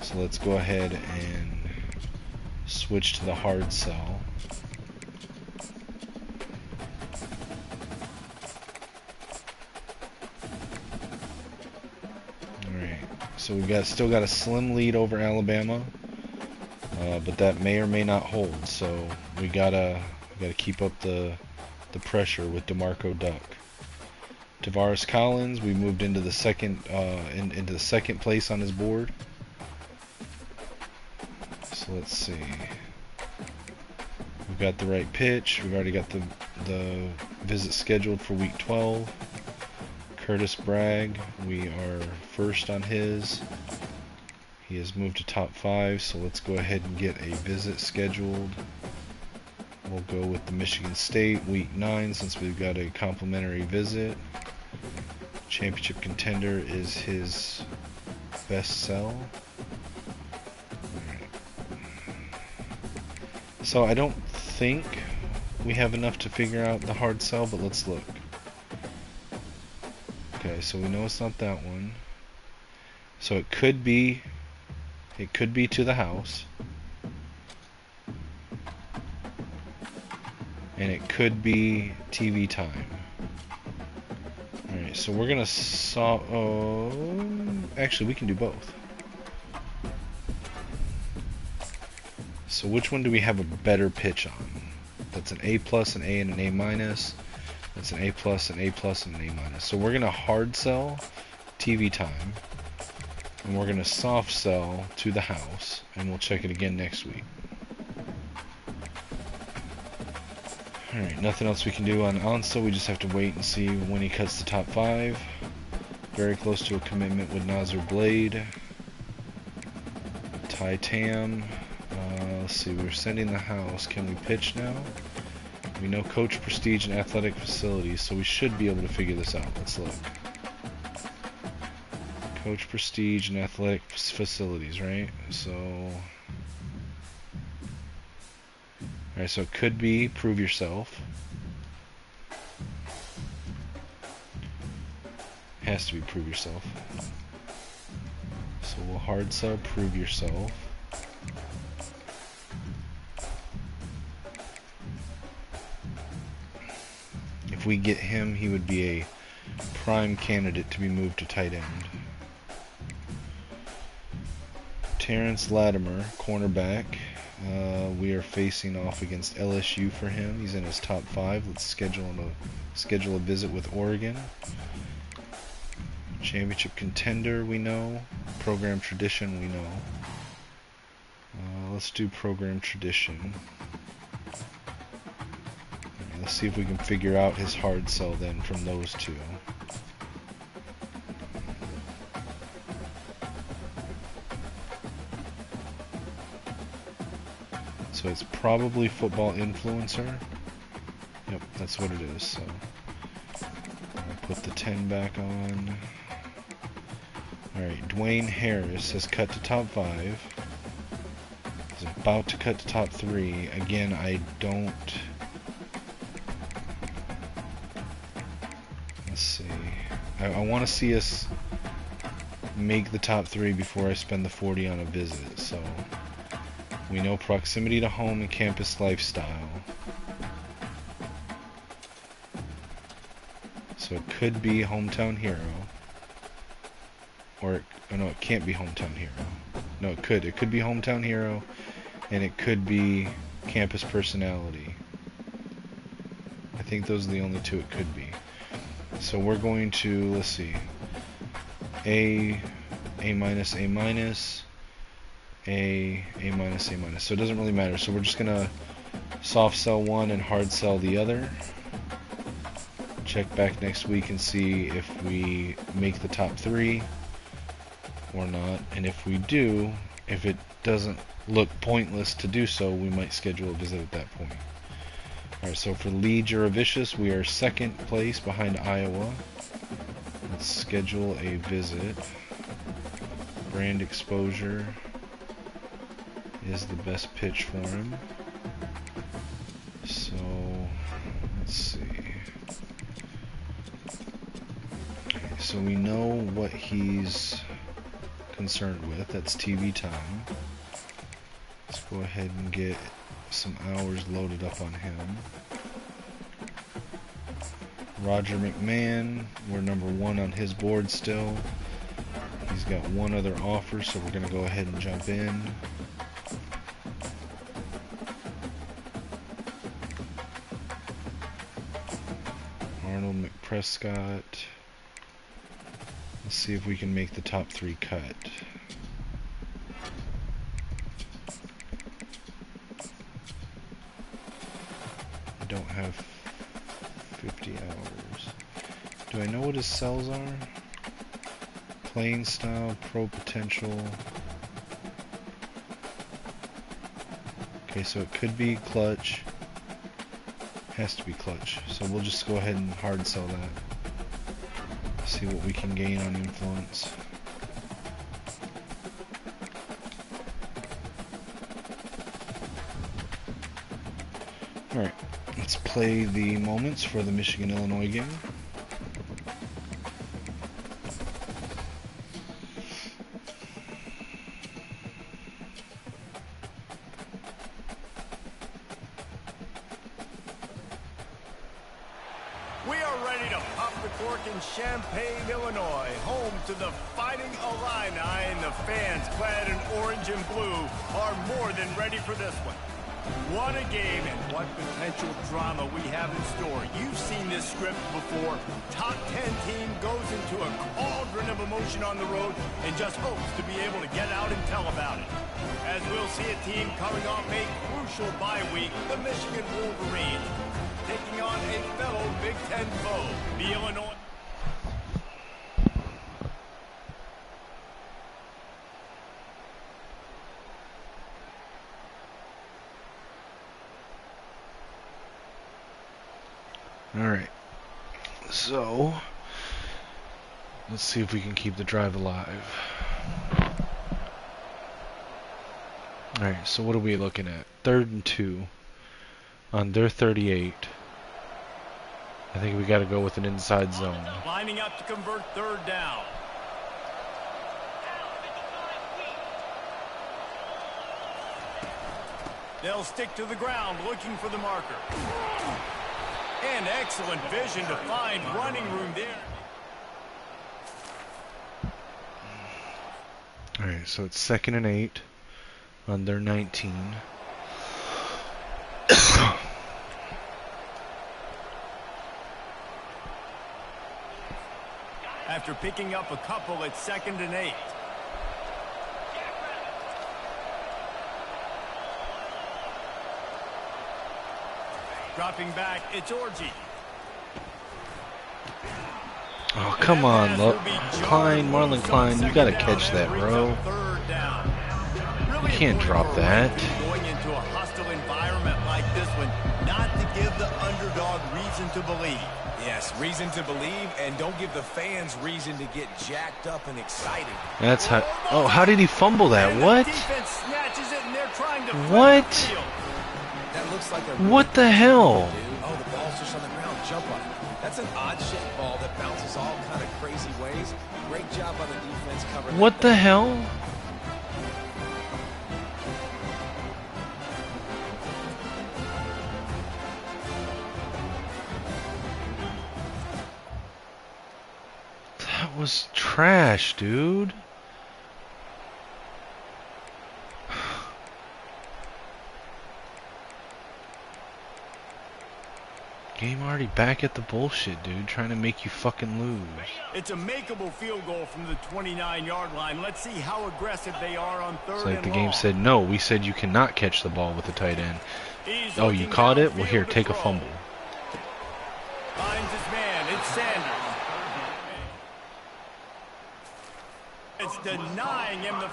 So let's go ahead and switch to the hard sell. Alright. So we've still got a slim lead over Alabama. But that may or may not hold. So we gotta keep up the pressure with DeMarco Duck. Tavares Collins, we moved into the second place on his board. So let's see. We've got the right pitch. We've already got the visit scheduled for week 12. Curtis Bragg, we are first on his. He has moved to top 5, so let's go ahead and get a visit scheduled. We'll go with the Michigan State week 9 since we've got a complimentary visit. Championship contender is his best sell. So I don't think we have enough to figure out the hard sell, but let's look. Okay, so we know it's not that one. So it could be to the house. And it could be TV time. Alright, so we're gonna actually we can do both. So which one do we have a better pitch on? That's an A+, an A, and an A-. That's an A+, an A+, and an A-. So we're gonna hard sell TV time. And we're gonna soft sell to the house. And we'll check it again next week. Alright, nothing else we can do on Ansa. We just have to wait and see when he cuts the top 5. Very close to a commitment with Nazir Blade. Ty Tam. Let's see, we're sending the house. Can we pitch now? We know coach, prestige, and athletic facilities, so we should be able to figure this out. Let's look. Coach, prestige, and athletic facilities, right? So... Alright, so it could be prove yourself. Has to be prove yourself. So we'll hard sell prove yourself. If we get him, he would be a prime candidate to be moved to tight end. Terrence Latimer, cornerback. We are facing off against LSU for him. He's in his top 5. Let's schedule a visit with Oregon. Championship contender, we know. Program tradition, we know. Let's do program tradition. Let's see if we can figure out his hard sell then from those two. So it's probably football influencer. Yep, that's what it is. So I'll put the 10 back on. Alright, Dwayne Harris has cut to top 5. He's about to cut to top 3. Again, I don't... Let's see. I want to see us make the top 3 before I spend the 40 on a visit. So we know proximity to home and campus lifestyle. So it could be hometown hero. Or, oh no, it can't be hometown hero. No, it could. It could be hometown hero, and it could be campus personality. I think those are the only two it could be. So we're going to, let's see, A minus, A minus, A minus, A minus. So it doesn't really matter. So we're just gonna soft sell one and hard sell the other. Check back next week and see if we make the top 3 or not. And if we do, If it doesn't look pointless to do so, we might schedule a visit at that point. Alright, so for Lee Juravicious, we are 2nd place behind Iowa. Let's schedule a visit. Brand exposure is the best pitch for him. So, let's see. So we know what he's concerned with. That's TV time. Let's go ahead and get some hours loaded up on him. Roger McMahon, we're number 1 on his board still. He's got 1 other offer, so we're going to go ahead and jump in. Arnold McPrescott. Let's see if we can make the top 3 cut. I don't have 50 hours. Do I know what his cells are? Playing style, pro potential. Okay, so it could be clutch. Has to be clutch. So we'll just go ahead and hard sell that. See what we can gain on influence. Alright, let's play the moments for the Michigan-Illinois game. We are ready to pop the cork in Champaign, Illinois, home to the Fighting Illini, and the fans clad in orange and blue are more than ready for this one. What a game and what potential drama we have in store. You've seen this script before. Top 10 team goes into a cauldron of emotion on the road and just hopes to be able to get out and tell about it. As we'll see a team coming off a crucial bye week, the Michigan Wolverines, taking on a fellow Big Ten foe, the Illinois. Alright, so let's see if we can keep the drive alive. Alright, so what are we looking at? 3rd and 2 on their 38. I think we got to go with an inside zone. Lining up to convert 3rd down. They'll stick to the ground looking for the marker. And excellent vision to find running room there. Alright, so it's 2nd and 8 on their 19. After picking up a couple, it's 2nd and 8. Dropping back, it's Orji. Oh, come on, look. Klein, Marlon Klein, you gotta catch that, bro. You can't drop that. Going into a hostile environment like this one, not to give the underdog reason to believe. Yes, reason to believe, and don't give the fans reason to get jacked up and excited. That's how. Oh, how did he fumble that? What? Defense snatches it and they're trying to What? That looks like a What the hell? Oh, the ball's just on the ground. Jump on it. That's an odd-shaped ball that bounces all kind of crazy ways. Great job by the defense covering. What the hell? That was trash, dude. Game already back at the bullshit, dude. Trying to make you fucking lose. It's a makeable field goal from the 29-yard line. Let's see how aggressive they are on 3rd It's like and the game long. said, no, we said you cannot catch the ball with a tight end. He's Oh, you looking caught it? Well, downfield here, to take a throw. fumble. Finds his man. It's Sanders. It's denying him the...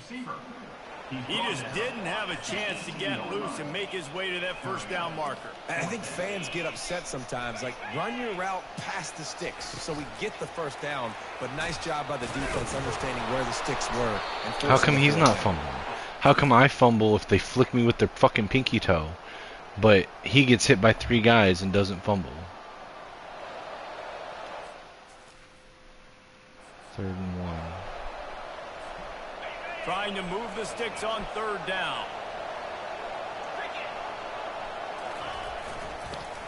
He just didn't have a chance to get loose and make his way to that first down marker. And I think fans get upset sometimes. Like, run your route past the sticks so we get the first down. But nice job by the defense understanding where the sticks were. And how come he's not fumbling? How come I fumble if they flick me with their fucking pinky toe, but he gets hit by 3 guys and doesn't fumble? 3rd and 1. Trying to move the sticks on 3rd down.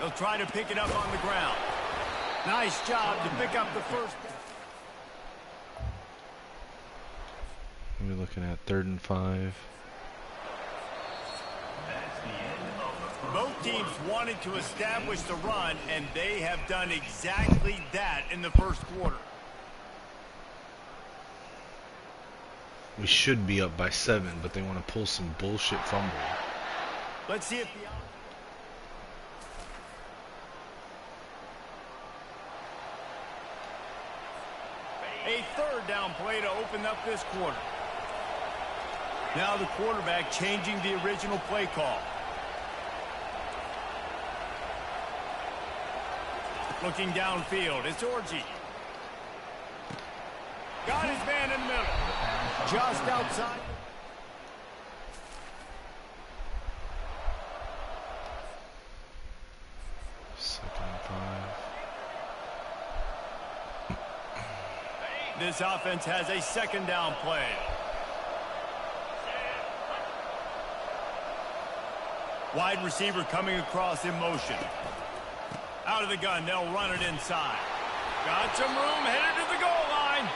They'll try to pick it up on the ground. Nice job to pick up the first. We're looking at 3rd and 5. Both teams wanted to establish the run, and they have done exactly that in the first quarter. We should be up by 7, but they want to pull some bullshit fumble. Let's see if a 3rd down play to open up this quarter. Now the quarterback changing the original play call. Looking downfield, it's Orji. Got his man in the middle. Just outside. Second and 5. This offense has a 2nd down play. Wide receiver coming across in motion. Out of the gun, they'll run it inside. Got some room, headed to the goal line.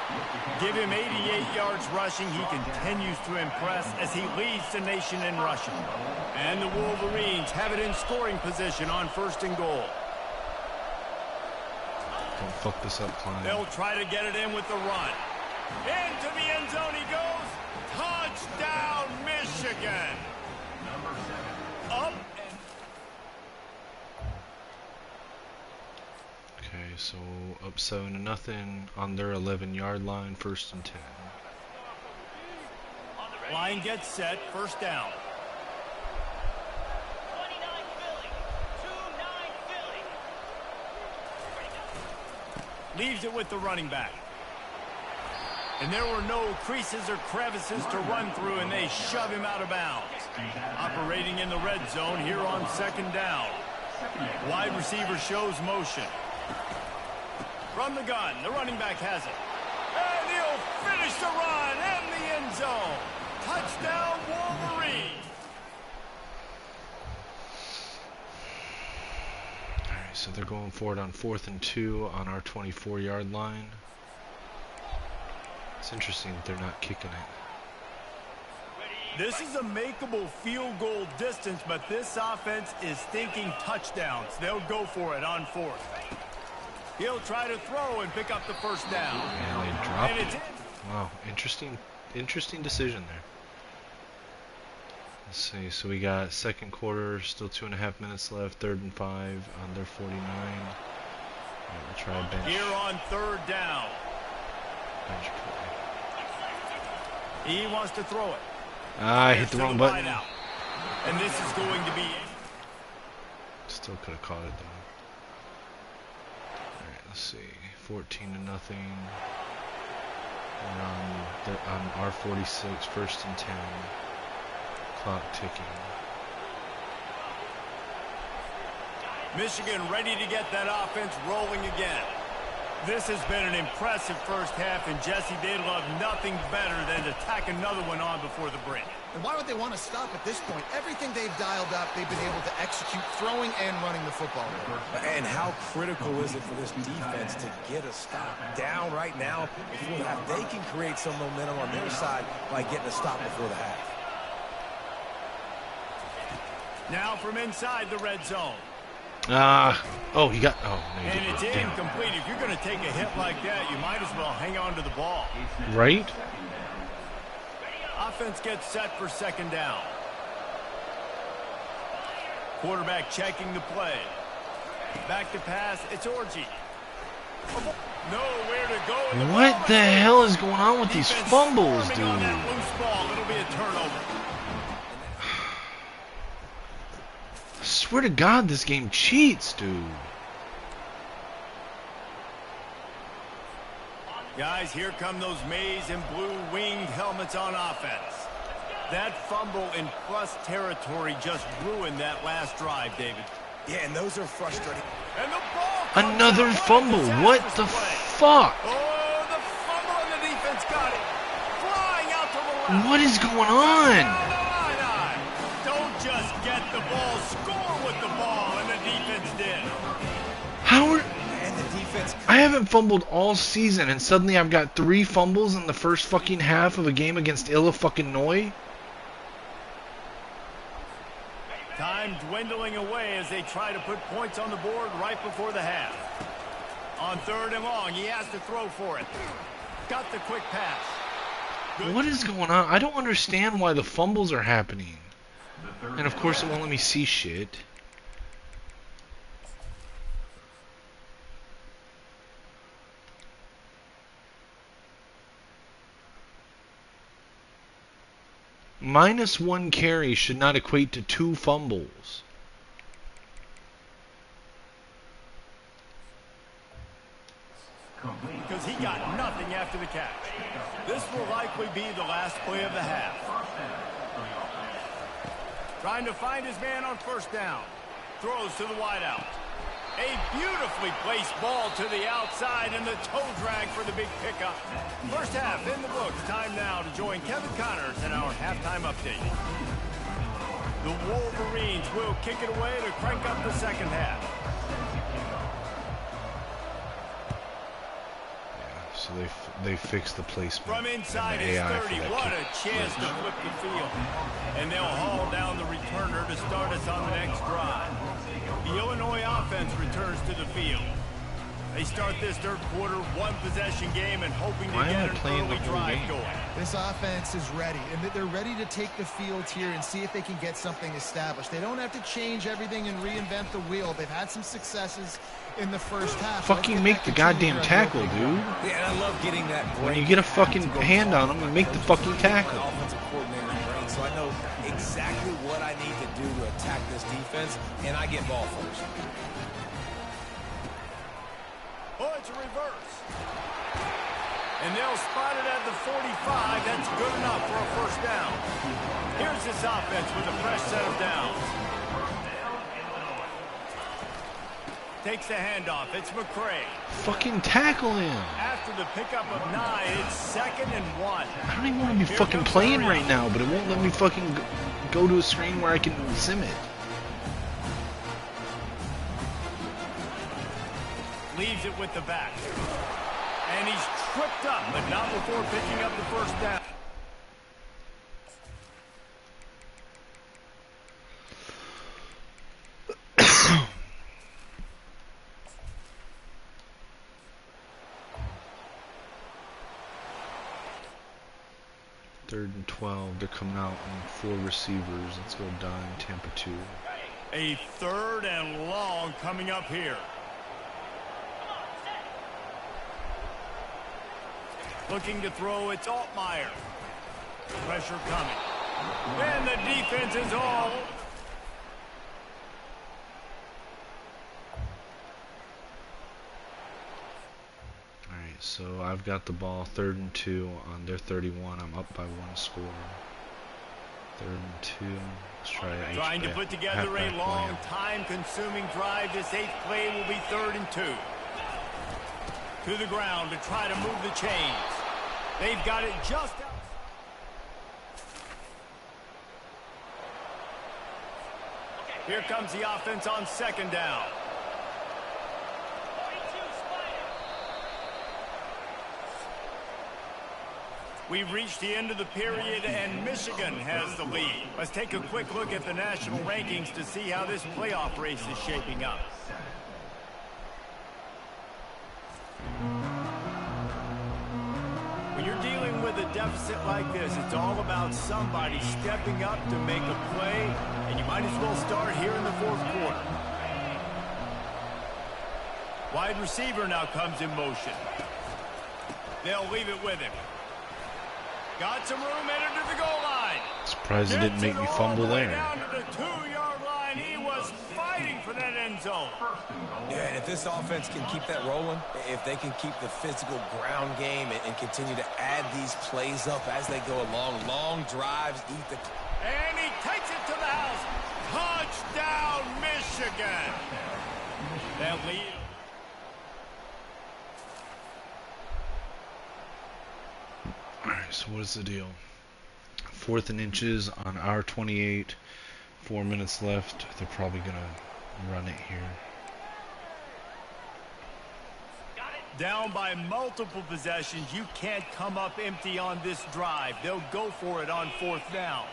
Give him 88 yards rushing. He continues to impress as he leads the nation in rushing. And the Wolverines have it in scoring position on 1st and goal. Don't fuck this up, Klein. They'll try to get it in with the run. Into the end zone he goes. Touchdown, Michigan. Up. Okay, so up 7-0 on their 11-yard line, 1st and 10. Line gets set, 1st down. Leaves it with the running back. And there were no creases or crevices to run through, and they shove him out of bounds. Operating in the red zone here on 2nd down. Wide receiver shows motion. From the gun, the running back has it. And he'll finish the run in the end zone. Touchdown, Wolverines. All right, so they're going forward on 4th and 2 on our 24-yard line. It's interesting that they're not kicking it. This is a makeable field goal distance, but this offense is thinking touchdowns. They'll go for it on 4th. He'll try to throw and pick up the 1st down. And they dropped And it. Wow, interesting decision there. Let's see, so we got 2nd quarter, still 2.5 minutes left, 3rd and 5 on their 49. Right, we'll try a bench. Here on 3rd down. Bench play. He wants to throw it. I hit the wrong button. And this is going to be... Still could have caught it though. Alright, let's see. 14-0. We're on R46, 1st and 10. Clock ticking. Michigan ready to get that offense rolling again. This has been an impressive first half, and Jesse, they'd love nothing better than to tack another one on before the break. And why would they want to stop at this point? Everything they've dialed up, they've been able to execute, throwing and running the football. And how critical is it for this defense to get a stop down right now before the half? They can create some momentum on their side by getting a stop before the half. Now from inside the red zone. Oh, he got, oh, no, he And didn't. it's Damn. incomplete. If you're going to take a hit like that, you might as well hang on to the ball. Right? Offense gets set for 2nd down. Quarterback checking the play. Back to pass, it's Orji. Nowhere to go. And What the hell is going on with these defense fumbles, swarming dude? on that loose ball. It'll be a turnover. I swear to God, this game cheats, dude. Guys, here come those maize and blue winged helmets on offense. That fumble in plus territory just ruined that last drive, David. Yeah, and those are frustrating. And the ball comes Another out. fumble. What the play. fuck? Oh, the fumble and the defense got it. Flying out to the left. What is going Down on? the line. Don't just get the ball. Score with the ball, and the defense did. How are... And the defense. I haven't fumbled all season, and suddenly I've got 3 fumbles in the first fucking half of a game against Illinois? Time dwindling away as they try to put points on the board right before the half. On 3rd and long, he has to throw for it. Got the quick pass. Good. What is going on? I don't understand why the fumbles are happening. And of course it won't let me see shit. -1 carry should not equate to 2 fumbles. Because he got nothing after the catch. This will likely be the last play of the half. Trying to find his man on 1st down. Throws to the wideout. A beautifully placed ball to the outside and the toe drag for the big pickup. First half in the books. Time now to join Kevin Connors in our halftime update. The Wolverines will kick it away to crank up the 2nd half. So they fixed the placement. From inside and the his AI 30, for that what kick. a chance to flip the field. And they'll haul down the returner to start us on the next drive. The Illinois offense returns to the field. They start this 3rd quarter 1-possession game and hoping to Why am get I an playing early the whole drive game? going. This offense is ready, and they're ready to take the field here and see if they can get something established. They don't have to change everything and reinvent the wheel. They've had some successes in the first half. Fucking make the goddamn tackle, dude. Yeah, and I love getting that break. When you get a fucking hand on them, you make the fucking tackle. My offensive coordinator brain, so I know exactly what I need to do to attack this defense, and I get ball first. Oh, it's a reverse. And they'll spot it at the 45. That's good enough for a 1st down. Here's this offense with a fresh set of downs. Takes the handoff. It's McCray. Fucking tackle him. After the pickup of 9, it's 2nd and 1. I don't even want to be fucking playing right now, but it won't let me fucking go to a screen where I can sim it. Leaves it with the back. And he's tripped up, but not before picking up the 1st down. Third and 12. They're coming out on 4 receivers. Let's go dime Tampa 2. A 3rd and long coming up here. Looking to throw, it's Altmaier. Pressure coming. And the defense is all. Alright, so I've got the ball 3rd and 2 on their 31. I'm up by 1 score. 3rd and 2. Let's try it. Trying to put together a long, time-consuming drive. This 8th play will be 3rd and 2. To the ground to try to move the chains. They've got it just out. Here comes the offense on 2nd down. We've reached the end of the period, and Michigan has the lead. Let's take a quick look at the national rankings to see how this playoff race is shaping up. When you're dealing with a deficit like this, it's all about somebody stepping up to make a play, and you might as well start here in the 4th quarter. Wide receiver now comes in motion. They'll leave it with him. Got some room headed to the goal line. Surprised it didn't make me fumble there. Down to the 2-yard line. He was fighting for that end zone. Yeah, and if this offense can keep that rolling, if they can keep the physical ground game and continue to add these plays up as they go along, long drives, eat the... And he takes it to the house. Touchdown, Michigan. That lead. Alright, so what is the deal? 4th and inches on our 28. 4 minutes left. They're probably going to run it here. Down by multiple possessions. You can't come up empty on this drive. They'll go for it on 4th down.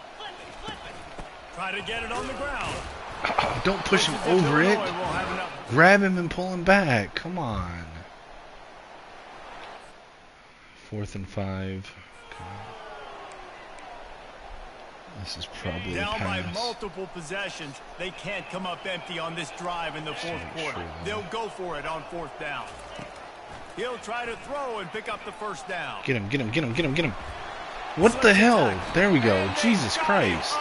Try to get it on the ground. Oh, don't push him over it. Grab him and pull him back. Come on. 4th and 5. Okay. This is probably a down by pass. multiple possessions. They can't come up empty on this drive in the 4th quarter. They'll go for it on 4th down. He'll try to throw and pick up the 1st down. Get him, get him, get him, get him, get him. What the hell? There we go. Jesus Christ.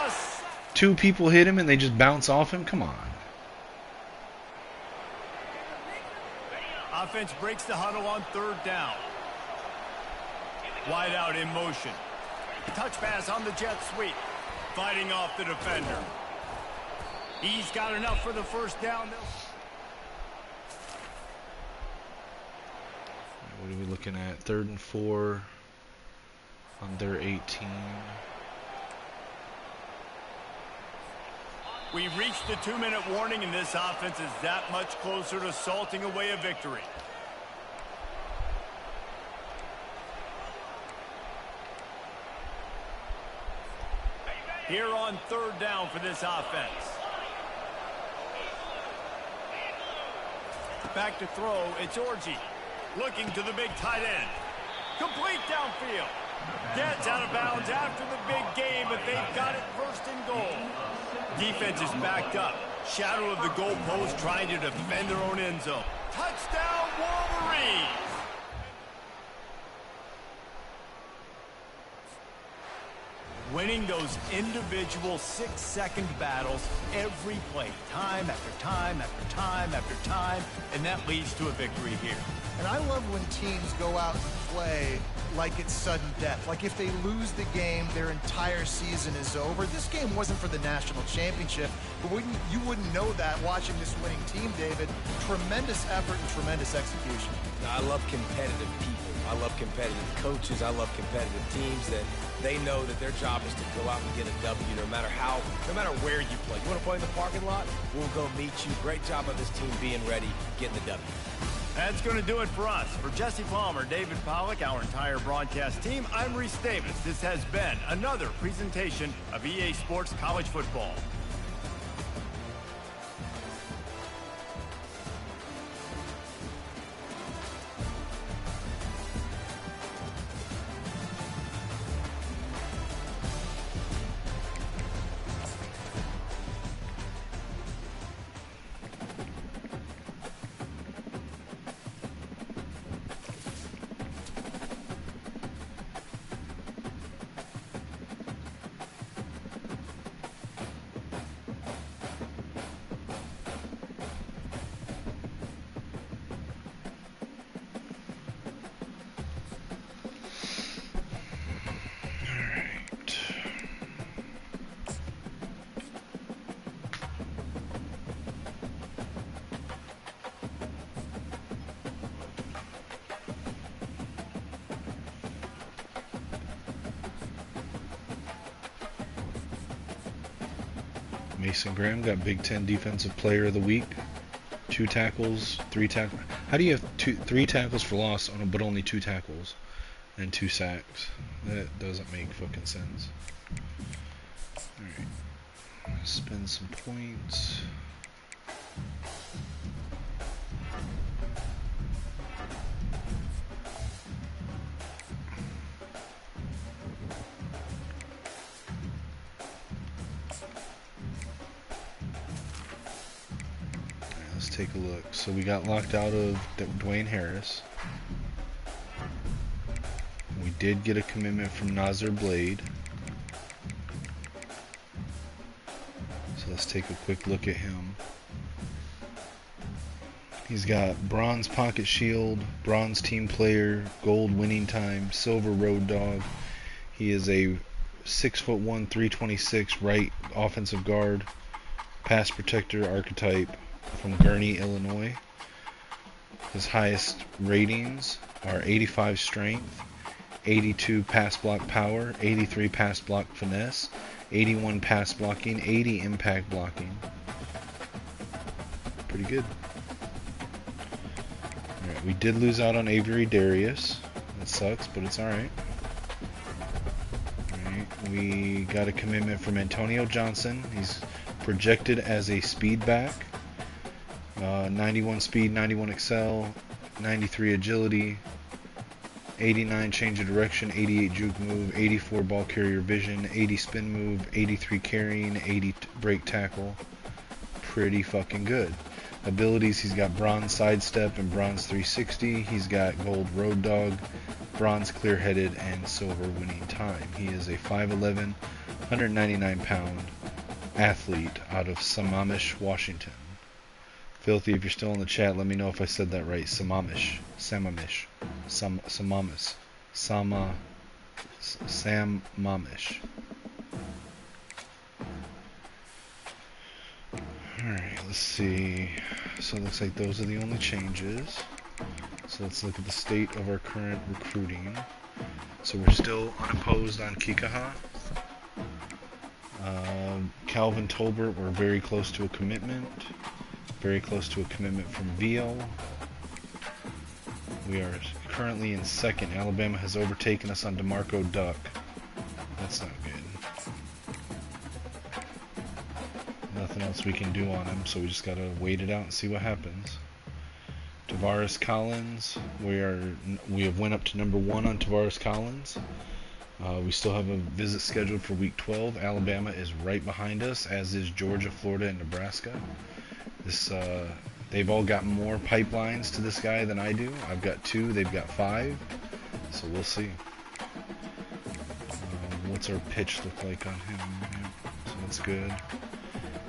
2 people hit him and they just bounce off him? Come on. Offense breaks the huddle on 3rd down. Wide out in motion. Touch pass on the jet sweep. Fighting off the defender. He's got enough for the 1st down. What are we looking at? 3rd and 4 on their 18. We've reached the 2-minute warning, and this offense is that much closer to salting away a victory. Here on 3rd down for this offense. Back to throw, it's Orji. Looking to the big tight end. Complete downfield. Gets out of bounds after the big game, but they've got it 1st and goal. Defense is backed up. Shadow of the goalpost trying to defend their own end zone. Touchdown, Wolverines! Winning those individual 6-second battles every play, time after time after time after time, and that leads to a victory here. And I love when teams go out and play like it's sudden death. Like if they lose the game, their entire season is over. This game wasn't for the national championship, but you wouldn't know that watching this winning team, David. Tremendous effort and tremendous execution. I love competitive people. I love competitive coaches. I love competitive teams that they know that their job is to go out and get a W no matter where you play. You want to play in the parking lot? We'll go meet you. Great job of this team being ready, getting the W. That's going to do it for us. For Jesse Palmer, David Pollack, our entire broadcast team, I'm Reese Davis. This has been another presentation of EA Sports College Football. Mason Graham got Big Ten Defensive Player of the Week. 2 tackles, 3 tackles. How do you have 3 tackles for loss but only 2 tackles and 2 sacks? That doesn't make fucking sense. Alright. Spend some points. take a look. So we got locked out of Dwayne Harris. We did get a commitment from Nazir Blade. So let's take a quick look at him. He's got bronze pocket shield, bronze team player, gold winning time, silver road dog. He is a 6'1", 326 right offensive guard, pass protector archetype from Gurnee, Illinois. His highest ratings are 85 strength, 82 pass block power, 83 pass block finesse, 81 pass blocking, 80 impact blocking. Pretty good. Alright, we did lose out on Avery Darius. That sucks, but it's alright. We got a commitment from Antonio Johnson. He's projected as a speed back. 91 speed, 91 excel, 93 agility, 89 change of direction, 88 juke move, 84 ball carrier vision, 80 spin move, 83 carrying, 80 break tackle. Pretty fucking good. Abilities, he's got bronze sidestep and bronze 360. He's got gold road dog, bronze clear-headed, and silver winning time. He is a 5'11", 199-pound athlete out of Sammamish, Washington. Filthy, if you're still in the chat, let me know if I said that right. Sammamish. Alright, let's see. So it looks like those are the only changes. So let's look at the state of our current recruiting. So we're still unopposed on Kikaha. Calvin Tolbert, we're very close to a commitment. Very close to a commitment from VL. We are currently in second. Alabama has overtaken us on DeMarco Duck. That's not good. Nothing else we can do on him, so we just gotta wait it out and see what happens. Tavares Collins, we have went up to number 1 on Tavares Collins. We still have a visit scheduled for week 12. Alabama is right behind us, as is Georgia, Florida, and Nebraska. They've all got more pipelines to this guy than I do. I've got 2, they've got 5, so we'll see. What's our pitch look like on him? So that's good.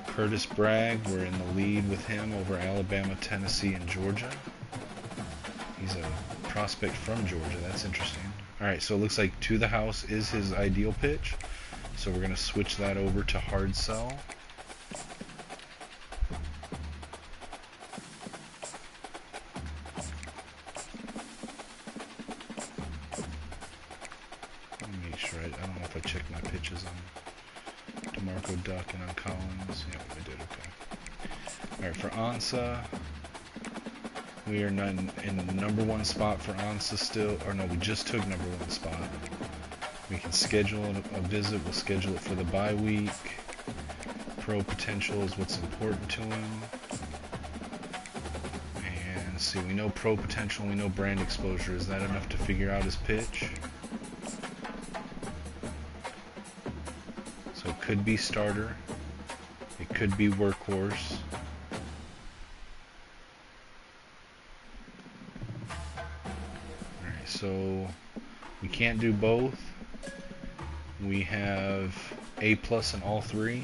Curtis Bragg, we're in the lead with him over Alabama, Tennessee, and Georgia. He's a prospect from Georgia. That's interesting. Alright, so it looks like To the House is his ideal pitch. So we're going to switch that over to Hard Sell. Let me make sure. I don't know if I checked my pitches on DeMarco Duck and on Collins. Yeah, I did. Okay. Alright, for Ansa, we are in the number 1 spot for Ansa still. Or no, we just took number 1 spot. We can schedule a visit. We'll schedule it for the bye week. Pro potential is what's important to him. And see, we know pro potential, we know brand exposure. Is that enough to figure out his pitch? So it could be starter. It could be workhorse. Alright, so we can't do both. We have A+ in all 3.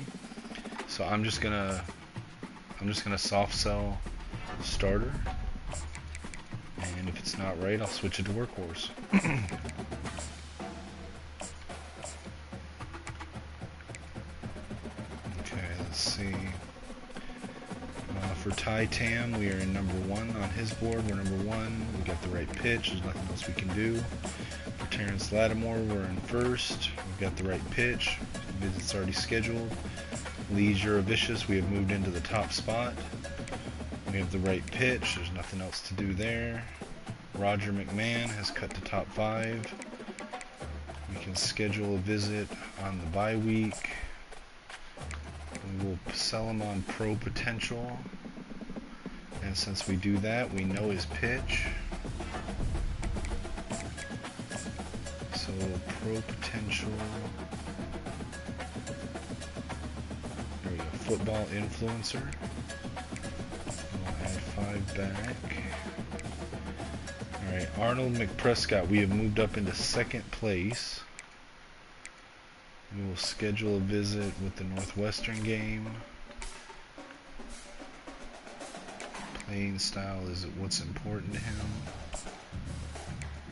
So I'm just gonna soft sell starter. And if it's not right, I'll switch it to workhorse. Okay, let's see. For Ty Tam, we are in number 1 on his board. We're number 1. We got the right pitch. There's nothing else we can do. For Terrence Lattimore, we're in first. We've got the right pitch. The visit's already scheduled. Lee Juravicius, we have moved into the top spot. We have the right pitch. There's nothing else to do there. Roger McMahon has cut to top 5. We can schedule a visit on the bye week. We will sell him on pro potential. And since we do that, we know his pitch. So pro potential. There we go. Football influencer. We'll add 5 back. Alright, Arnold McPrescott, we have moved up into 2nd place. We will schedule a visit with the Northwestern game. Playing style is what's important to him.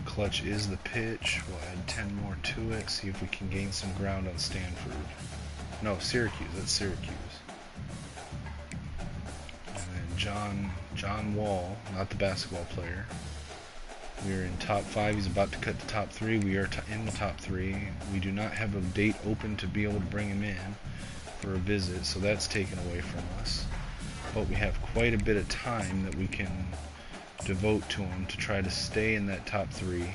Clutch is the pitch. We'll add 10 more to it. See if we can gain some ground on Stanford. No, Syracuse. That's Syracuse. And then John Wall, not the basketball player. We are in top 5. He's about to cut the top 3. We are in the top 3. We do not have a date open to be able to bring him in for a visit, so that's taken away from us. But we have quite a bit of time that we can devote to him to try to stay in that top 3.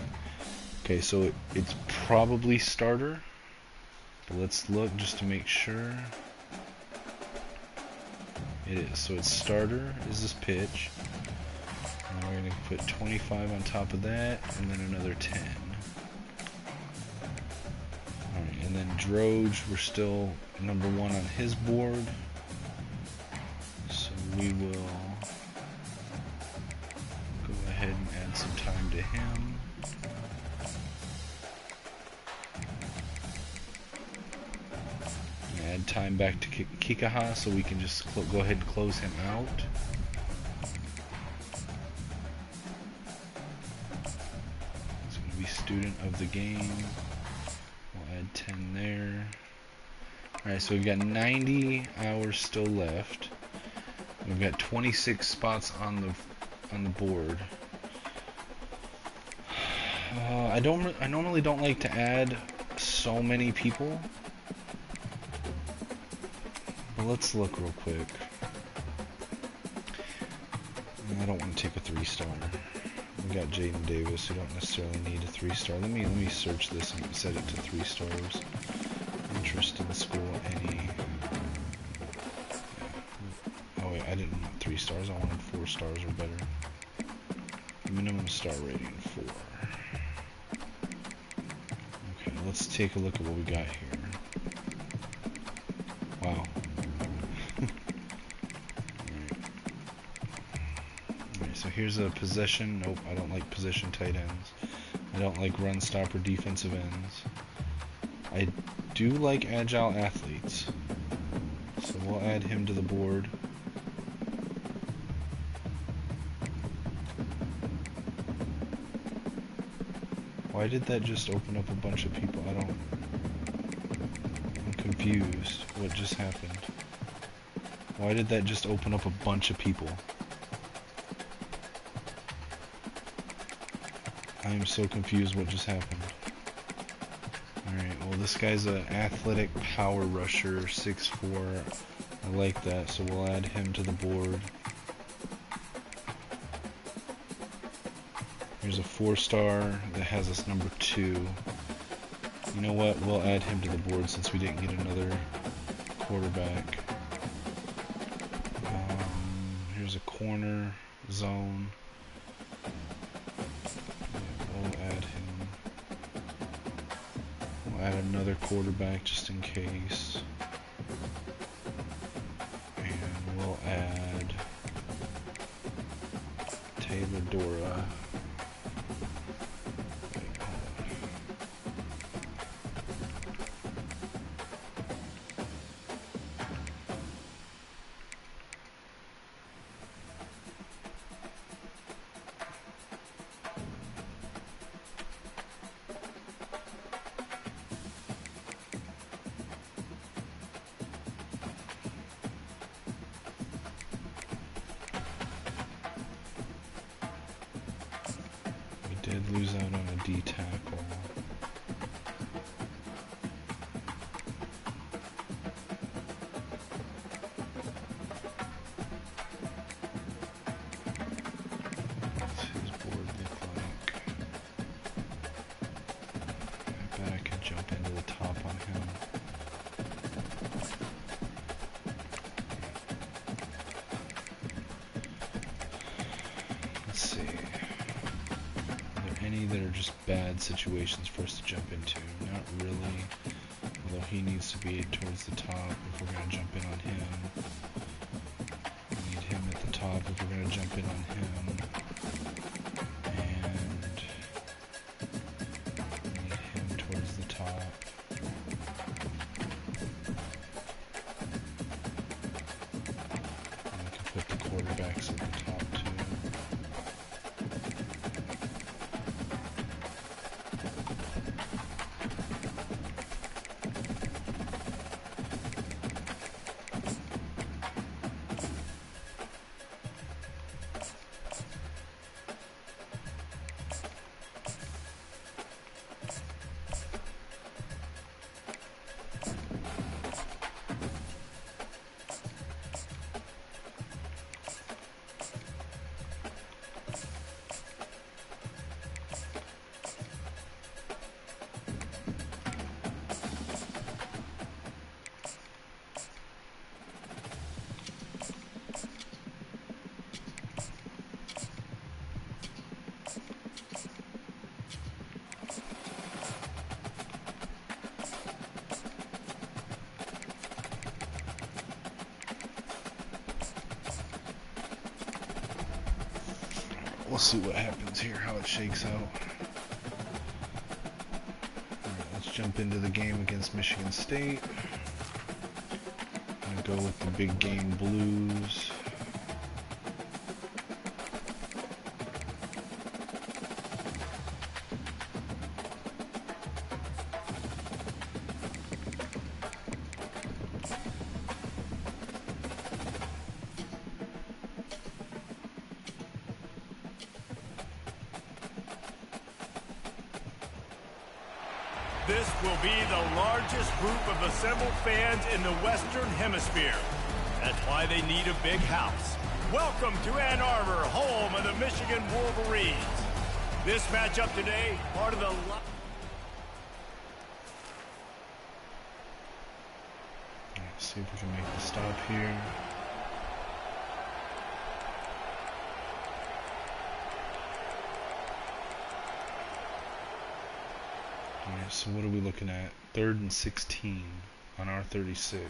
Okay, so it's probably starter, but let's look just to make sure. It is. So it's starter is this pitch. And we're going to put 25 on top of that, and then another 10. Alright, and then Droge, we're still number 1 on his board. So we will go ahead and add some time to him. And add time back to Kikaha so we can just go ahead and close him out. Student of the game. We'll add 10 there. Alright, so we've got 90 hours still left. We've got 26 spots on the board. I normally don't like to add so many people. But let's look real quick. I don't want to take a 3-star. We got Jaden Davis. We don't necessarily need a 3-star. Let me search this and set it to 3 stars. Interest in the school, any. Oh wait, I didn't want 3 stars. I wanted 4 stars or better. Minimum star rating 4. Okay, let's take a look at what we got here. Wow. So here's a possession. Nope, I don't like possession tight ends. I don't like run stopper defensive ends. I do like agile athletes. So we'll add him to the board. Why did that just open up a bunch of people? I'm confused. What just happened? Why did that just open up a bunch of people? I am so confused what just happened. Alright, well this guy's an athletic power rusher, 6'4". I like that, so we'll add him to the board. Here's a 4-star that has us number 2. You know what, we'll add him to the board since we didn't get another quarterback. Here's a corner, zone. Add another quarterback just in case. And we'll add Taylor Dora. Did lose out on a D tackle. What's his board look like? I bet I could jump into the top on him. Let's see. Any that are just bad situations for us to jump into? Not really, although he needs to be towards the top if we're going to jump in on him. We need him at the top if we're going to jump in on him. And need him towards the top. And we can put the quarterbacks at the top too. We'll see what happens here, how it shakes out. Alright, let's jump into the game against Michigan State. I'm gonna go with the big game Blues. This will be the largest group of assembled fans in the Western Hemisphere. That's why they need a big house. Welcome to Ann Arbor, home of the Michigan Wolverines. This matchup today, part of the... Let's see if we can make the stop here. Alright, so what are we looking at? 3rd and 16 on our 36.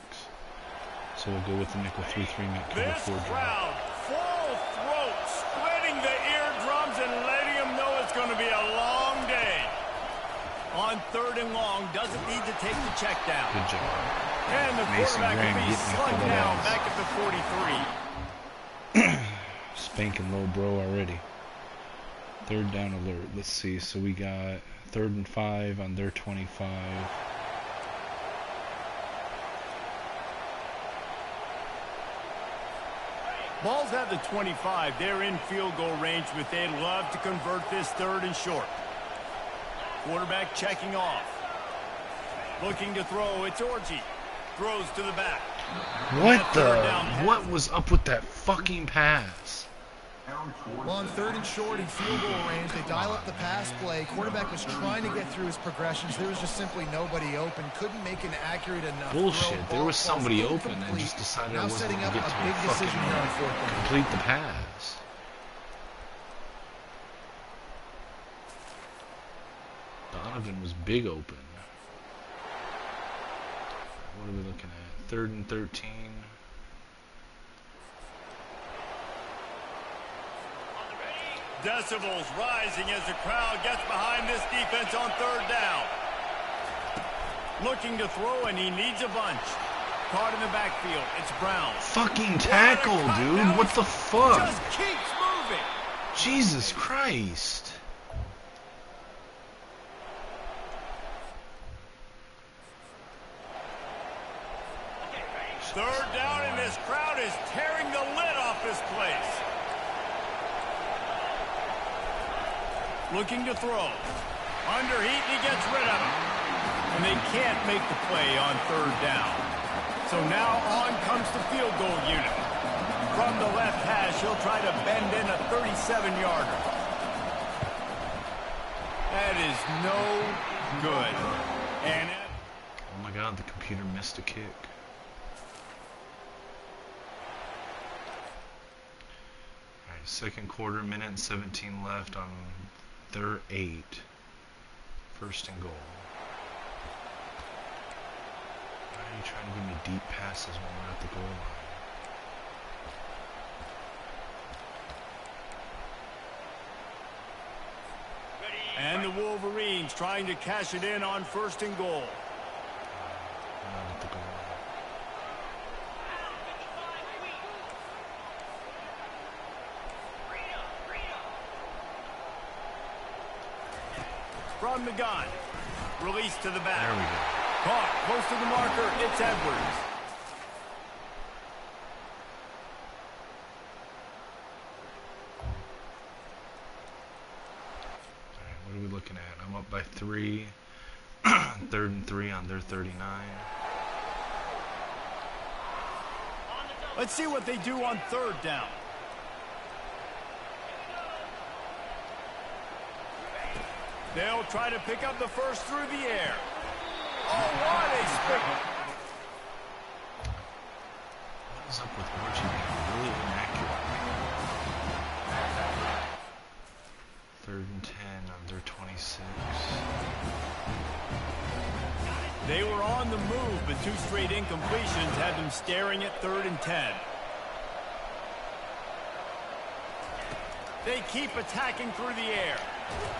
So we'll go with the nickel 3-3 net cover 4 drive. Crowd, full throat, splitting the eardrums and letting them know it's going to be a long day. On 3rd and long, doesn't need to take the check down. Good job. And the Mason quarterback Graham will be getting slung the down balls. back at the 43. Spanking low bro already. 3rd down alert. Let's see. So we got 3rd and 5 on their 25. Ball's at the 25. They're in field goal range, but they'd love to convert this 3rd and short. Quarterback checking off. Looking to throw. It's Orji. Throws to the back. What the? What was up with that fucking pass? Well, on 3rd and short in field goal range, they dial up the pass play. Quarterback was trying to get through his progressions. There was just simply nobody open. Couldn't make an accurate enough Bullshit. throw. There was somebody Ball open and just decided I now wasn't setting going up to get a to big a decision fucking here on 4th down. complete the pass. Donovan was big open. What are we looking at? 3rd and 13. Decibels rising as the crowd gets behind this defense on 3rd down. Looking to throw, and he needs a bunch. Caught in the backfield. It's Brown. Fucking tackle, dude. What the fuck? Just keeps moving. Jesus Christ. Third down, and this crowd is tearing the lid off this place. Looking to throw. Underheat, and he gets rid of it. And they can't make the play on 3rd down. So now on comes the field goal unit. From the left hash, he'll try to bend in a 37-yarder. That is no good. And Oh my god, the computer missed a kick. Alright, 2nd quarter, minute and 17 left on their 8. 1st and goal. Why are you trying to give me deep passes when we're at the goal line? And the Wolverines trying to cash it in on 1st and goal. Not at the goal. From the gun. Release to the back. There we go. Caught close to the marker. It's Edwards. All right, what are we looking at? I'm up by 3. 3rd and 3 on their 39. Let's see what they do on 3rd down. They'll try to pick up the first through the air. Oh, what a spin. What is up with Orchie being really inaccurate? 3rd and 10 on their 26. They were on the move, but 2 straight incompletions had them staring at 3rd and 10. They keep attacking through the air.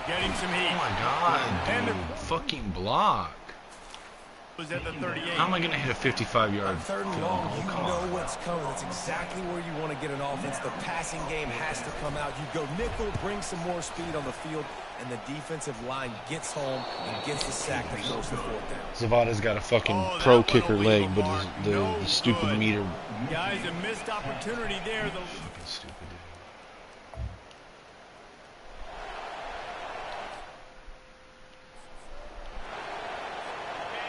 Getting some heat. Oh my god, dude. Fucking block. Was at the 38. How am I going to hit a 55-yard 3rd and long, you know what's coming. That's exactly where you want to get an offense. The passing game has to come out. You go nickel, bring some more speed on the field, and the defensive line gets home and gets the sack that goes the 4th down. Zavada's got a fucking pro kicker leg, but the stupid meter. Guys, a missed opportunity there. Fucking stupid, dude.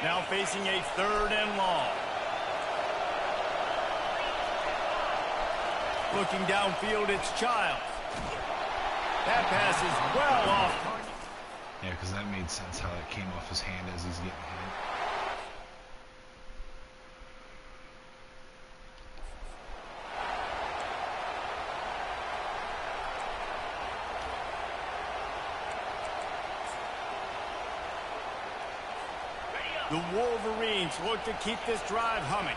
Now facing a 3rd and long. Looking downfield, it's Childs. That pass is well off target. Yeah, because that made sense how it came off his hand as he's getting hit. The Wolverines look to keep this drive humming.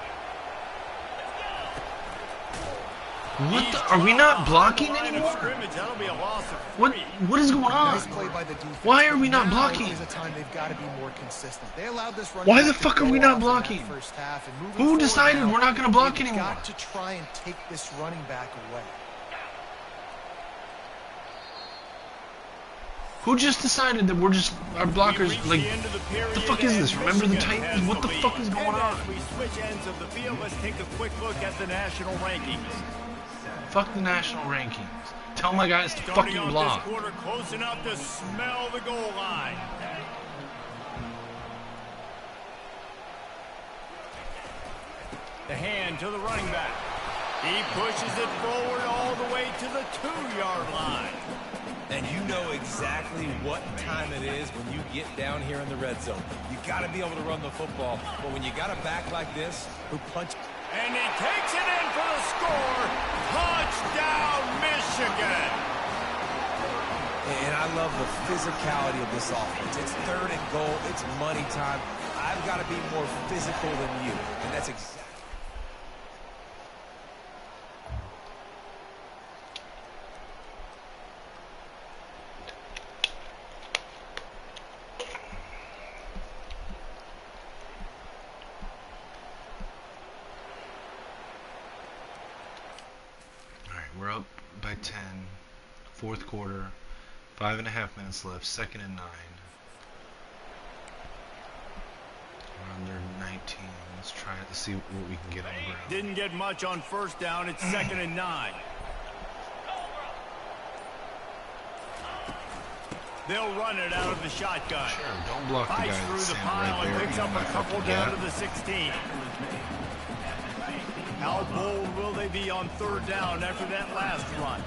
What the? Are we not blocking anymore? That'll be a loss of 3. What is going on? Nice play by the defense. Why are we not Now blocking? is a time they've got to be more consistent. They allowed this running Why back the to fuck are go we not off in that blocking? first half, and moving Who forward decided now, we're not going to block they've anymore? got to try and take this running back away. Who just decided that we're just our blockers? Like, the fuck is this? Remember the Titans? What the fuck is going on? As we switch ends of the field, let's take a quick look at the national rankings. Fuck the national rankings. Tell my guys to Starting fucking off block. this quarter, close enough to smell the goal line. The hand to the running back. He pushes it forward all the way to the 2-yard line. And you know exactly what time it is when you get down here in the red zone. You got to be able to run the football, but when you got a back like this who punches. And he takes it in for the score. Touchdown, Michigan. And I love the physicality of this offense. It's 3rd and goal. It's money time. I've got to be more physical than you. And that's exactly. We're up by 10. 4th quarter. 5.5 minutes left. 2nd and 9. We're on their 19. Let's try it to see what we can get on the ground. Didn't get much on 1st down. It's 2nd and 9. They'll run it out of the shotgun. Sure, don't block the guy Fights that's through the standing pile right and there. picks You up know, a couple fucking down gap. to the 16. How bold will they be on 3rd down after that last run?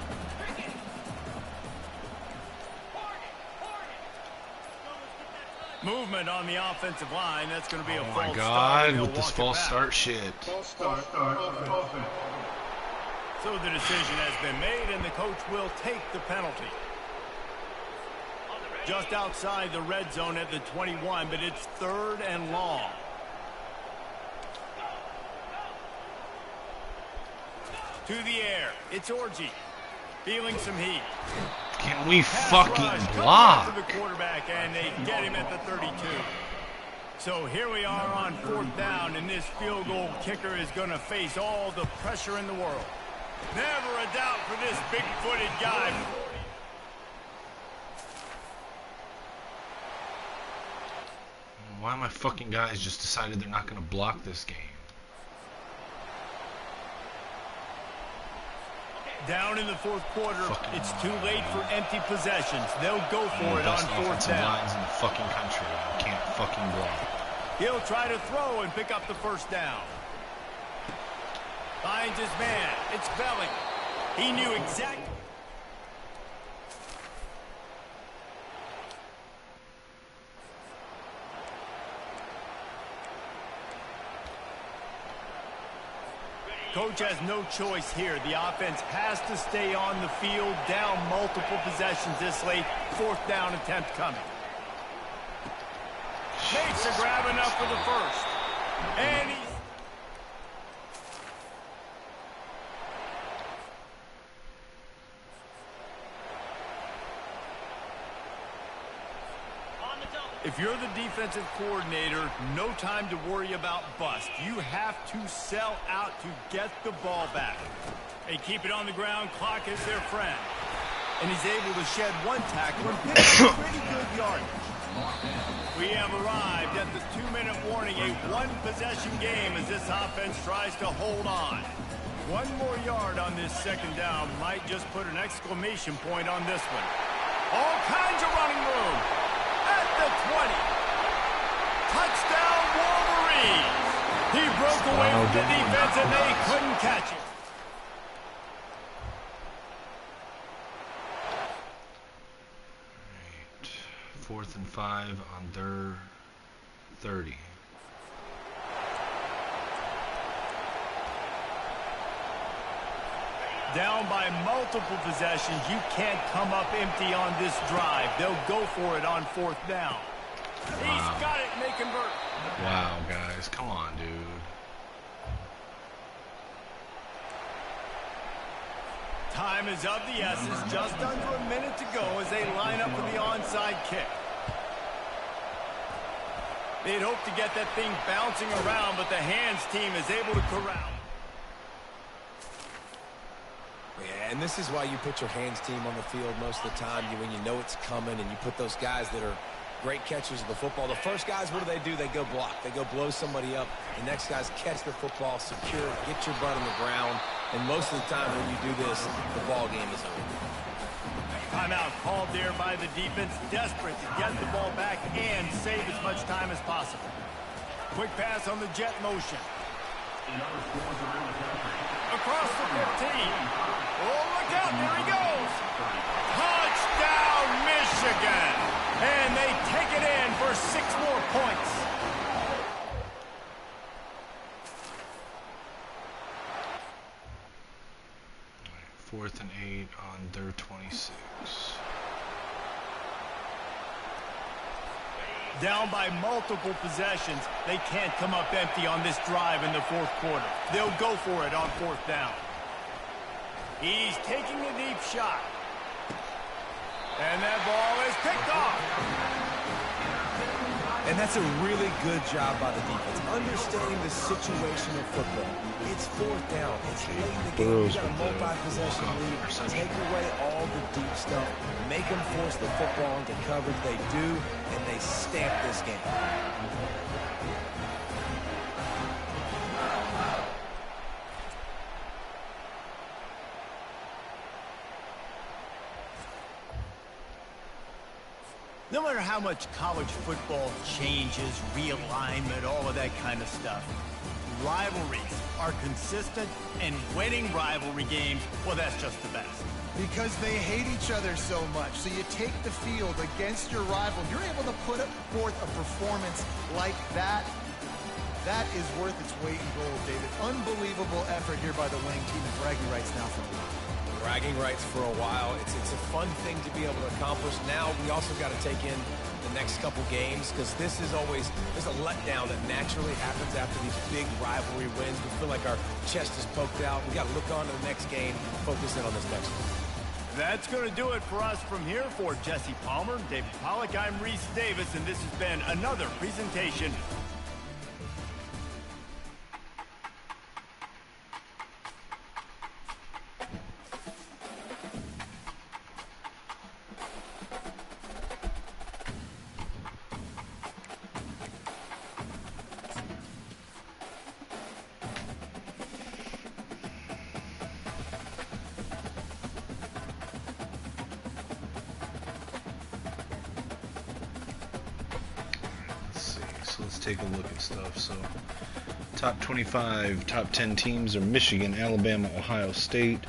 Movement on the offensive line. That's going to be a Oh false my start. god, They'll with this walk it false back. start shit. So the decision has been made, and the coach will take the penalty. Just outside the red zone at the 21, but it's 3rd and long. To the air. It's Orji. Feeling some heat. Can we Pass fucking rush coming block? after the quarterback, and they get him at the 32. So here we are on 4th down, and this field goal kicker is going to face all the pressure in the world. Never a doubt for this big-footed guy. Why my fucking guys just decided they're not going to block this game? Down in the 4th quarter, it's too late for empty possessions. They'll go for it on Best 4th offensive down. lines in the fucking country. I can't fucking block. He'll try to throw and pick up the 1st down. Finds his man. It's Belling. He knew exactly. Coach has no choice here. The offense has to stay on the field, down multiple possessions this late. 4th down attempt coming. Makes a grab enough for the 1st. And he's... If you're the defensive coordinator, no time to worry about bust. You have to sell out to get the ball back. They keep it on the ground. Clock is their friend. And he's able to shed one tackle and pick up pretty good yardage. We have arrived at the 2-minute warning, a one-possession game as this offense tries to hold on. One more yard on this 2nd down might just put an exclamation point on this one. All kinds of running room. At the 20. Touchdown Wolverines. He broke away from the defense and they couldn't catch it. All right. 4th and 5 on their 30. Down by multiple possessions. You can't come up empty on this drive. They'll go for it on 4th down. He's got it, and they convert. Wow, guys. Come on, dude. Time is of the essence. Just under a minute to go as they line up for the onside kick. They'd hope to get that thing bouncing around, but the hands team is able to corral. Yeah, and this is why you put your hands team on the field most of the time when you know it's coming, and you put those guys that are great catchers of the football. The first guys, what do? They go block. They go blow somebody up. The next guys catch the football, secure it, get your butt on the ground. And most of the time when you do this, the ball game is over. Timeout called there by the defense, desperate to get the ball back and save as much time as possible. Quick pass on the jet motion. Across the 15. Oh, look out, there he goes. Touchdown, Michigan. And they take it in for 6 more points. All right, 4th and 8 on their 26. Down by multiple possessions. They can't come up empty on this drive in the 4th quarter. They'll go for it on 4th down. He's taking a deep shot. And that ball is picked off. And that's a really good job by the defense, understanding the situation of football. It's 4th down. It's late in the game. You got a multi-possession lead. Take away all the deep stuff. Make them force the football into coverage. They do, and they stamp this game. No matter how much college football changes, realignment, all of that kind of stuff, rivalries are consistent, and winning rivalry games, well, that's just the best. Because they hate each other so much. So you take the field against your rival. You're able to put forth a performance like that. That is worth its weight in gold, David. Unbelievable effort here by the winning team, and bragging rights now for a while. Bragging rights for a while. It's a fun thing to be able to accomplish. Now we also got to take in the next couple games, because this is always, there's a letdown that naturally happens after these big rivalry wins. We feel like our chest is poked out. We got to look on to the next game, focus in on this next one. That's going to do it for us from here. For Jesse Palmer, David Pollack, I'm Reese Davis, and this has been another presentation. Let's take a look at stuff. So, top 25, top 10 teams are Michigan, Alabama, Ohio State,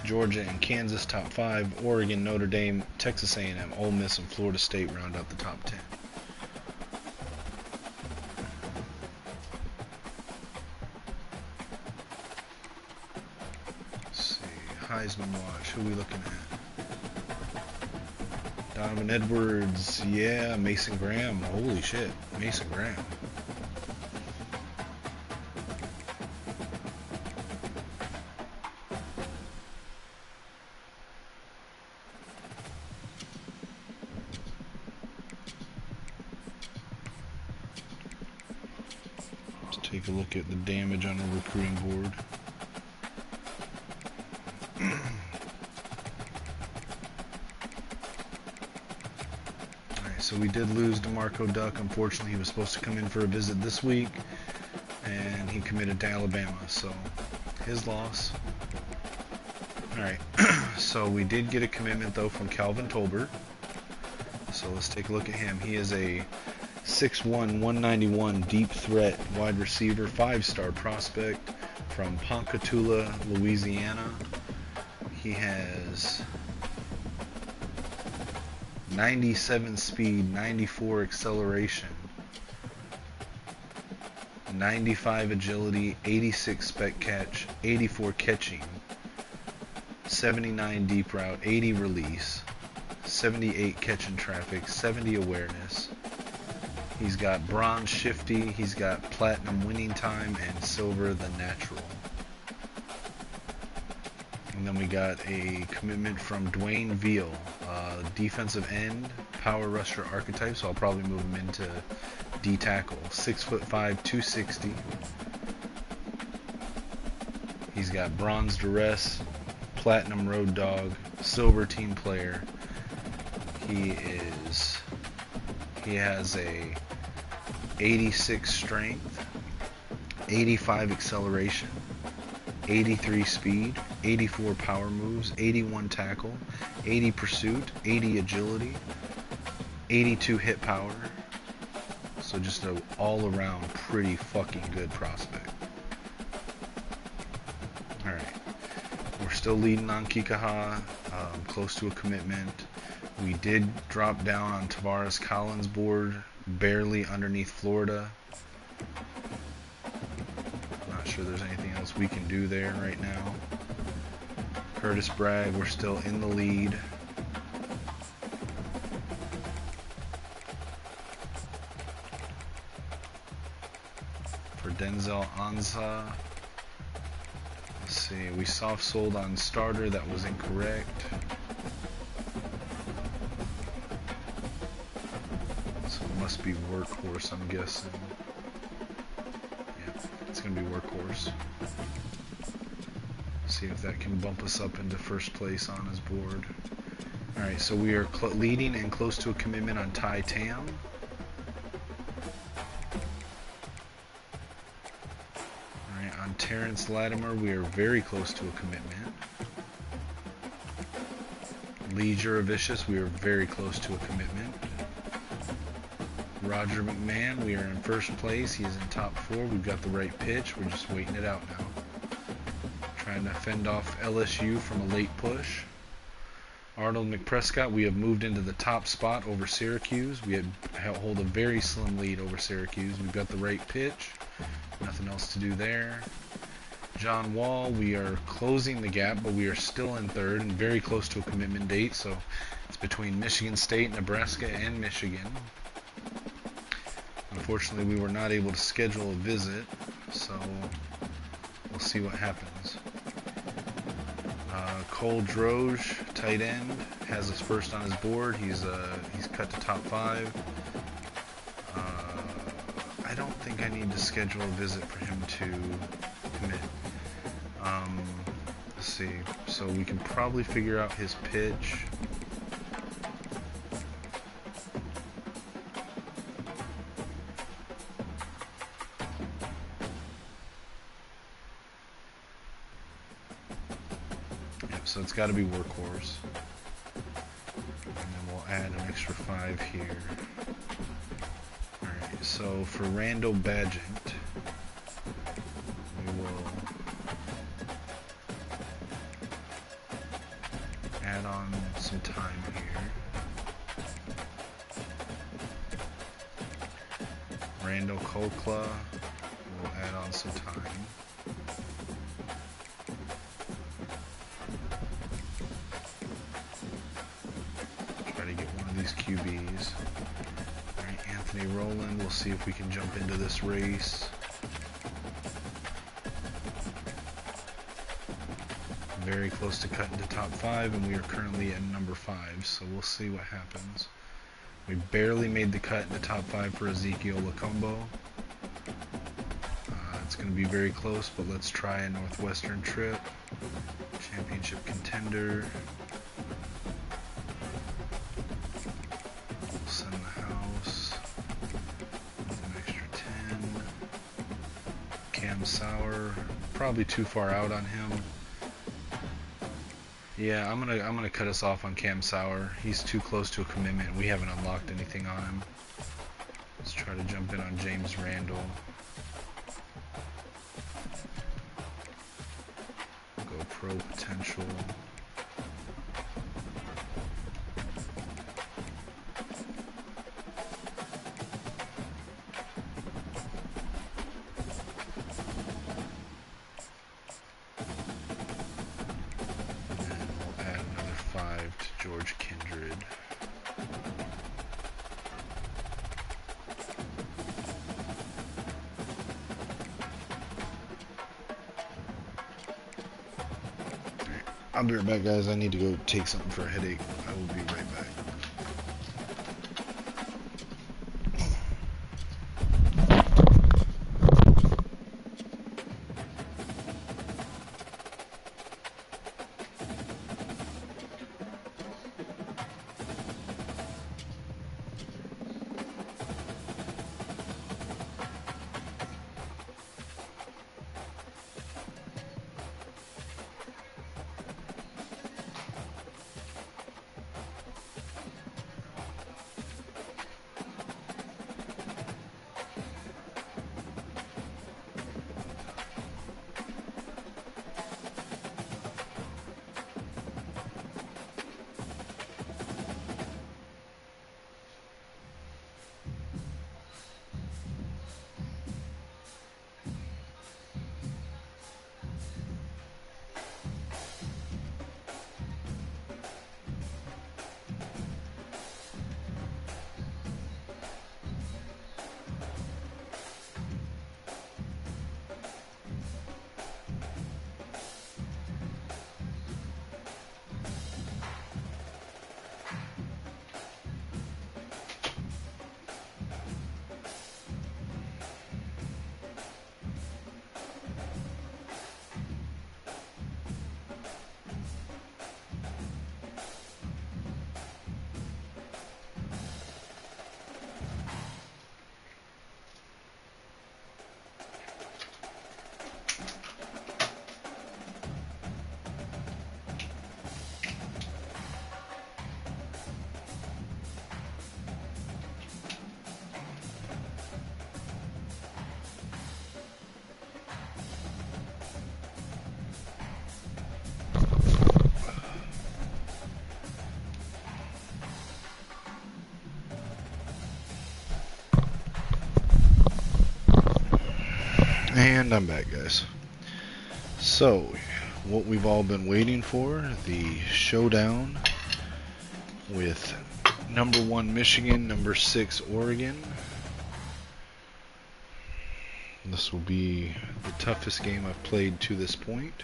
Georgia, and Kansas. Top 5, Oregon, Notre Dame, Texas A&M, Ole Miss, and Florida State round out the top 10. Let's see, Heisman watch. Who are we looking at? Donovan Edwards, yeah, Mason Graham, holy shit, Mason Graham. Let's take a look at the damage on the recruiting board. So we did lose DeMarco Duck. Unfortunately, he was supposed to come in for a visit this week, and he committed to Alabama, so his loss. Alright, so we did get a commitment, though, from Calvin Tolbert. So let's take a look at him. He is a 6'1", 191 deep threat wide receiver, 5-star prospect from Ponchatoula, Louisiana. He has 97 speed, 94 acceleration, 95 agility, 86 spec catch, 84 catching, 79 deep route, 80 release, 78 catch in traffic, 70 awareness. He's got bronze shifty, he's got platinum winning time, and silver the natural. And then we got a commitment from Dwayne Veal, defensive end, power rusher archetype, so I'll probably move him into D tackle. 6'5", 260. He's got bronze duress, platinum road dog, silver team player. He has a 86 strength, 85 acceleration, 83 speed, 84 power moves, 81 tackle, 80 pursuit, 80 agility, 82 hit power. So just an all-around pretty fucking good prospect. Alright. We're still leading on Kikaha, close to a commitment. We did drop down on Tavares Collins' board, barely underneath Florida. Not sure there's anything else we can do there right now. Curtis Bragg, we're still in the lead. For Denzel Anza, let's see, we soft sold on starter, that was incorrect. So it must be workhorse, I'm guessing. Yeah, it's gonna be workhorse. See if that can bump us up into first place on his board. Alright, so we are leading and close to a commitment on Ty Tam. Alright, on Terrence Latimer, we are very close to a commitment. Lee Juravicius, we are very close to a commitment. Roger McMahon, we are in first place. He is in top 4. We've got the right pitch. We're just waiting it out now. Trying to fend off LSU from a late push. Arnold McPrescott, we have moved into the top spot over Syracuse. We hold a very slim lead over Syracuse. We've got the right pitch. Nothing else to do there. John Wall, we are closing the gap, but we are still in third and very close to a commitment date. So it's between Michigan State, Nebraska, and Michigan. Unfortunately, we were not able to schedule a visit, so we'll see what happens. Cole Droge, tight end, has his first on his board. He's cut to top 5. I don't think I need to schedule a visit for him to commit. Let's see. So we can probably figure out his pitch. Yep, so it's got to be workhorse. And then we'll add an extra 5 here. Alright, so for Randall Badgett, we will add on some time here. Randall Kokla, we'll add on some time. Try to get one of these QBs. Alright, Anthony Rowland, we'll see if we can jump into this race. Very close to cutting to top 5, and we are currently at number 5, so we'll see what happens. We barely made the cut in the top 5 for Ezekiel Lacombo. It's going to be very close, but let's try a Northwestern trip. Championship contender. We'll send the house. An extra 10. Cam Sauer. Probably too far out on him. Yeah, I'm gonna cut us off on Cam Sauer. He's too close to a commitment. We haven't unlocked anything on him. Let's try to jump in on James Randall. Go pro potential. George Kindred. Alright, I'll be right back, guys. I need to go take something for a headache. I will be right back. And I'm back, guys. So, what we've all been waiting for, the showdown with number 1 Michigan, number 6 Oregon. This will be the toughest game I've played to this point.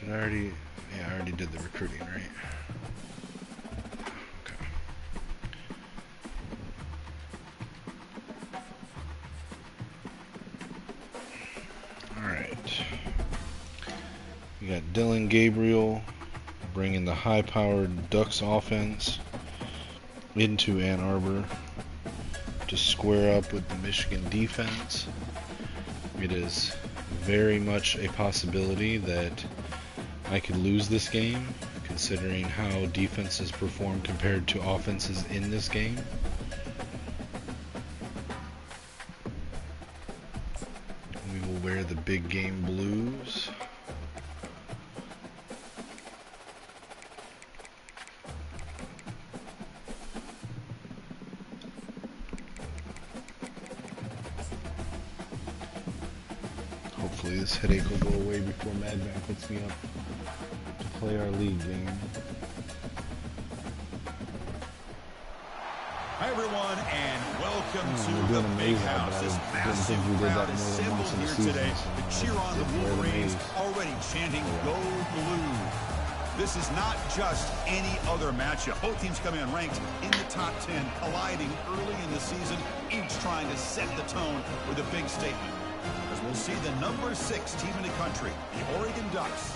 Did I already? Yeah, I already did the recruiting, right? Okay. All right. We got Dylan Gabriel bringing the high-powered Ducks offense into Ann Arbor to square up with the Michigan defense. It is very much a possibility that I could lose this game, considering how defenses perform compared to offenses in this game. We will wear the big game blues. Hopefully this headache will go away before Madman puts me up to play our league game. Hi everyone, and welcome to we're the doing Big amazing, House. but This I didn't massive think we did crowd that more than assembled once in the here season, today so to I cheer on the did wear the Wolverines, maze. already chanting "Go Blue." This is not just any other matchup. Both teams come in ranked in the top 10, colliding early in the season, each trying to set the tone with a big statement. As we'll see the number 6 team in the country, the Oregon Ducks,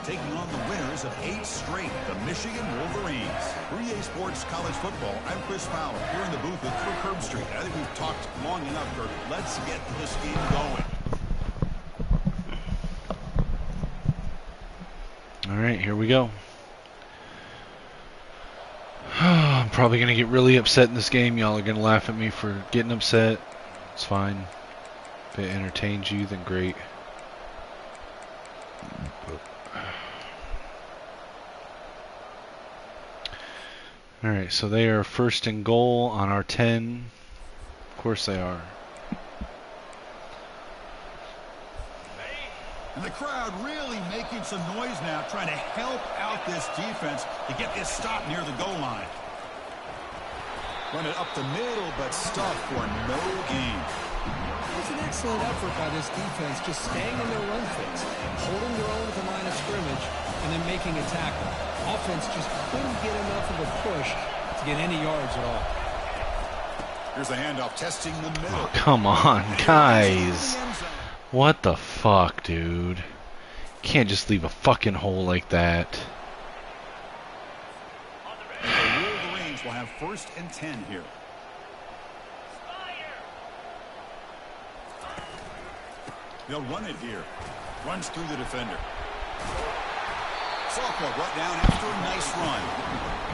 taking on the winners of 8 straight, the Michigan Wolverines. For EA Sports College Football, I'm Chris Fowler, here in the booth with Kirk Herbstreit. I think we've talked long enough, Kirk. Let's get this game going. Alright, here we go. I'm probably going to get really upset in this game. Y'all are going to laugh at me for getting upset. It's fine. If it entertains you, then great. Alright, so they are first and goal on our 10. Of course they are. And the crowd really making some noise now, trying to help out this defense to get this stop near the goal line. Run it up the middle, but stuffed for no gain. It was an excellent effort by this defense, just staying in their run fits, holding their own at the line of scrimmage, and then making a tackle. Offense just couldn't get enough of a push to get any yards at all. Here's the handoff, testing the middle. Oh, come on, guys. What the fuck, dude? Can't just leave a fucking hole like that. The Wolverines will have 1st and 10 here. They'll run it here. Runs through the defender. Sophomore brought down after a nice run.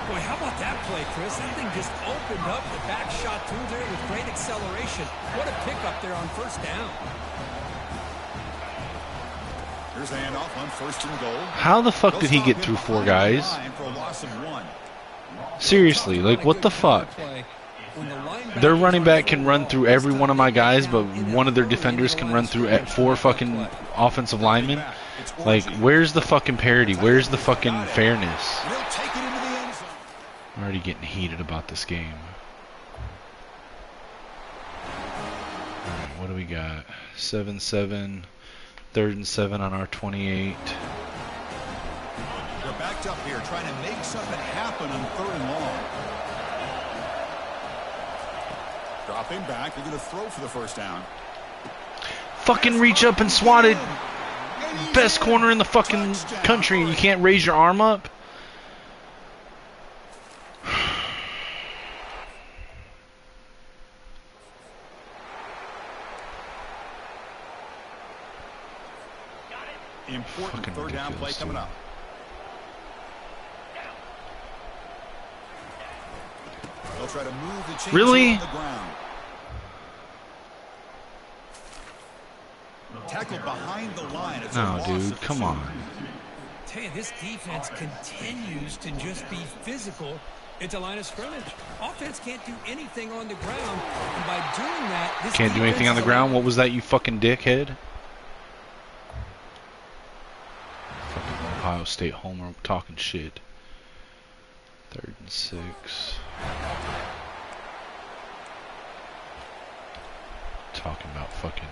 Boy, how about that play, Chris? That thing just opened up. The back shot through there with great acceleration. What a pickup there on 1st down. Here's the handoff on 1st and goal. How the fuck did he get through 4 guys? Seriously, like what the fuck? Their running back can run through every one of my guys, but one of their defenders can run through 4 fucking offensive linemen? Like, where's the fucking parity? Where's the fucking fairness? I'm already getting heated about this game. Alright, what do we got? 7-7. 3rd and 7 on our 28. They're backed up here, trying to make something happen on 3rd and long. Dropping back, they're going to throw for the 1st down. Fucking reach up and swat it. Best corner in the fucking country, and you can't raise your arm up? Important Fucking 3rd down play ridiculous, coming dude. up. They'll try to move the chains Really? on the ground. Tackled behind the line. It's a No, loss dude, of come 2. on. Tell you, this defense continues to just be physical at the line of scrimmage. Offense can't do anything on the ground, and by doing that, this Can't do anything on the ground? What was that, you fucking dickhead? Fucking Ohio State homer talking shit. 3rd and 6. Talking about fucking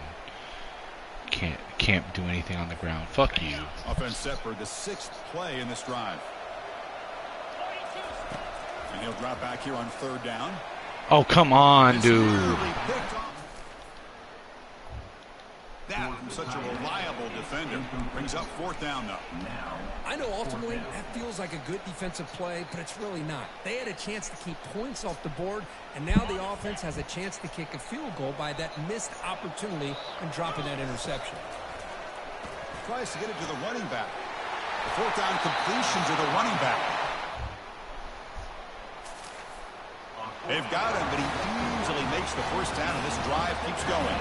can't do anything on the ground. Fuck you. Offense set for the 6th play in this drive. And he'll drop back here on 3rd down. Oh, come on, dude. That from such a reliable defender. Brings up 4th down, though. I know ultimately that feels like a good defensive play, but it's really not. They had a chance to keep points off the board, and now the offense has a chance to kick a field goal by that missed opportunity and dropping that interception. Tries to get it to the running back. The 4th down completion to the running back. They've got him, but he easily makes the 1st down, and this drive keeps going.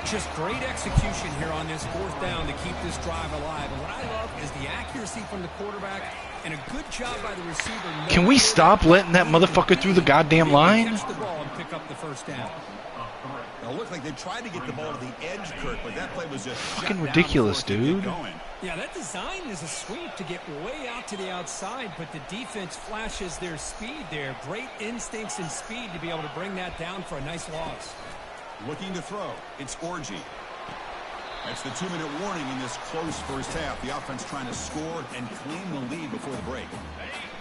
Just great execution here on this 4th down to keep this drive alive. And what I love is the accuracy from the quarterback and a good job by the receiver. Can we stop letting that motherfucker through the goddamn line? Catch the ball and pick up the 1st down. It looked like they tried to get the ball to the edge, Kirk, but that play was just fucking ridiculous, dude. Yeah, that design is a sweep to get way out to the outside, but the defense flashes their speed there. Great instincts and speed to be able to bring that down for a nice loss. Looking to throw. It's Orgy. That's the 2-minute warning in this close first half. The offense trying to score and claim the lead before the break.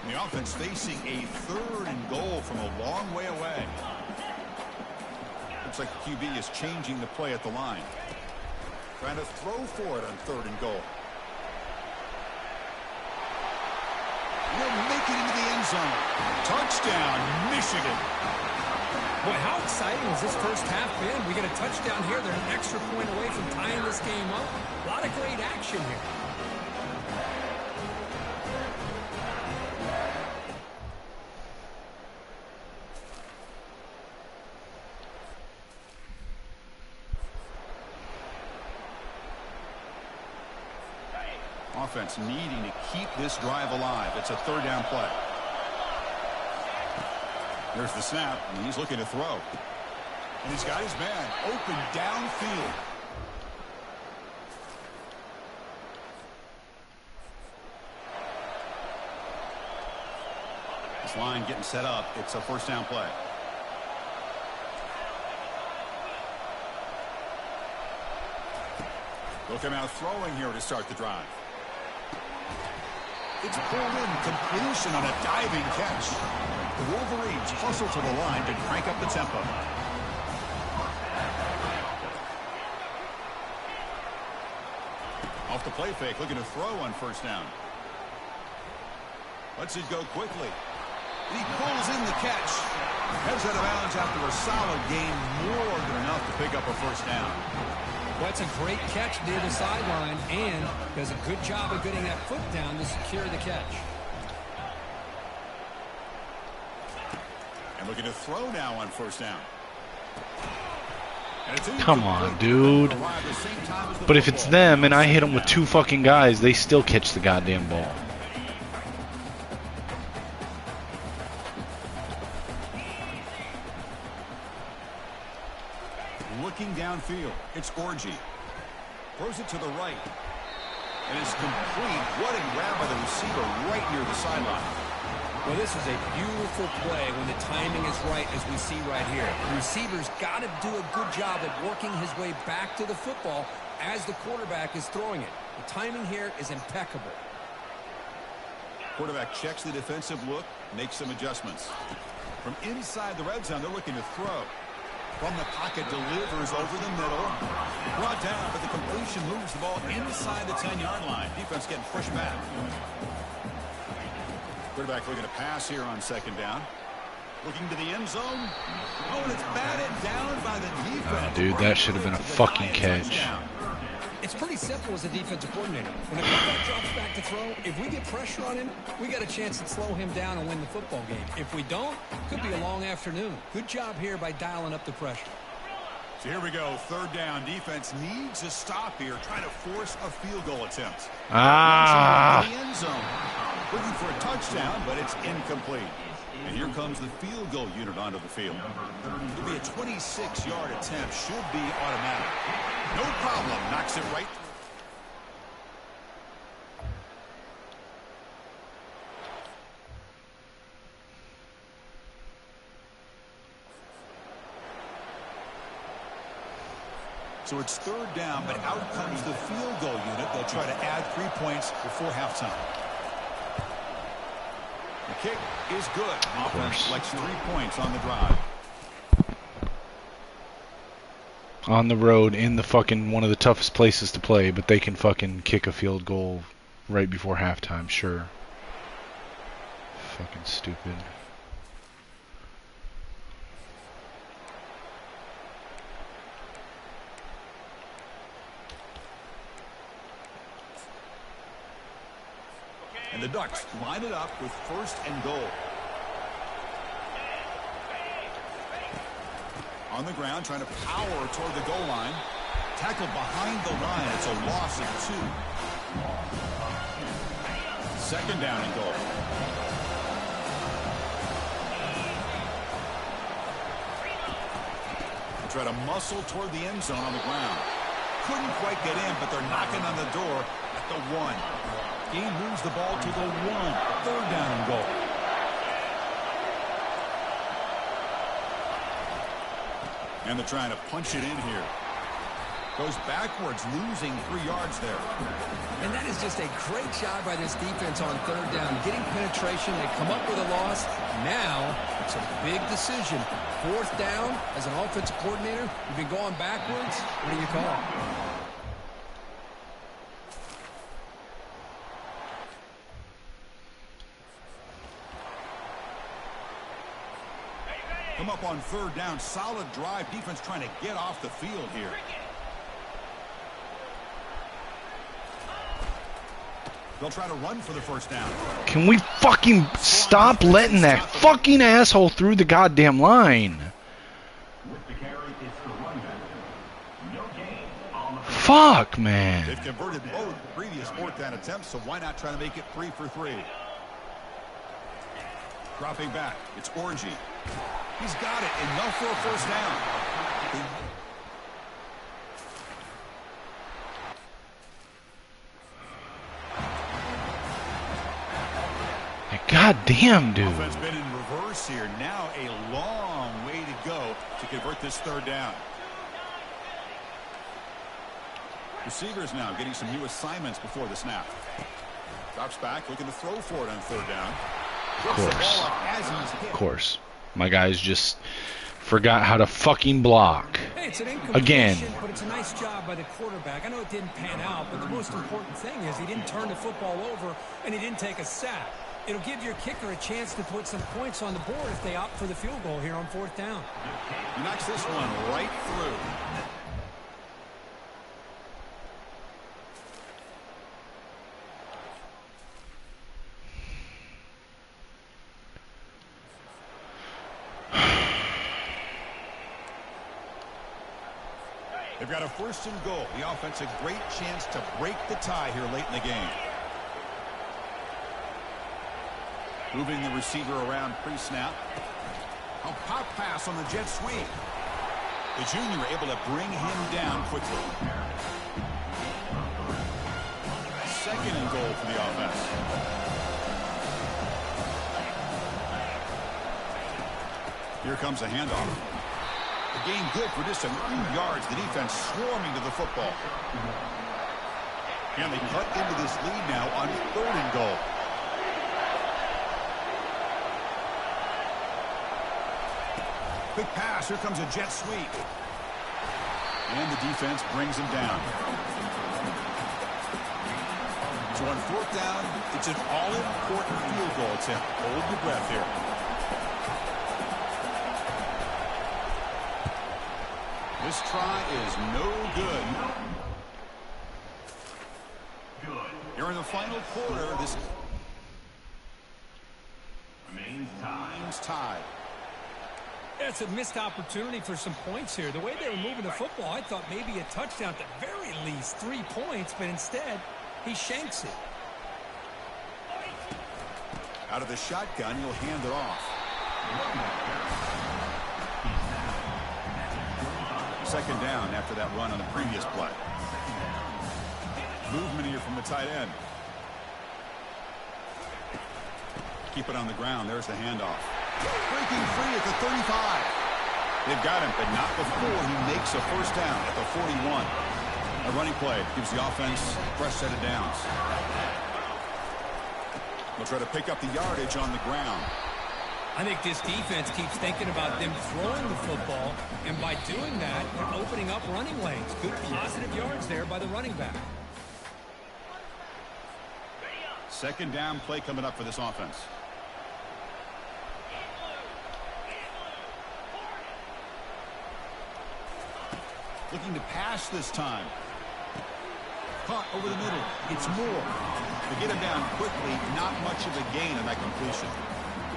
And the offense facing a 3rd and goal from a long way away. Looks like the QB is changing the play at the line. Trying to throw for it on 3rd and goal. He'll make it into the end zone. Touchdown, Michigan. Boy, how exciting has this first half been? We get a touchdown here. They're an extra point away from tying this game up. A lot of great action here. Offense needing to keep this drive alive. It's a 3rd down play. There's the snap, and he's looking to throw. And he's got his man open downfield. This line getting set up. It's a 1st down play. They'll come out throwing here to start the drive. It's pulled in, completion on a diving catch. The Wolverines hustle to the line to crank up the tempo. Off the play fake, looking to throw on 1st down. Lets it go quickly. And he pulls in the catch. Heads out of bounds after a solid gain, more than enough to pick up a 1st down. Well, that's a great catch near the sideline and does a good job of getting that foot down to secure the catch. And looking to throw now on 1st down. Come on, dude. But if it's them and I hit them with 2 fucking guys, they still catch the goddamn ball. Looking downfield, it's Orgy. Throws it to the right. And it's complete. What a grab by the receiver right near the sideline. Well, this is a beautiful play when the timing is right, as we see right here. The receiver's got to do a good job at working his way back to the football as the quarterback is throwing it. The timing here is impeccable. Quarterback checks the defensive look, makes some adjustments. From inside the red zone, they're looking to throw. From the pocket, delivers over the middle. Brought down, but the completion moves the ball inside the 10-yard line. Defense getting pushed back. Quarterback looking to pass here on 2nd down. Looking to the end zone. Oh, and it's batted down by the defense. Dude, that should have been a fucking catch. It's pretty simple as a defensive coordinator. When a quarterback drops back to throw, if we get pressure on him, we got a chance to slow him down and win the football game. If we don't, could be a long afternoon. Good job here by dialing up the pressure. So here we go, 3rd down. Defense needs a stop here, trying to force a field goal attempt. Ah! In the end zone. Looking for a touchdown, but it's incomplete. And here comes the field goal unit onto the field. It'll be a 26-yard attempt. Should be automatic. No problem. Knocks it right. So it's third down, but out comes the field goal unit. They'll try to add 3 points before halftime. The kick is good. Offense selects 3 points on the drive. On the road in the fucking one of the toughest places to play, but they can fucking kick a field goal right before halftime, sure. Fucking stupid. And the Ducks line it up with first and goal. On the ground, trying to power toward the goal line. Tackled behind the line. It's a loss of 2. Second down and goal. They try to muscle toward the end zone on the ground. Couldn't quite get in, but they're knocking on the door at the 1. Game moves the ball to the 1. Third down and goal. And they're trying to punch it in here. Goes backwards, losing 3 yards there. And that is just a great job by this defense on third down. Getting penetration, they come up with a loss. Now, it's a big decision. Fourth down, as an offensive coordinator, you've been going backwards. What do you call? Come up on third down. Solid drive. Defense trying to get off the field here. They'll try to run for the first down. Can we fucking stop letting that fucking asshole through the goddamn line? Fuck, man. They've converted both previous fourth down attempts, so why not try to make it 3 for 3? Dropping back. It's Orgy. He's got it. Enough for a first down. God damn, dude. Offense been in reverse here. Now a long way to go to convert this third down. Receivers now getting some new assignments before the snap. Drops back, looking to throw for it on third down. Of course. My guys just forgot how to fucking block. Hey, it's an again. But it's a nice job by the quarterback. I know it didn't pan out, but the most important thing is he didn't turn the football over and he didn't take a sack. It'll give your kicker a chance to put some points on the board if they opt for the field goal here on fourth down. He knocks this one right through. They've got a first and goal. The offense a great chance to break the tie here late in the game. Moving the receiver around pre-snap. A pop pass on the jet sweep. The junior able to bring him down quickly. Second and goal for the offense. Here comes a handoff. The game good for just a few yards. The defense swarming to the football. And they cut into this lead now on third and goal. Quick pass. Here comes a jet sweep. And the defense brings him down. So on fourth down, it's an all-important field goal attempt. Hold your breath here. This try is no good. You're in the final quarter. This remains tied. It's a missed opportunity for some points here. The way they were moving the football, I thought maybe a touchdown, at the very least 3 points, but instead he shanks it. Out of the shotgun, he'll hand it off. Second down after that run on the previous play. Movement here from the tight end. Keep it on the ground. There's the handoff. Breaking free at the 35. They've got him, but not before he makes a first down at the 41. A running play gives the offense a fresh set of downs. They'll try to pick up the yardage on the ground. I think this defense keeps thinking about them throwing the football, and by doing that, they're opening up running lanes. Good positive yards there by the running back. Second down play coming up for this offense. Looking to pass this time. Caught over the middle. It's Moore. To get him down quickly, not much of a gain on that completion.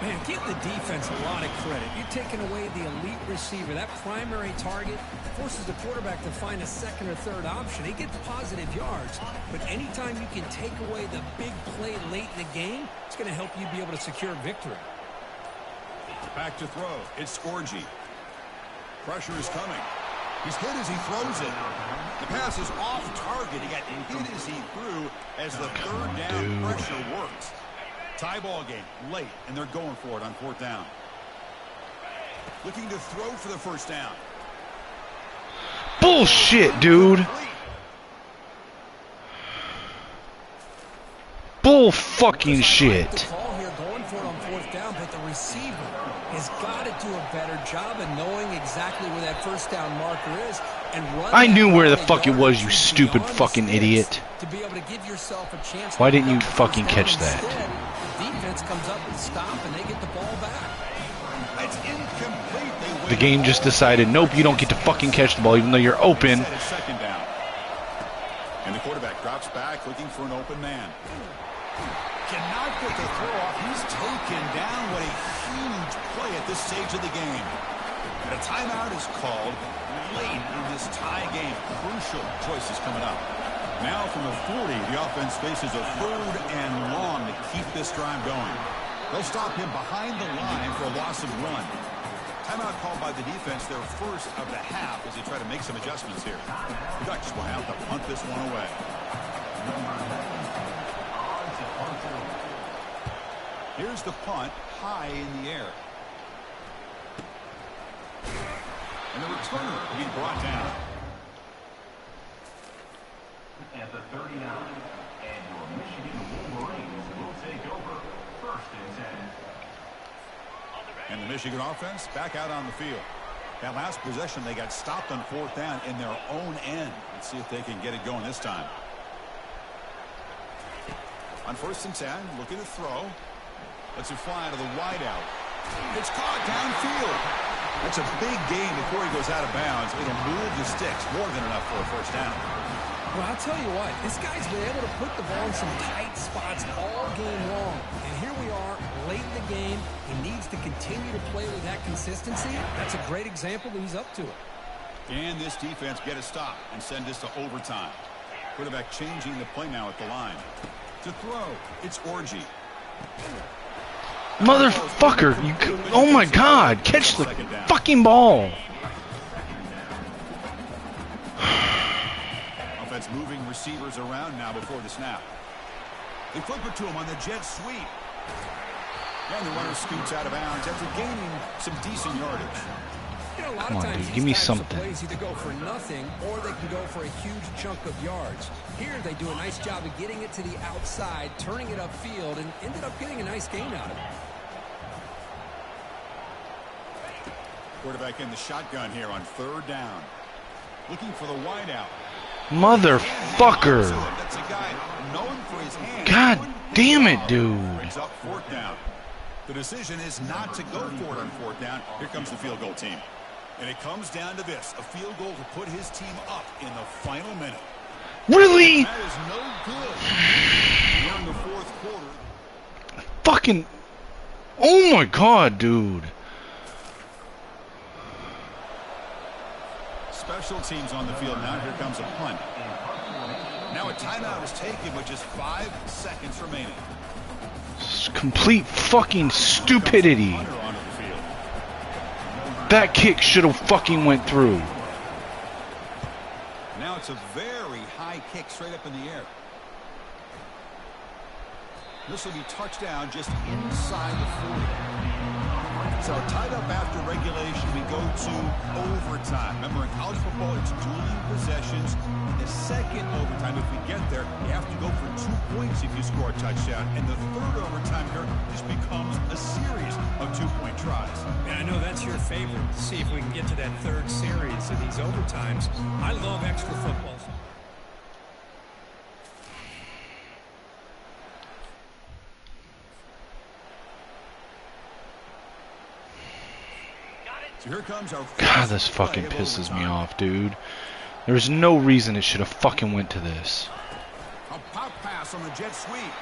Man, give the defense a lot of credit. You're taking away the elite receiver. That primary target forces the quarterback to find a second or third option. He gets positive yards, but anytime you can take away the big play late in the game, it's going to help you be able to secure victory. Back to throw. It's Orgy. Pressure is coming. He's hit as he throws it. The pass is off target. He got hit as he threw as the third down pressure works. Tie ball game late, and they're going for it on fourth down. Looking to throw for the first down. Bullshit, dude. Bull fucking shit. Ball here going for it on fourth down, but the receiver has got to do a better job of knowing exactly where that first down marker is and run. I knew where the fuck it was, you stupid fucking idiot. To be able to give yourself a chance. Why didn't you fucking catch that? The defense comes up with a stop and they get the ball back. It's incomplete. The game just decided, nope, you don't get to fucking catch the ball even though you're open. Second down. And the quarterback drops back looking for an open man. Cannot get the throw off. He's taken down. What a huge play at this stage of the game. And a timeout is called late in this tie game. Crucial choices coming up. Now from the 40, the offense faces a third and long to keep this drive going. They'll stop him behind the line for a loss of one. Timeout called by the defense, their first of the half, as they try to make some adjustments here. The Ducks will have to punt this one away. Here's the punt, high in the air. And the returner will be brought down. At the 39, and your Michigan Wolverines will take over first and 10. And the Michigan offense back out on the field. That last possession, they got stopped on fourth down in their own end. Let's see if they can get it going this time. On first and 10, looking to throw. Lets it fly to the wideout. It's caught downfield. That's a big gain before he goes out of bounds. It'll move the sticks more than enough for a first down. Well, I'll tell you what, this guy's been able to put the ball in some tight spots all game long. And here we are, late in the game. He needs to continue to play with that consistency. That's a great example that he's up to it. And this defense get a stop and send this to overtime. Quarterback changing the play now at the line. To throw, it's Orgy. Motherfucker, you, oh my god, catch the fucking ball. Offense moving receivers around now before the snap. They flip it to him on the jet sweep. And the runner scoots out of bounds after gaining some decent yardage. You know, a lot Come of on, times dude, give me these types of something. plays either go for nothing or they can go for a huge chunk of yards. Here they do a nice job of getting it to the outside, turning it upfield, and ended up getting a nice gain out of it. Quarterback in the shotgun here on third down. Looking for the wideout. Motherfucker. That's a guy known for his hands. God damn it, dude. Brings up fourth down. The decision is not to go for it on fourth down. Here comes the field goal team. And it comes down to this, a field goal to put his team up in the final minute. Really? That is no good. Here in the fourth quarter. Fucking, oh my god, dude. Special teams on the field now. Here comes a punt. Now a timeout is taken with just 5 seconds remaining. Complete fucking stupidity. Punter onto the field. That kick should have fucking went through. Now it's a very high kick straight up in the air. This will be touchdown just inside the 40. So tied up after regulation, we go to overtime. Remember, in college football, it's dueling possessions. In the second overtime, if we get there, you have to go for 2 points if you score a touchdown. And the third overtime here just becomes a series of 2-point tries. And I know that's your favorite. See if we can get to that third series of these overtimes. I love extra footballs. So here comes our God, this fucking pisses me off, dude. There's no reason it should have fucking went to this. A pop pass on the jet sweep.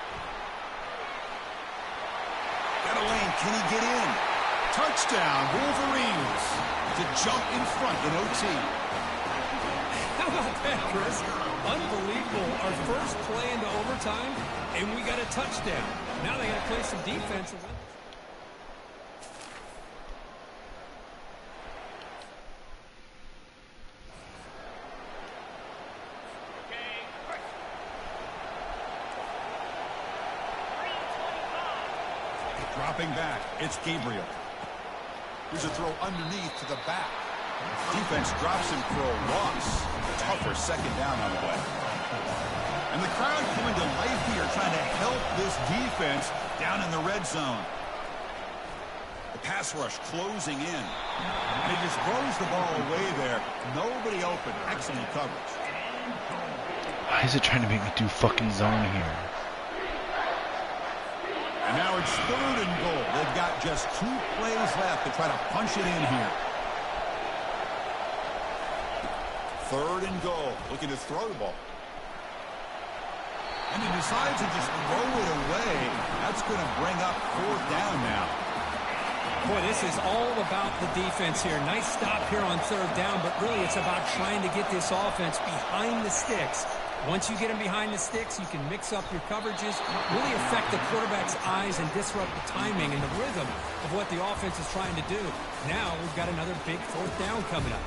Got a lane. Can he get in? Touchdown, Wolverines. To jump in front in OT. How about that, Chris? Unbelievable. Our first play into overtime, and we got a touchdown. Now they got to play some defense. Dropping back, it's Gabriel. Here's a throw underneath to the back. Defense drops him for a loss. Tougher second down on the way. And the crowd coming to life here, trying to help this defense down in the red zone. The pass rush closing in. And he just throws the ball away there. Nobody open. Excellent coverage. Why is it trying to make me do fucking zone here? And now it's 3rd and goal. They've got just 2 plays left to try to punch it in here. 3rd and goal. Looking to throw the ball. And he decides to just throw it away. That's going to bring up 4th down now. Boy, this is all about the defense here. Nice stop here on 3rd down, but really it's about trying to get this offense behind the sticks. Once you get them behind the sticks, you can mix up your coverages, really affect the quarterback's eyes and disrupt the timing and the rhythm of what the offense is trying to do. Now we've got another big 4th down coming up.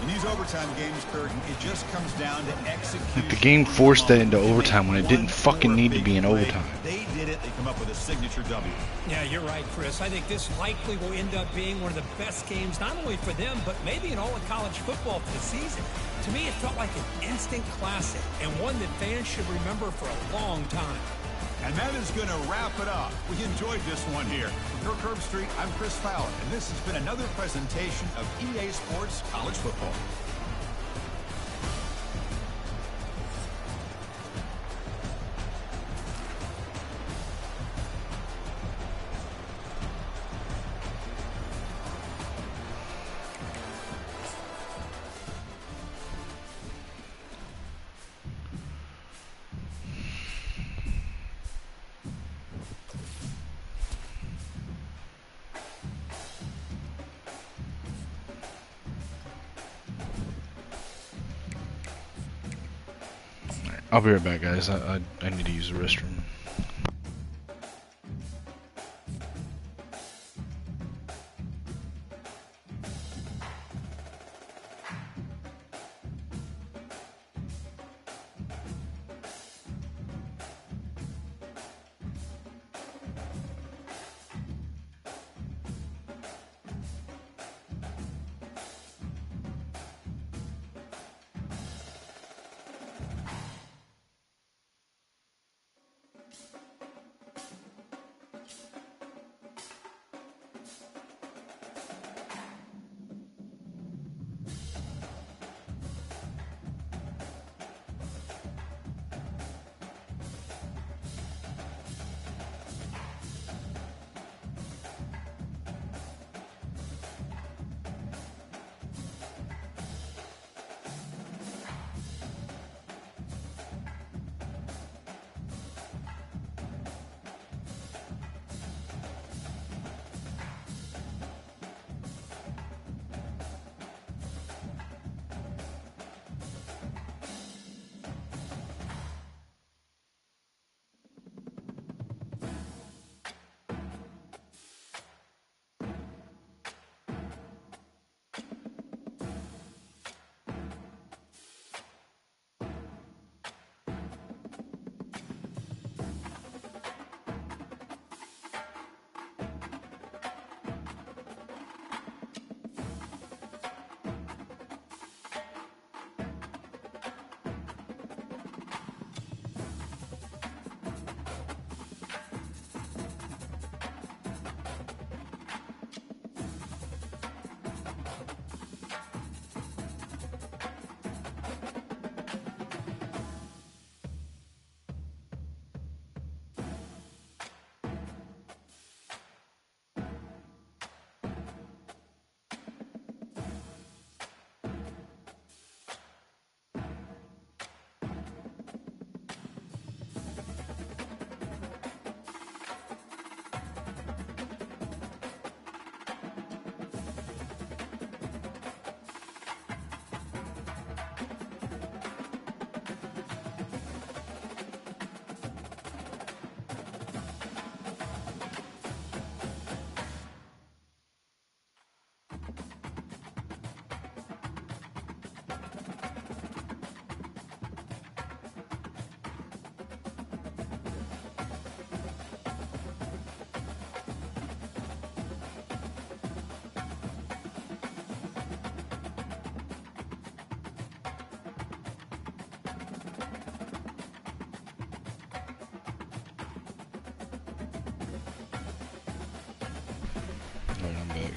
In these overtime games, Kurt, it just comes down to execution. Like the game forced that into overtime when it didn't fucking need to be in overtime. They did it. They come up with a signature W. Yeah, you're right, Chris. I think this likely will end up being one of the best games, not only for them, but maybe in all of college football for the season. To me, it felt like an instant classic and one that fans should remember for a long time. And that is going to wrap it up. We enjoyed this one here. From Kirk Street, I'm Chris Fowler, and this has been another presentation of EA Sports College Football. I'll be right back, guys. I need to use the restroom.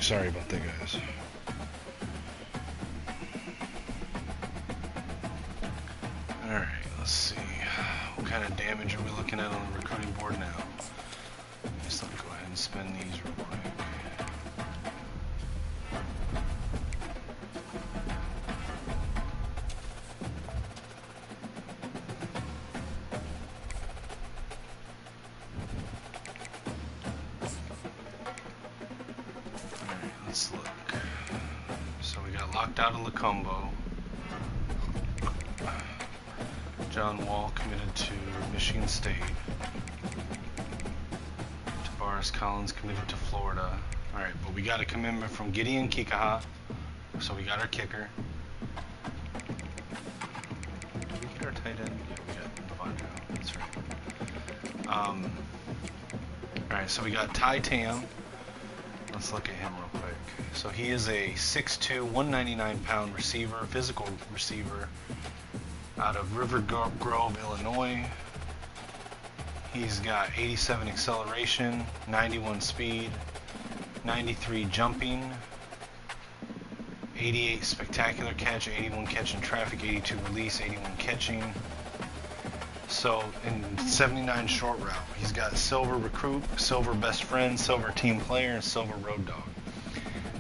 Sorry about that, guys. Alright, let's see. What kind of damage are we looking at on the recruiting board now? Just let me go ahead and spin these real quick. Alright, let's look. So we got locked out of Lacombo. John Wall committed to Michigan State. Tavares Collins committed to Florida. Alright, but we got a commitment from Gideon Kikaha. So we got our kicker. Did we get our tight end? Yeah, we got Devondre. That's right. Alright, so we got Ty Tam. Let's look at him real quick. So he is a 6'2", 199-pound receiver, physical receiver, out of River Grove, Illinois. He's got 87 acceleration, 91 speed, 93 jumping, 88 spectacular catch, 81 catch in traffic, 82 release, 81 catching. So in 79 short route, he's got silver recruit, silver best friend, silver team player, and silver road dog.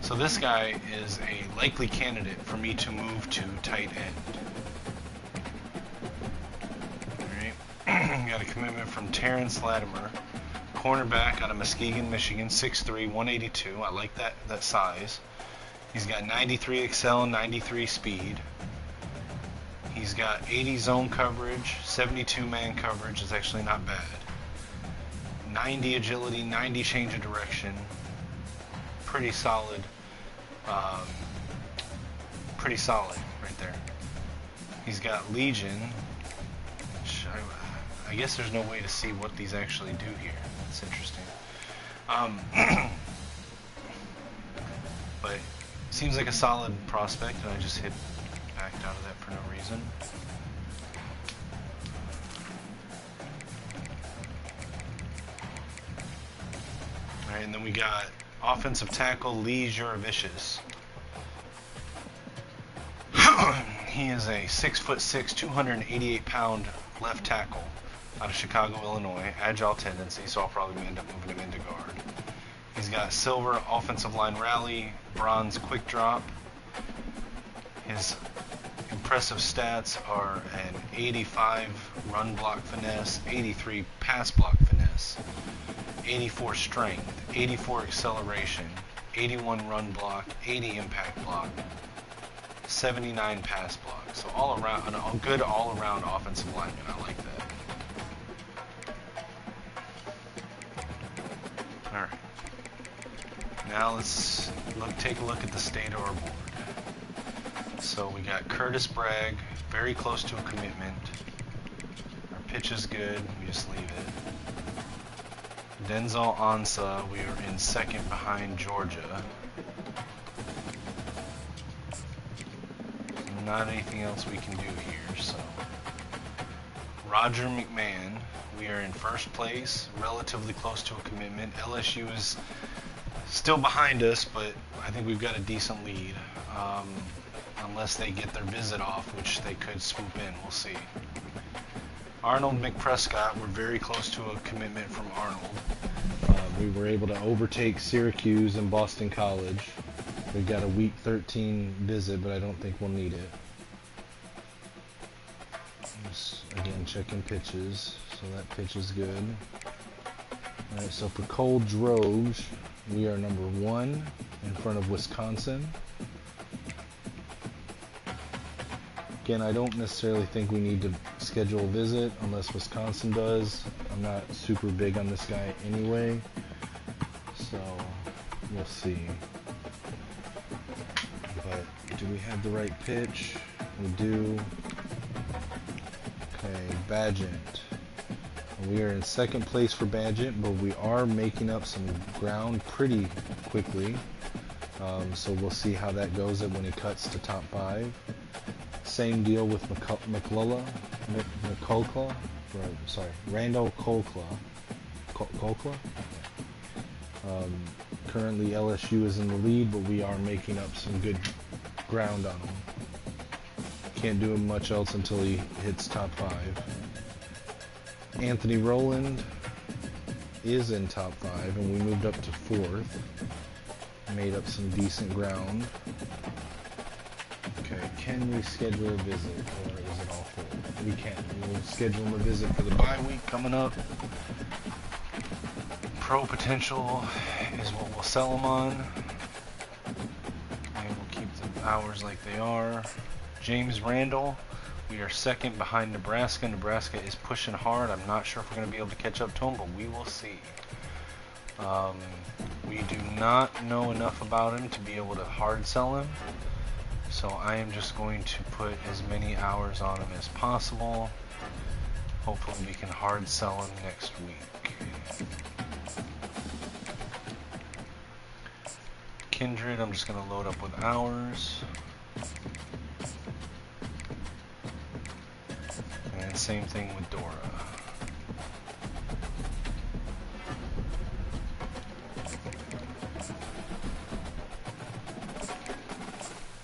So this guy is a likely candidate for me to move to tight end. Got a commitment from Terrence Latimer, cornerback out of Muskegon, Michigan, 6'3", 182. I like that size. He's got 93 excel, 93 speed. He's got 80 zone coverage, 72 man coverage. Is actually not bad. 90 agility, 90 change of direction. Pretty solid. Pretty solid right there. He's got Legion. I guess there's no way to see what these actually do here. That's interesting. But seems like a solid prospect, and I just backed out of that for no reason. Alright, and then we got offensive tackle Lee Juravicius. He is a 6'6", 288-pound left tackle out of Chicago, Illinois. Agile tendency, so I'll probably end up moving him into guard. He's got silver offensive line rally, bronze quick drop. His impressive stats are an 85 run block finesse, 83 pass block finesse, 84 strength, 84 acceleration, 81 run block, 80 impact block, 79 pass block. So all around, a good all-around offensive lineman. I like that. All right. Now let's take a look at the state of our board. So we got Curtis Bragg, very close to a commitment. Our pitch is good. We just leave it. Denzel Ansa, we are in second behind Georgia. Not anything else we can do here, so. Roger McMahon, we are in first place, relatively close to a commitment. LSU is still behind us, but I think we've got a decent lead. Unless they get their visit off, which they could swoop in, we'll see. Arnold McPrescott, we're very close to a commitment from Arnold. We were able to overtake Syracuse and Boston College. We've got a week 13 visit, but I don't think we'll need it. Just, again, checking pitches. So that pitch is good. Alright, so for Cole Droge, we are number 1 in front of Wisconsin. Again, I don't necessarily think we need to schedule a visit unless Wisconsin does. I'm not super big on this guy anyway. So, we'll see. But do we have the right pitch? We do. Okay, Badgett. We are in second place for Badgett, but we are making up some ground pretty quickly. So we'll see how that goes when he cuts to top 5. Same deal with Randall Colclaw. Currently LSU is in the lead, but we are making up some good ground on him. Can't do him much else until he hits top 5. Anthony Rowland is in top 5, and we moved up to 4th. Made up some decent ground. Okay, can we schedule a visit, or is it all full? We can. We'll schedule him a visit for the bye week coming up. Pro potential is what we'll sell him on. And we'll keep the hours like they are. James Randall, we are second behind Nebraska. Nebraska is pushing hard. I'm not sure if we're going to be able to catch up to him, but we will see. We do not know enough about him to be able to hard sell him. So I am just going to put as many hours on him as possible. Hopefully we can hard sell him next week. Kindred, I'm just going to load up with hours. And same thing with Dora.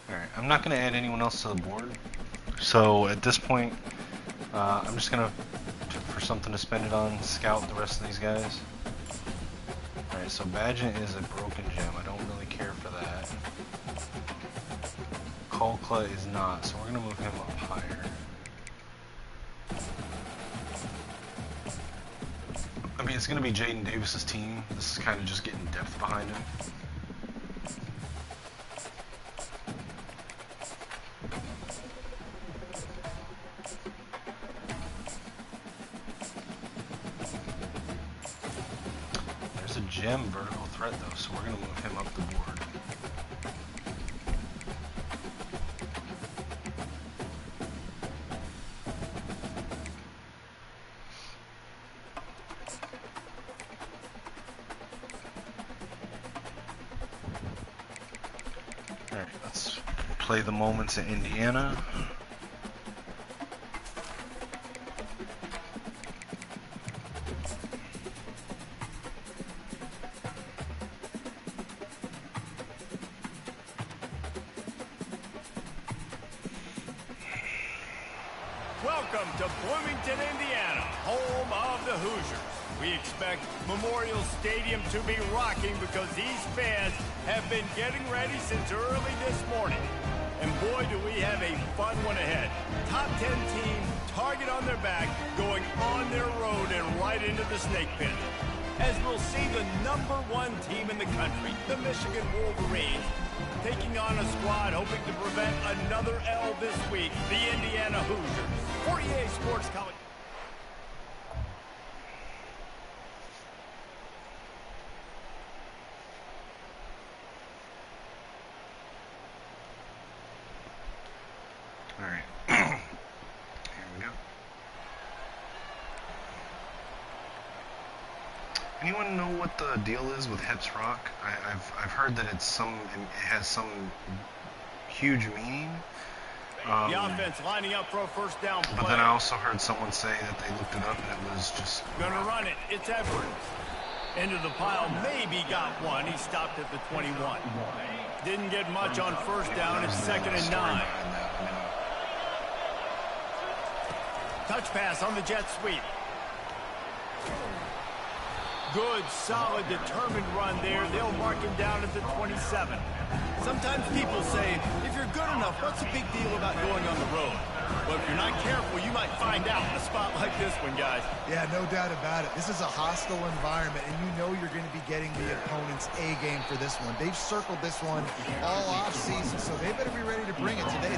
Alright, I'm not going to add anyone else to the board. So at this point, I'm just going to, for something to spend it on, scout the rest of these guys. Alright, so Badgett is a broken gem. I don't really care for that. Kolkla is not, so we're going to move him up higher. I mean, it's going to be Jaden Davis's team. This is kind of just getting depth behind him. There's a gem vertical threat though, so we're going to move him up the board. Alright, let's play the moments at Indiana. Welcome to Bloomington, Indiana, home of the Hoosiers. We expect Memorial Stadium to be rocking because these fans have been getting ready since early this morning. And boy, do we have a fun one ahead. Top 10 team, target on their back, going on their road and right into the snake pit. As we'll see the #1 team in the country, the Michigan Wolverines, taking on a squad hoping to prevent another L this week, the Indiana Hoosiers. 48 Sports College. Alright. Here we go. Anyone know what the deal is with Heps Rock? I've heard that it has some huge meaning. The offense lining up for a first down play. But then I also heard someone say that they looked it up and it was just... Gonna run it. It's Edwards. Into the pile. Maybe got one. He stopped at the 21. Didn't get much on first down. It's 2nd and 9. Touch pass on the jet sweep. Good, solid, determined run there. They'll mark him down at the 27. Sometimes people say, if you're good enough, what's the big deal about going on the road? Well, if you're not careful, you might find out in a spot like this one, guys. Yeah, no doubt about it. This is a hostile environment, and you know you're going to be getting the opponent's A game for this one. They've circled this one all off-season, so they better be ready to bring it today.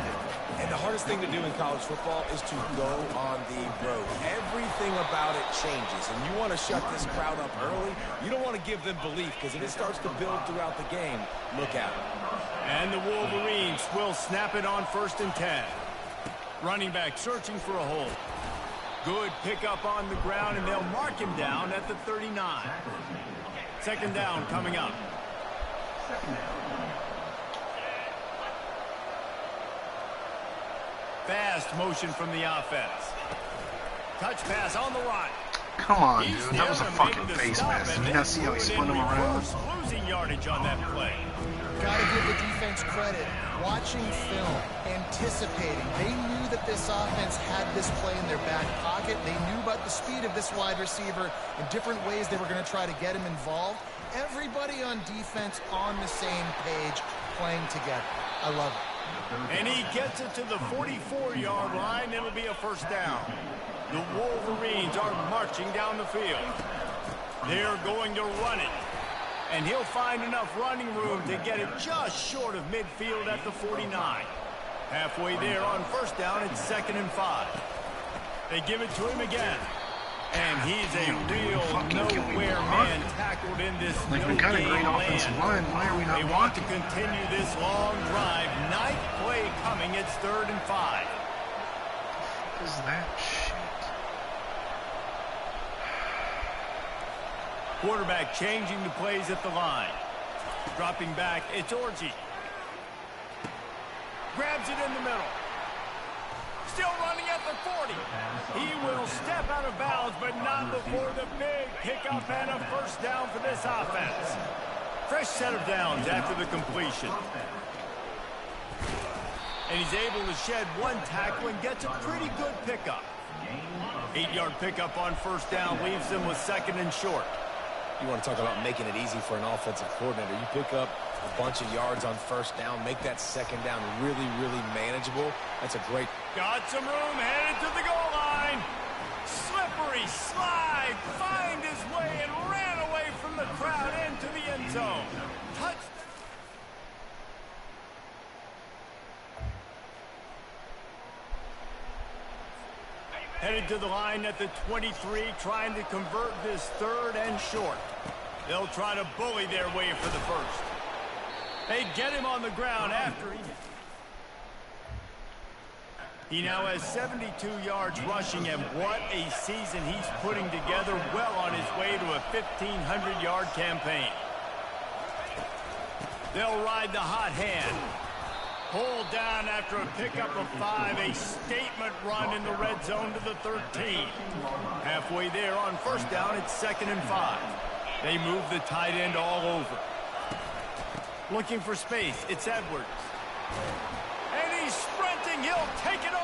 And the hardest thing to do in college football is to go on the road. Everything about it changes, and you want to shut this crowd up early. You don't want to give them belief, because if it starts to build throughout the game, look out. And the Wolverines will snap it on 1st and 10. Running back searching for a hole. Good pickup on the ground, and they'll mark him down at the 39. 2nd down coming up. Fast motion from the offense. Touch pass on the run. Come on, He's dude. That was a never fucking making the face stop, mask. and Did you then not see how he threw it spun in him around? reverse, losing yardage on that play. Got to give the defense credit. Watching film, anticipating. They knew that this offense had this play in their back pocket. They knew about the speed of this wide receiver and different ways they were going to try to get him involved. Everybody on defense on the same page, playing together. I love it. And he gets it to the 44-yard line. It'll be a first down. The Wolverines are marching down the field. They're going to run it. And he'll find enough running room to get it just short of midfield at the 49. Halfway there on first down, it's 2nd and 5. They give it to him again. And he's a real nowhere man tackled in this Like, we got a great no-game offensive land. line. Why are we not They want to blocking? continue this long drive. 9th play coming. It's 3rd and 5. What is that shit? Quarterback changing the plays at the line. Dropping back, it's Orji. Grabs it in the middle. Still running at the 40. He will step out of bounds, but not before the big pickup and a first down for this offense. Fresh set of downs after the completion. And he's able to shed one tackle and gets a pretty good pickup. 8-yard pickup on first down leaves him with 2nd and short. You want to talk about making it easy for an offensive coordinator. You pick up a bunch of yards on first down, make that 2nd down really, really manageable. That's a great... Got some room, headed to the goal line. Slippery slide, find his way and ran away from the crowd into the end zone. Touchdown. Headed to the line at the 23, trying to convert this 3rd and short. They'll try to bully their way for the first. They get him on the ground after he now has 72 yards rushing, and what a season he's putting together, well on his way to a 1,500-yard campaign. They'll ride the hot hand. Pulled down after a pickup of 5, a statement run in the red zone to the 13. Halfway there on first down, it's 2nd and 5. They move the tight end all over. Looking for space, it's Edwards. And he's sprinting, he'll take it over.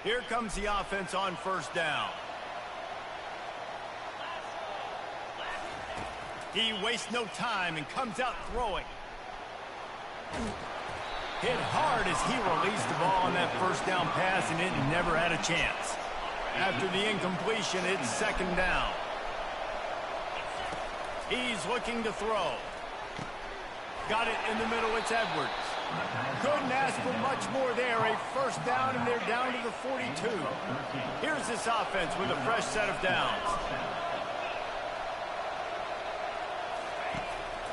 Here comes the offense on first down. He wastes no time and comes out throwing. Hit hard as he released the ball on that first down pass, and it never had a chance. After the incompletion, it's 2nd down. He's looking to throw. Got it in the middle, it's Edwards. Couldn't ask for much more there. A first down, and they're down to the 42. Here's this offense with a fresh set of downs.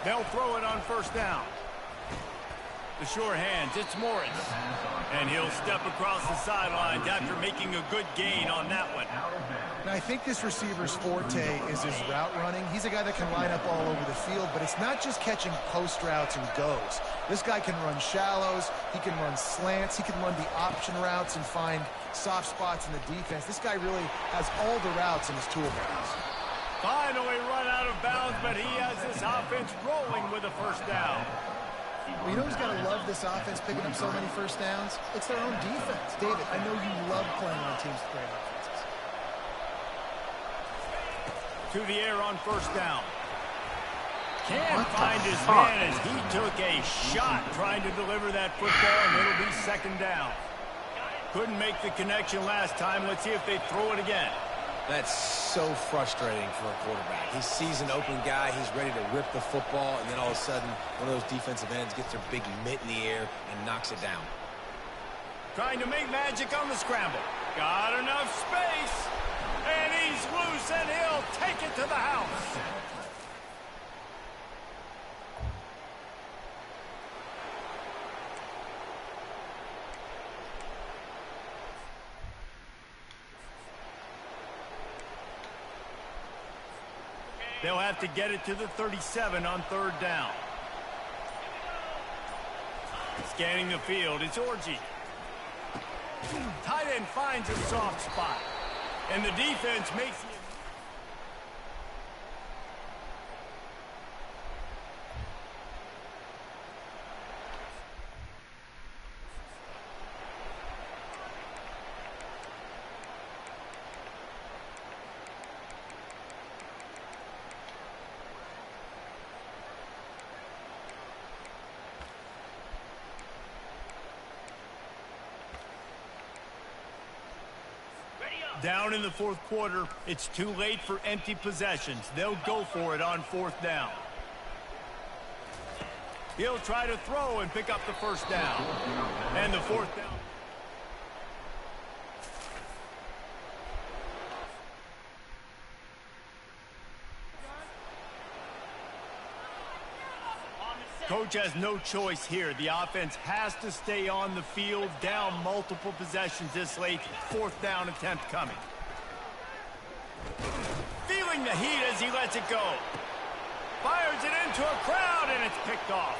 They'll throw it on first down. The sure hands, it's Morris. And he'll step across the sidelines after making a good gain on that one. Now, I think this receiver's forte is his route running. He's a guy that can line up all over the field, but it's not just catching post routes and goes. This guy can run shallows, he can run slants, he can run the option routes and find soft spots in the defense. This guy really has all the routes in his toolbox. Finally run out of bounds, but he has this offense rolling with a first down. Well, you know who's got to love this offense picking up so many first downs? It's their own defense. David, I know you love playing on teams with great offenses. To the air on first down. Can't find his man as he took a shot trying to deliver that football, and it'll be 2nd down. Couldn't make the connection last time. Let's see if they throw it again. That's so frustrating for a quarterback. He sees an open guy, he's ready to rip the football, and then all of a sudden, one of those defensive ends gets their big mitt in the air and knocks it down. Trying to make magic on the scramble. Got enough space. And he's loose, and he'll take it to the house. They'll have to get it to the 37 on third down. Scanning the field, it's Orji. Tight end finds a soft spot. And the defense makes it. Down in the fourth quarter, it's too late for empty possessions. They'll go for it on fourth down. He'll try to throw and pick up the first down. And the fourth down. Coach has no choice here. The offense has to stay on the field, down multiple possessions this late. Fourth down attempt coming. Feeling the heat as he lets it go. Fires it into a crowd, and it's picked off.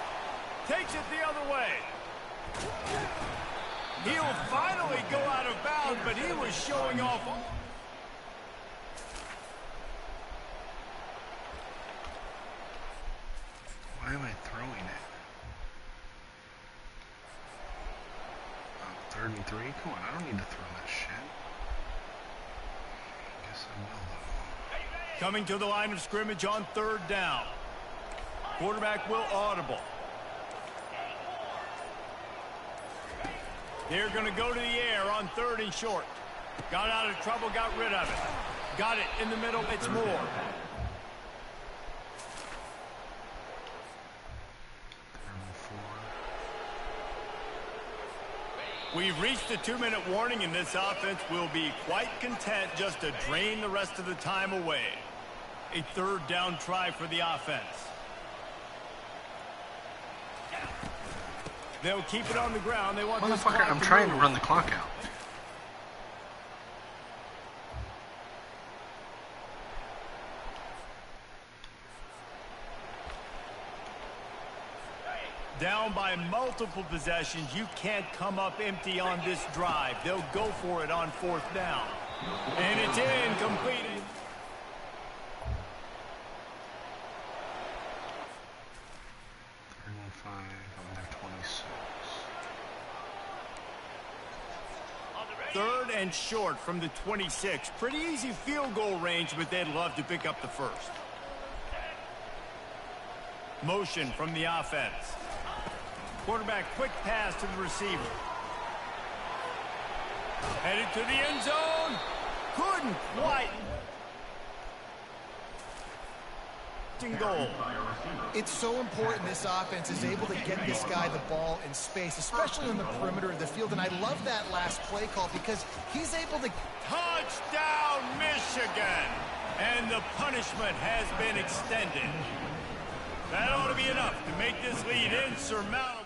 Takes it the other way. He'll finally go out of bounds, but he was showing off. Why am I throwing it? Oh, 3rd and 3? Come on, I don't need to throw that shit. Guess I will, though. Coming to the line of scrimmage on third down. Quarterback will audible. They're going to go to the air on 3rd and short. Got out of trouble, got rid of it. Got it in the middle, it's Moore. We've reached the 2-minute warning, and this offense will be quite content just to drain the rest of the time away. A 3rd down try for the offense. They'll keep it on the ground. They want this clock Motherfucker, I'm trying to run the clock out. Down by multiple possessions, you can't come up empty on this drive. They'll go for it on 4th down. And it's incomplete. Third and short from the 26. Pretty easy field goal range, but they'd love to pick up the first. Motion from the offense. Quarterback quick pass to the receiver. Headed to the end zone. Couldn't quite. Goal. It's so important this offense is able to get this guy the ball in space, especially on the perimeter of the field. And I love that last play call because he's able to... Touchdown, Michigan! And the punishment has been extended. That ought to be enough to make this lead insurmountable.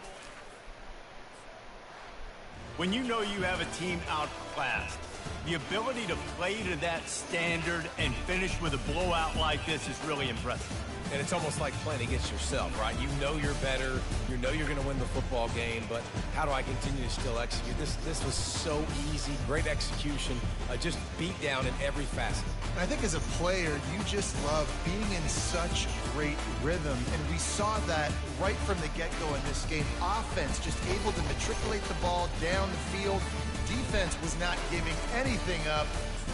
When you know you have a team outclassed, the ability to play to that standard and finish with a blowout like this is really impressive. And it's almost like playing against yourself, right? You know you're better. You know you're going to win the football game, but how do I continue to still execute? This was so easy. Great execution. Just beat down in every facet. I think as a player, you just love being in such great rhythm, and we saw that right from the get-go in this game. Offense just able to matriculate the ball down the field. Defense was not giving anything up.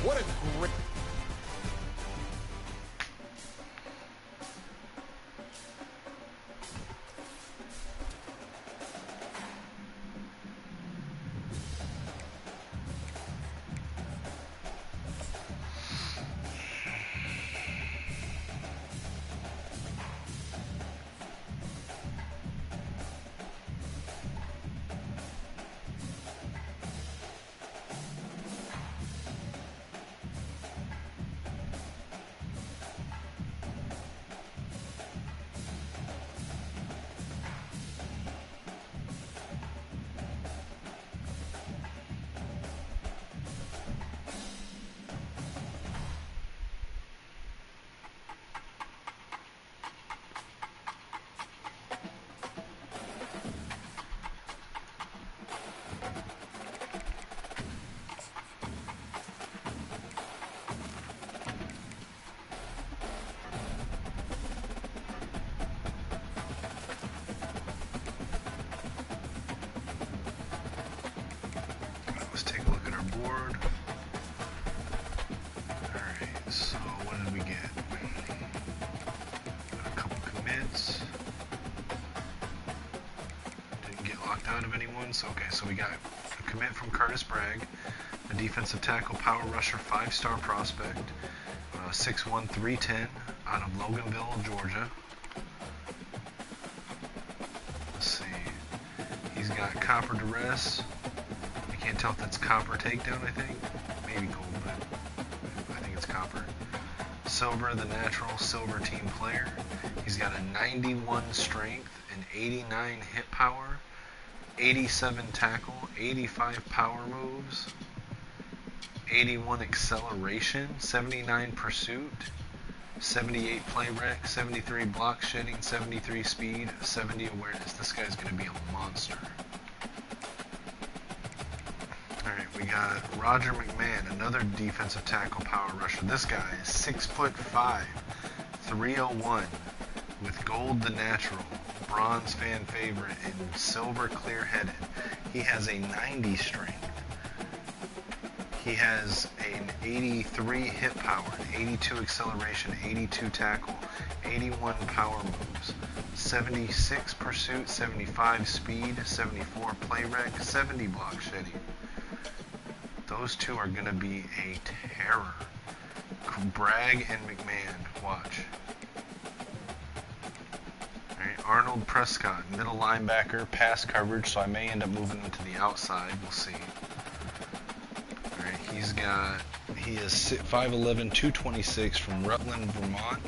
What a great... board. Alright, so what did we get? Got a couple commits. Didn't get locked out of anyone, so okay, so we got a commit from Curtis Bragg, a defensive tackle, power rusher, 5-star prospect, 6'1", 310, out of Loganville, Georgia. Let's see. He's got copper duress. I can't tell if that's copper takedown, I think. Maybe gold, but I think it's copper. Silver, the natural silver team player. He's got a 91 strength, an 89 hit power, 87 tackle, 85 power moves, 81 acceleration, 79 pursuit, 78 play rec, 73 block shedding, 73 speed, 70 awareness. This guy's going to be a monster. Alright, we got Roger McMahon, another defensive tackle power rusher. This guy is 6'5", 301, with gold the natural, bronze fan favorite, and silver clear headed. He has a 90 strength. He has an 83 hit power, 82 acceleration, 82 tackle, 81 power moves, 76 pursuit, 75 speed, 74 play rec, 70 block shedding. Those two are going to be a terror. Bragg and McMahon, watch. Alright, Arnold Prescott, middle linebacker, pass coverage, so I may end up moving him to the outside, we'll see. He is 5'11", 226 from Rutland, Vermont.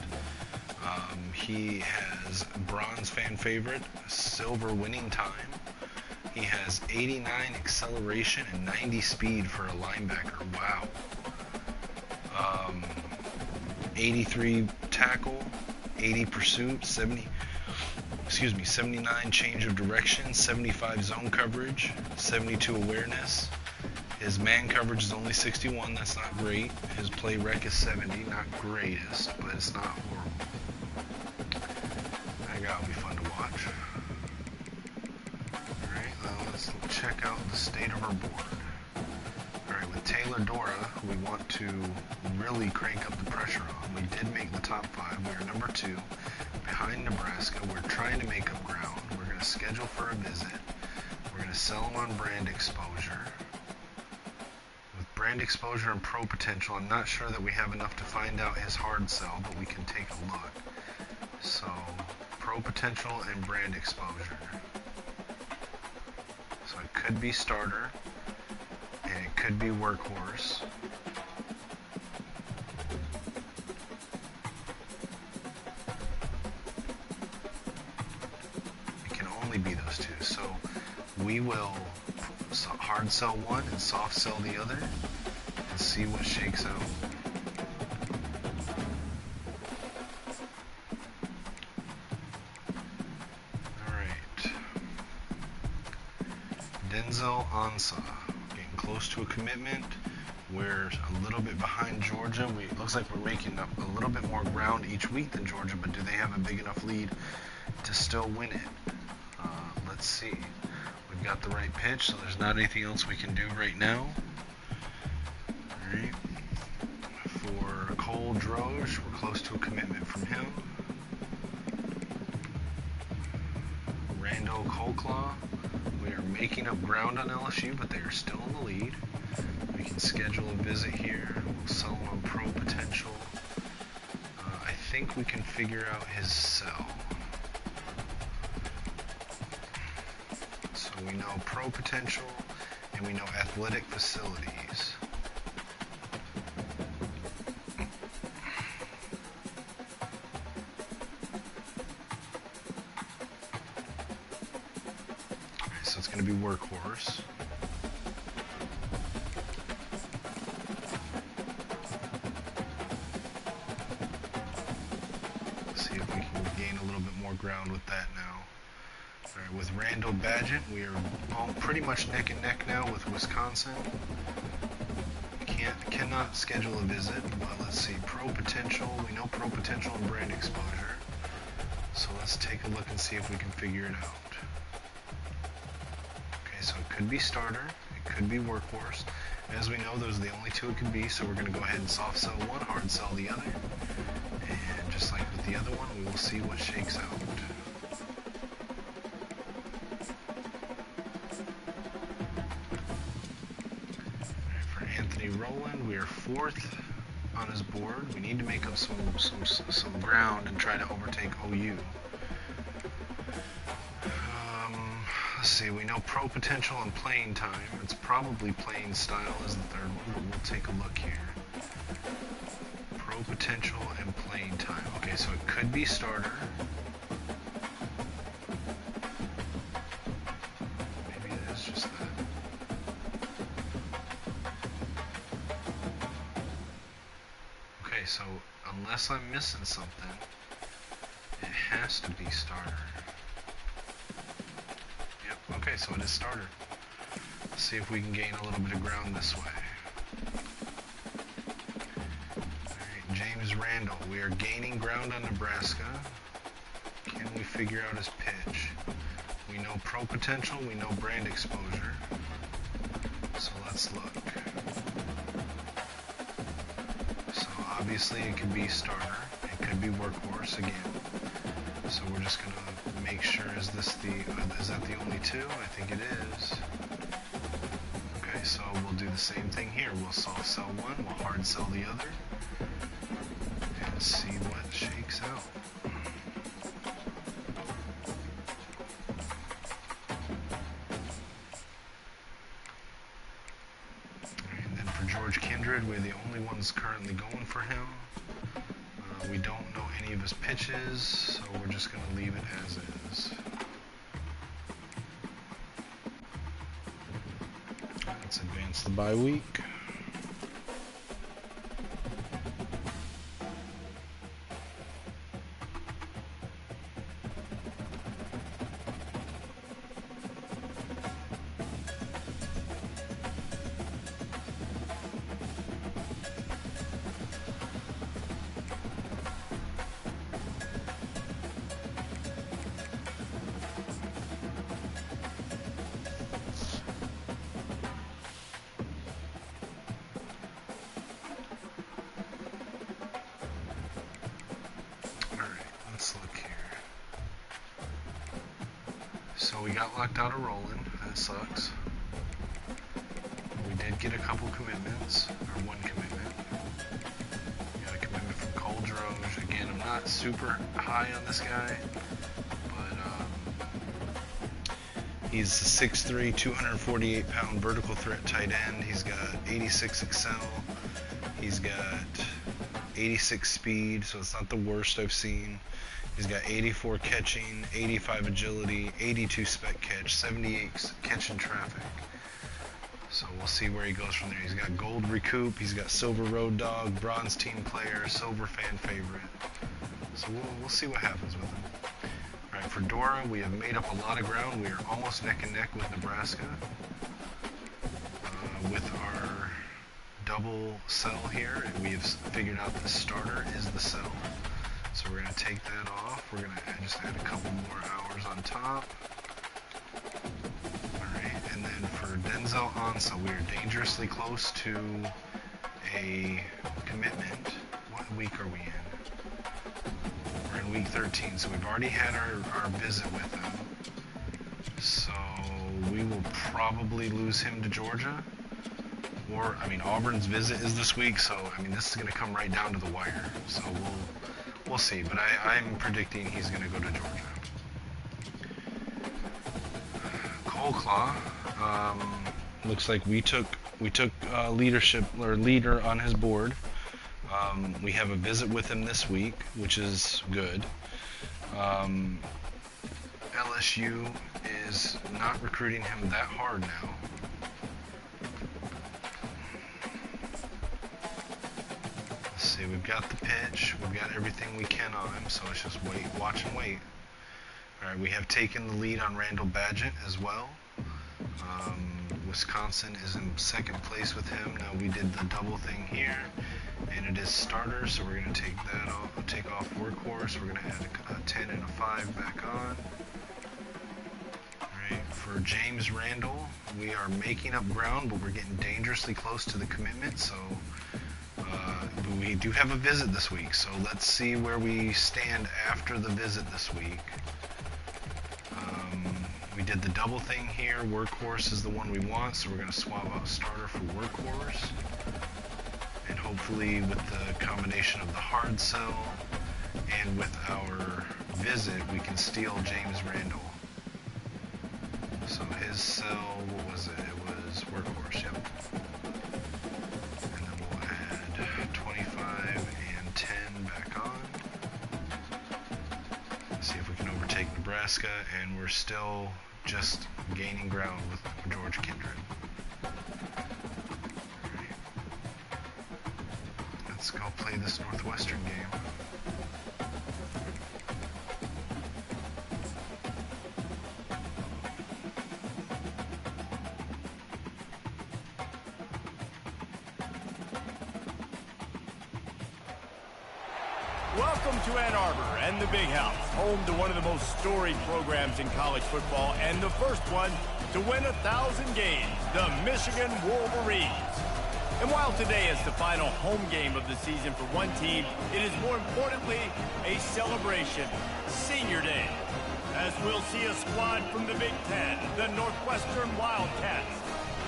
He has bronze fan favorite, silver winning time. He has 89 acceleration and 90 speed for a linebacker. Wow. 83 tackle, 80 pursuit, 79 change of direction, 75 zone coverage, 72 awareness. His man coverage is only 61, that's not great. His play rec is 70, not greatest, but it's not horrible. That guy will be fun to watch. Alright, now let's check out the state of our board. Alright, with Taylor Dora, who we want to really crank up the pressure on. We did make the top 5. We are number 2, behind Nebraska. We're trying to make up ground. We're going to schedule for a visit. We're going to sell him on brand exposure. Brand exposure and pro potential, I'm not sure that we have enough to find out his hard sell, but we can take a look. So, pro potential and brand exposure. So it could be starter, and it could be workhorse. It can only be those two. So we will hard sell one and soft sell the other and see what shakes out. Alright. Denzel Ansah. Getting close to a commitment. We're a little bit behind Georgia. It looks like we're making up a little bit more ground each week than Georgia, but do they have a big enough lead to still win it? Let's see. We've got the right pitch, so there's not anything else we can do right now. Alright. For Cole Droge, we're close to a commitment from him. Randall Colclaw, we are making up ground on LSU, but they are still in the lead. We can schedule a visit here. We'll sell him on pro potential. I think we can figure out his sell. We know pro potential, and we know athletic facilities. Okay, so it's going to be workhorse. Let's see if we can gain a little bit more ground with that now. With Randall Badgett, we are pretty much neck and neck now with Wisconsin. Cannot schedule a visit, but let's see. Pro potential, we know pro potential and brand exposure. So let's take a look and see if we can figure it out. Okay, so it could be starter, it could be workhorse. as we know, those are the only two it could be, so we're going to go ahead and soft sell one, hard sell the other. And just like with the other one, we will see what shakes out. For Anthony Rowland, we are 4th on his board. We need to make up some ground and try to overtake OU. Let's see, we know pro potential and playing time. It's probably playing style is the third one, but we'll take a look here. Pro potential and playing time. Okay, so it could be starter. Maybe it is just that. Okay, so unless I'm missing something, it has to be starter. Okay, so it is starter. Let's see if we can gain a little bit of ground this way. Alright, James Randall. We are gaining ground on Nebraska. Can we figure out his pitch? We know pro potential, we know brand exposure. So let's look. So obviously it could be starter. It could be workhorse again. So we're just going to make sure, is that the only two? I think it is. Okay, so we'll do the same thing here. We'll soft sell one, we'll hard sell the other, and see what shakes out. And then for George Kindred, we're the only ones currently going for him. We don't know any of his pitches, so we're just going to leave it as is. Let's advance the bye week. So we got locked out of Roland. That sucks. We did get a couple commitments, or one commitment. We got a commitment from Coldroge. Again, I'm not super high on this guy, but he's a 6'3", 248-pound vertical threat tight end. He's got 86 Excel. He's got 86 speed, so it's not the worst I've seen. He's got 84 catching, 85 agility, 82 spec catch, 78 catch in traffic. So we'll see where he goes from there. He's got gold recoup, he's got silver road dog, bronze team player, silver fan favorite. So we'll see what happens with him. All right, for Dora, we have made up a lot of ground. We are almost neck and neck with Nebraska. With our double sell here, and we have figured out the starter is the sell. So we're going to take that off. We're going to just add a couple more hours on top. Alright, and then for Denzel Ansa, we are dangerously close to a commitment. What week are we in? We're in week 13, so we've already had our visit with him. So we will probably lose him to Georgia. Or, I mean, Auburn's visit is this week, so, I mean, this is going to come right down to the wire. So we'll see, but I'm predicting he's going to go to Georgia. Coleclaw, looks like we took leadership or leader on his board. We have a visit with him this week, which is good. LSU is not recruiting him that hard now. See, we've got the pitch, we've got everything we can on him, so let's just wait, watch and wait. Alright, we have taken the lead on Randall Badgett as well. Wisconsin is in second place with him. Now we did the double thing here, and it is starter, so we're going to take that off, take off workhorse. We're going to add a 10 and a 5 back on. Alright, Alright, for James Randall, we are making up ground, but we're getting dangerously close to the commitment, so but we do have a visit this week, so let's see where we stand after the visit this week. We did the double thing here. Workhorse is the one we want, so we're going to swap out starter for Workhorse. And hopefully with the combination of the hard sell and with our visit, we can steal James Randall. So his sell, what was it? It was Workhorse, yep. And then we'll add 25 and 10 back on. See if we can overtake Nebraska, and we're still just gaining ground with George Kindred. Alright. Let's go play this Northwestern game. Welcome to Ann Arbor and the Big House, home to one of the most storied programs in college football and the first one to win 1,000 games, the Michigan Wolverines. And while today is the final home game of the season for one team, it is more importantly a celebration, Senior Day, as we'll see a squad from the Big Ten, the Northwestern Wildcats,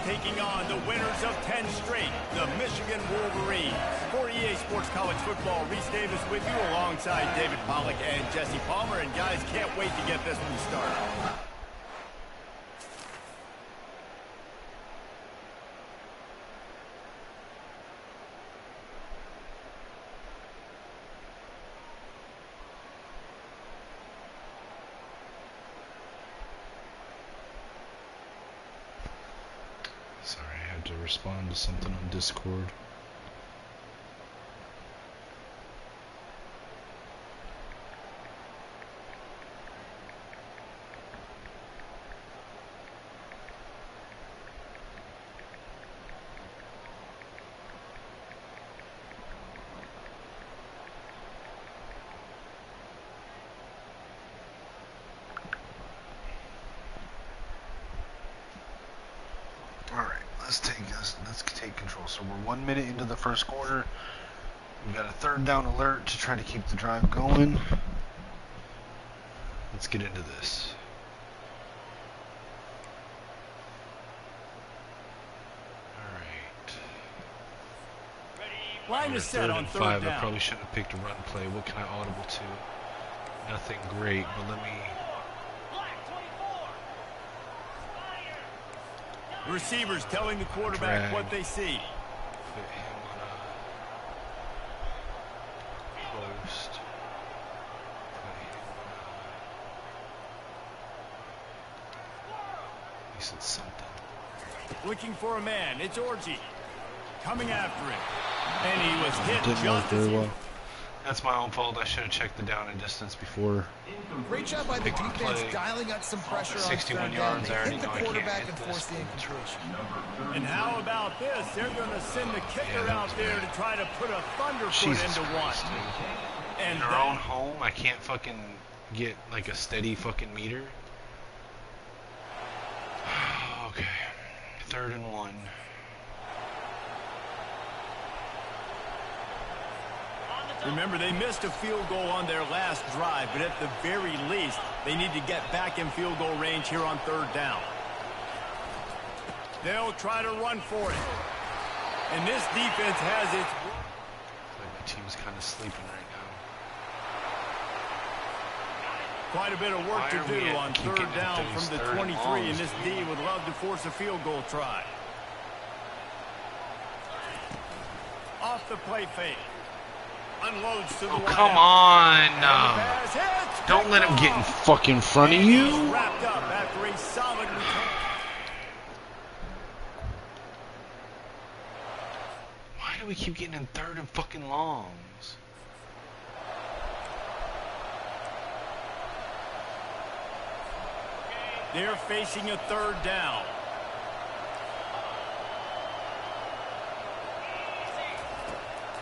taking on the winners of 10 straight, the Michigan Wolverines. For EA Sports College Football, Reese Davis with you alongside David Pollack and Jesse Palmer. And guys, can't wait to get this one started. Sorry, I had to respond to something on Discord. Let's take control. So we're 1 minute into the first quarter. We've got a third down alert to try to keep the drive going. Let's get into this. Alright. Line is set on third down. I probably shouldn't have picked a run play. What can I audible to? Nothing great, but let me... Receivers telling the quarterback what they see. Put him on a post. Put him on a... He said something. Looking for a man. It's Orji. Coming after him. And he was hit Didn't just work as very well. That's my own fault. I should have checked the down and distance before. Great job by the defense dialing up some pressure on 61 yards. I already hit the know I can't quarterback hit and force the incompletion. And how about this? They're going to send the kicker out there to try to put a thunderfoot into one. And in our own home, I can't fucking get like a steady fucking meter. Okay. 3rd and 1. Remember, they missed a field goal on their last drive, but at the very least, they need to get back in field goal range here on 3rd down. They'll try to run for it. And this defense has its... I feel like my team's kind of sleeping right now. Quite a bit of work to do on 3rd down from the 23, and this D would love to force a field goal try. Off the play fake. Unloads to the oh, come on. Don't let him get in fucking front of you. Wrapped up after a solid return. Why do we keep getting in 3rd and fucking longs? They're facing a 3rd down.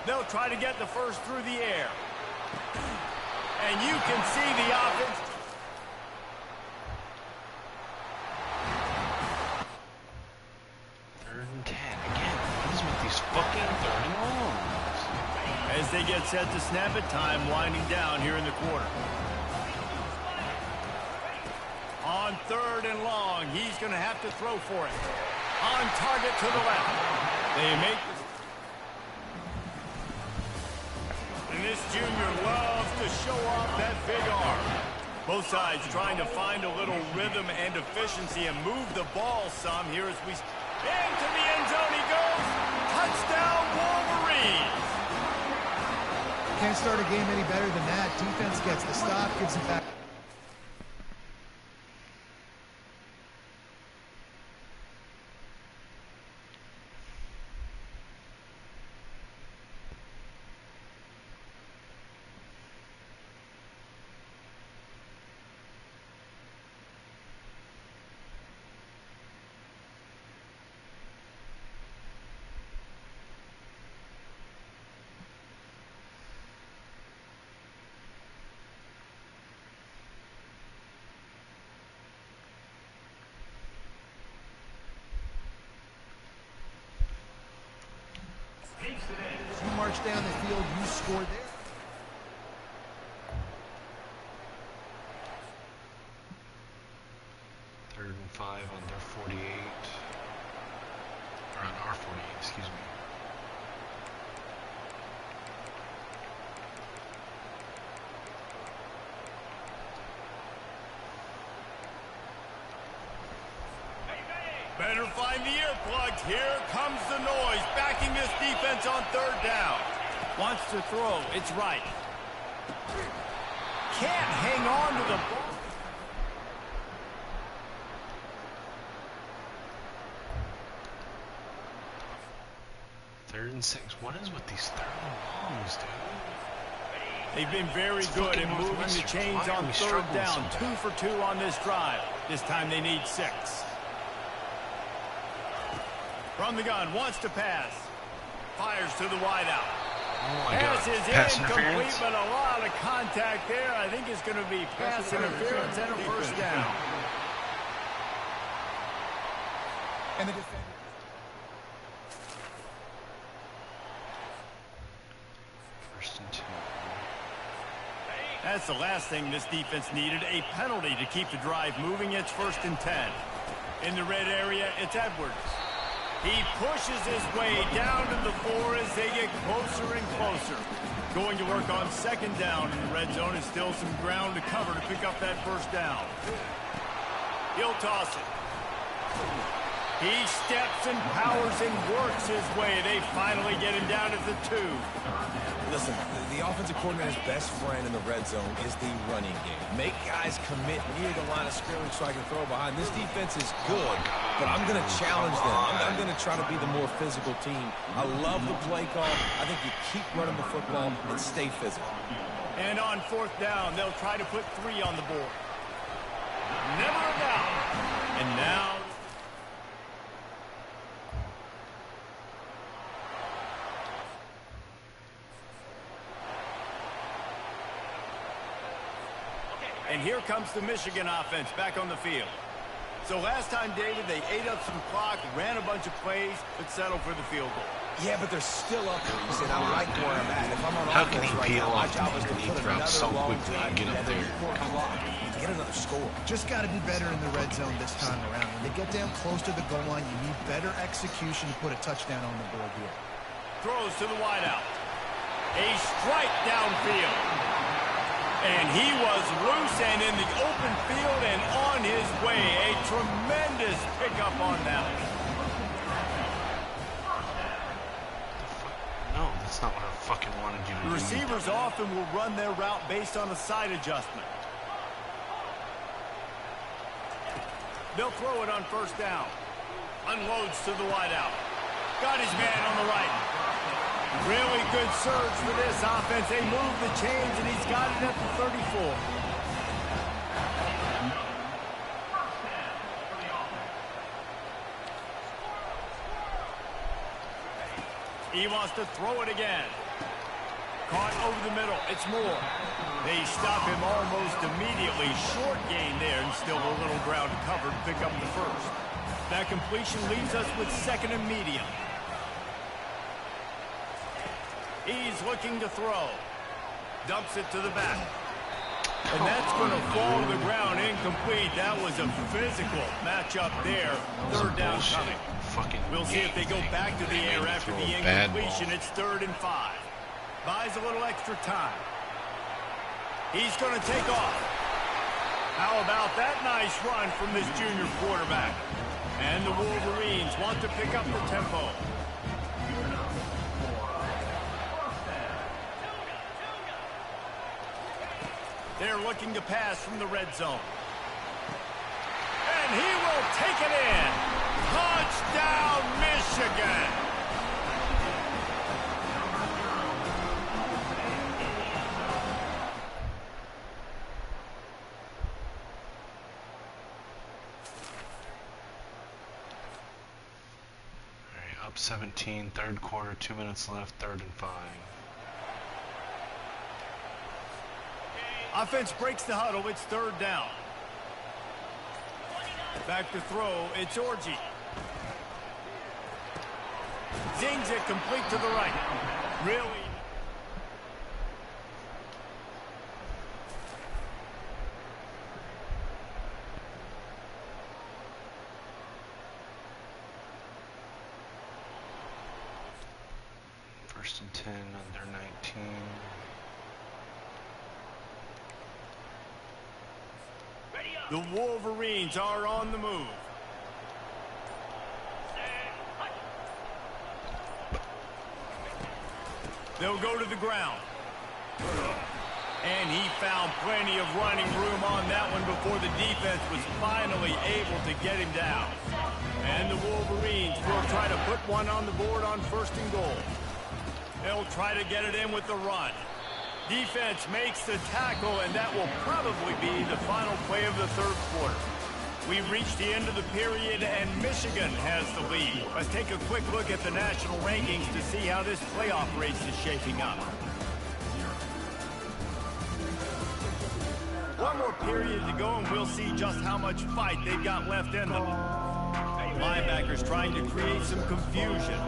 They'll try to get the first through the air. And you can see the offense. get set to snap it. Time winding down here in the quarter. On 3rd and long, he's going to have to throw for it. On target to the left. They make this. And this junior loves to show off that big arm. Both sides trying to find a little rhythm and efficiency and move the ball some here as we... Into the end zone he goes. Touchdown, Wolverines. Can't start a game any better than that. Defense gets the stop, gives it back. You march down the field, you scored there. Third and 5 on their 48. Or on our 48, excuse me. Better find the earplugs. Here comes the noise. Backing this defense on 3rd down. Wants to throw. It's right. Can't hang on to the ball. Third and 6. What is with these 3rd and longs, dude? They've been very good at moving the chains on 3rd down. 2 for 2 on this drive. This time they need 6. From the gun, wants to pass. Fires to the wideout. Oh my Pass God. is Pass incomplete, interference? but a lot of contact there. I think it's going to be pass interference and a first down. And the defender. First and 2. That's the last thing this defense needed, a penalty to keep the drive moving. It's 1st and 10. In the red area, it's Edwards. He pushes his way down to the 4 as they get closer and closer. Going to work on 2nd down in the red zone is still some ground to cover to pick up that 1st down. He'll toss it. He steps and powers and works his way. They finally get him down at the 2. Listen, the offensive coordinator's best friend in the red zone is the running game. Make guys commit near the line of scrimmage so I can throw behind. This defense is good, but I'm going to challenge them. I'm going to try to be the more physical team. I love the play call. I think you keep running the football and stay physical. And on 4th down, they'll try to put 3 on the board. Never a doubt. And now... And here comes the Michigan offense back on the field. So last time, David, they ate up some clock, ran a bunch of plays, but settled for the field goal. Yeah, but they're still up there, and I like where I'm at. If I'm on How can offense he right peel now, my off job is to and he put throws so another long quickly drive and get up together there? before clock. Get another score. Just got to be better in the red zone this time around. When they get down close to the goal line, you need better execution to put a touchdown on the board here. Throws to the wideout. A strike downfield. And he was loose and in the open field and on his way. A tremendous pickup on that. No, that's not what I fucking wanted you to do. The receivers often will run their route based on a side adjustment. They'll throw it on 1st down. Unloads to the wideout. Got his man on the right. Really good surge for this offense. They move the chains, and he's got it at the 34. He wants to throw it again. Caught over the middle. It's Moore. They stop him almost immediately. Short gain there, and still a little ground to cover to pick up the 1st. That completion leaves us with 2nd and medium. He's looking to throw. Dumps it to the back. And that's going to fall to the ground incomplete. That was a physical matchup there. Third down coming. We'll see if they go back to the air after the incompletion. It's 3rd and 5. Buys a little extra time. He's going to take off. How about that nice run from this junior quarterback? And the Wolverines want to pick up the tempo. They're looking to pass from the red zone. And he will take it in. Touchdown, Michigan. All right, up 17, 3rd quarter, 2 minutes left, 3rd and 5. Offense breaks the huddle. It's 3rd down. Back to throw. It's Orji. Zings it complete to the right. Really? First and 10, under 19. The Wolverines are on the move. They'll go to the ground. And he found plenty of running room on that one before the defense was finally able to get him down. And the Wolverines will try to put one on the board on 1st and goal. They'll try to get it in with the run. Defense makes the tackle, and that will probably be the final play of the 3rd quarter. We've reached the end of the period, and Michigan has the lead. Let's take a quick look at the national rankings to see how this playoff race is shaping up. One more period to go, and we'll see just how much fight they've got left in them. Linebackers trying to create some confusion.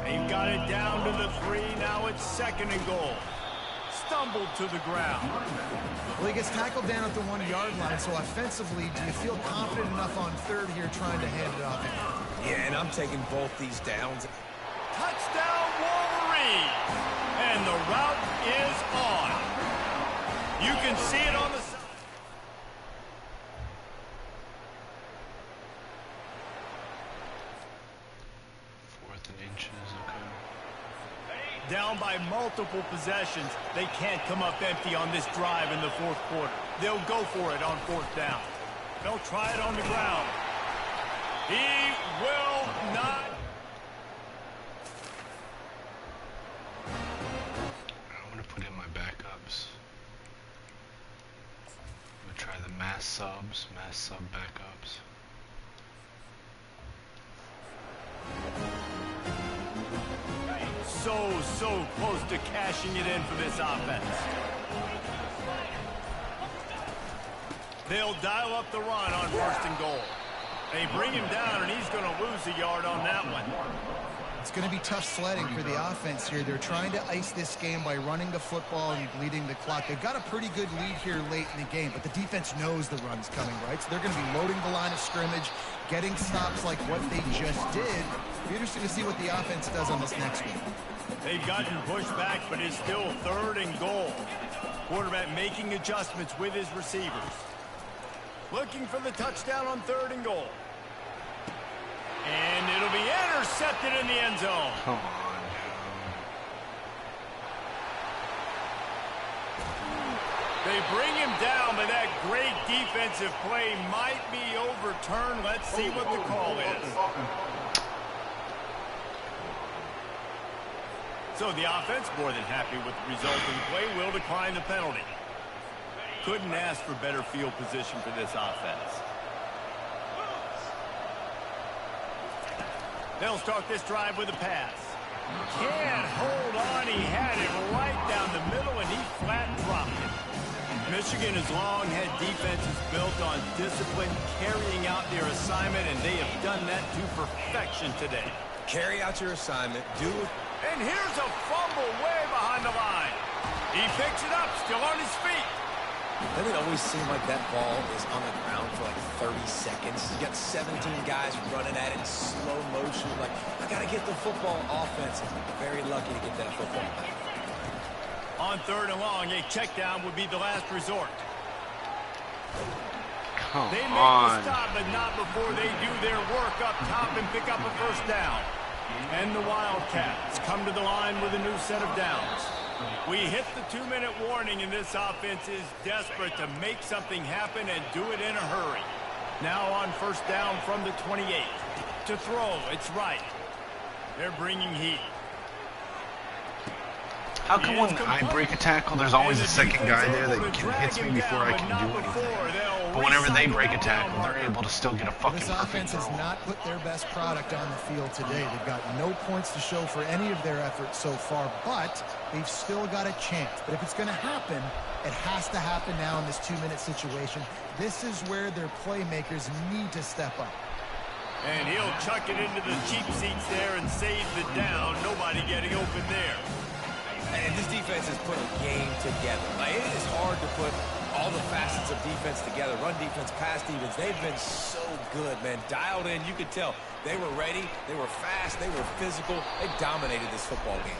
They've got it down to the 3. Now it's 2nd and goal. Stumbled to the ground. Well, he gets tackled down at the 1-yard line, so offensively, do you feel confident enough on 3rd here trying to hand it off? Yeah, and I'm taking both these downs. Touchdown, Wolverine! And the route is on. You can see it on the side. 4th and inches, okay. Down by multiple possessions. They can't come up empty on this drive in the 4th quarter. They'll go for it on 4th down. They'll try it on the ground. He will not. I'm going to put in my backups. I'm going to try the mass sub backups. So close to cashing it in for this offense. They'll dial up the run on 1st and goal. They bring him down, and he's going to lose a yard on that one. It's going to be tough sledding for the offense here. They're trying to ice this game by running the football and bleeding the clock. They've got a pretty good lead here late in the game, but the defense knows the run's coming, right? So they're going to be loading the line of scrimmage, getting stops like what they just did. It'll be interesting to see what the offense does on this next one. They've gotten pushed back, but it's still 3rd and goal. Quarterback making adjustments with his receivers. Looking for the touchdown on 3rd and goal. And it'll be intercepted in the end zone. Come on. They bring him down, but that great defensive play might be overturned. Let's see what the call is. So the offense, more than happy with the resulting play, will decline the penalty. Couldn't ask for better field position for this offense. They'll start this drive with a pass. Can't hold on. He had it right down the middle, and he flat dropped it. Michigan has long had defenses built on discipline, carrying out their assignment, and they have done that to perfection today. Carry out your assignment, do And here's a fumble way behind the line. He picks it up, still on his feet. Doesn't it always seem like that ball is on the ground for like 30 seconds? You got 17 guys running at it in slow motion. Like, I got to get the football. Offense. Very lucky to get that football. On 3rd and long, a check down would be the last resort. They make the stop, but not before they do their work up top and pick up a first down. And the Wildcats come to the line with a new set of downs. We hit the 2-minute warning, and this offense is desperate to make something happen and do it in a hurry. Now on first down from the 28. To throw, it's right. They're bringing heat. How come when I break a tackle, there's always a second guy there that hits me before I can do anything? But whenever they break a tackle, they're able to still get a fucking This perfect offense throw. has not put their best product on the field today. They've got no points to show for any of their efforts so far, but they've still got a chance. But if it's going to happen, it has to happen now in this 2-minute situation. This is where their playmakers need to step up. And he'll chuck it into the cheap seats there and save the down. Nobody getting open there. And this defense has put a game together. Like, it is hard to put all the facets of defense together. Run defense, pass defense. They've been so good, man. Dialed in. You could tell they were ready. They were fast. They were physical. They dominated this football game.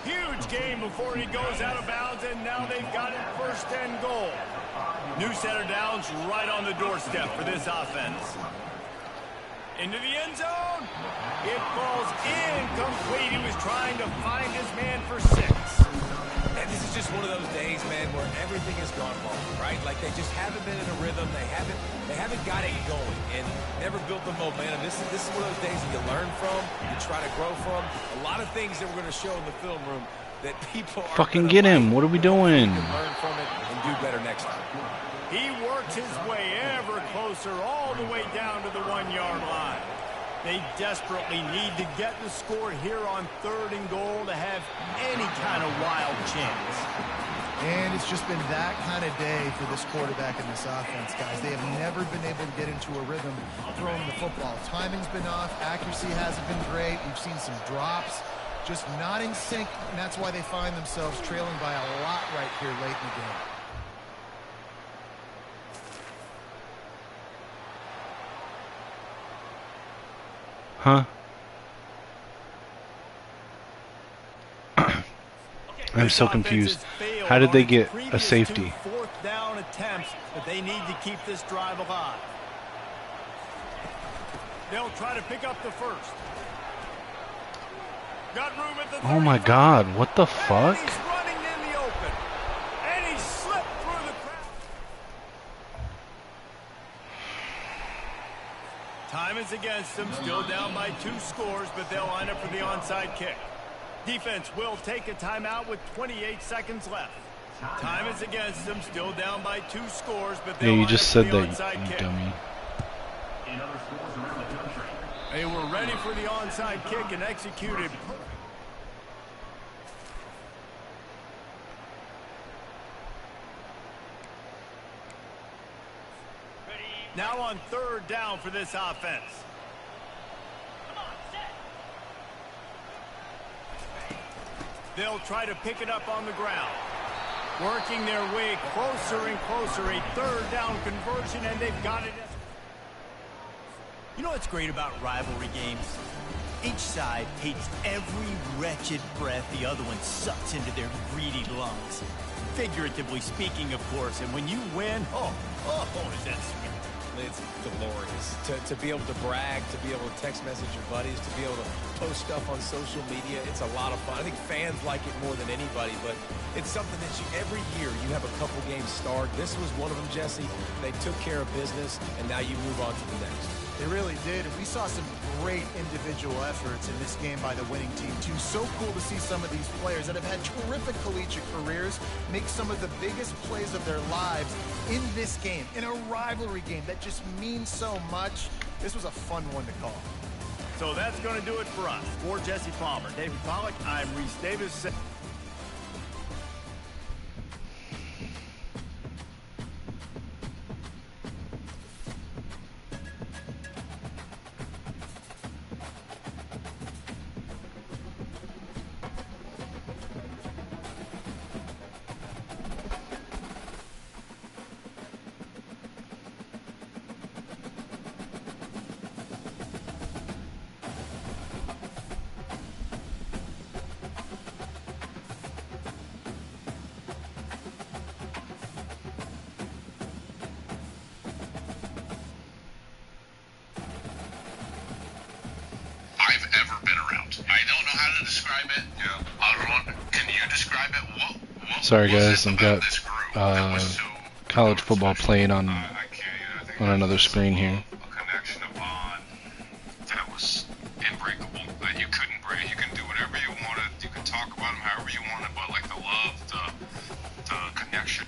Huge game before he goes out of bounds, and now they've got it 1st and goal. New set of downs right on the doorstep for this offense. Into the end zone. It falls incomplete. He was trying to find his man for 6. And this is just one of those days, man, where everything has gone wrong, right? Like, they just haven't been in a rhythm. They haven't got it going and never built the momentum. This is one of those days that you learn from, you try to grow from. A lot of things that we're going to show in the film room that people are fucking get him. What are we doing? You can learn from it and do better next time. He works his way ever closer all the way down to the 1-yard line. They desperately need to get the score here on 3rd and goal to have any kind of wild chance. And it's just been that kind of day for this quarterback and this offense, guys. They have never been able to get into a rhythm throwing the football. Timing's been off. Accuracy hasn't been great. We've seen some drops. Just not in sync, and that's why they find themselves trailing by a lot right here late in the game. Huh? I'm so confused. How did they get a safety? 4th down attempts, but they need to keep this drive alive. They'll try to pick up the 1st. Got room at the 35. Oh my God, what the fuck? And he's running in the open. And he slipped through the crowd. Time is against them, still down by 2 scores, but they'll line up for the onside kick. Defense will take a timeout with 28 seconds left. Time is against them, still down by 2 scores, but they'll Yeah, you line just up said for the that, onside you kick. dummy. In other schools around the country. They were ready for the onside kick and executed. Now on 3rd down for this offense. They'll try to pick it up on the ground. Working their way closer and closer. A 3rd down conversion, and they've got it. You know what's great about rivalry games? Each side hates every wretched breath the other one sucks into their greedy lungs. Figuratively speaking, of course, and when you win, oh, is that sweet. It's glorious to be able to brag, to be able to text message your buddies, to be able to post stuff on social media. It's a lot of fun. I think fans like it more than anybody, but it's something that every year you have a couple games start. This was one of them, Jesse. They took care of business, and now you move on to the next. They really did, and we saw some great individual efforts in this game by the winning team, too. So cool to see some of these players that have had terrific collegiate careers make some of the biggest plays of their lives in this game, in a rivalry game that just means so much. This was a fun one to call. So that's going to do it for us. For Jesse Palmer, David Pollack, I'm Reese Davis. Sorry guys, I've got college football playing on another screen here. A connection, a bond that was unbreakable, that you couldn't break. You can do whatever you wanted, you can talk about them however you wanted, but like the love, the connection.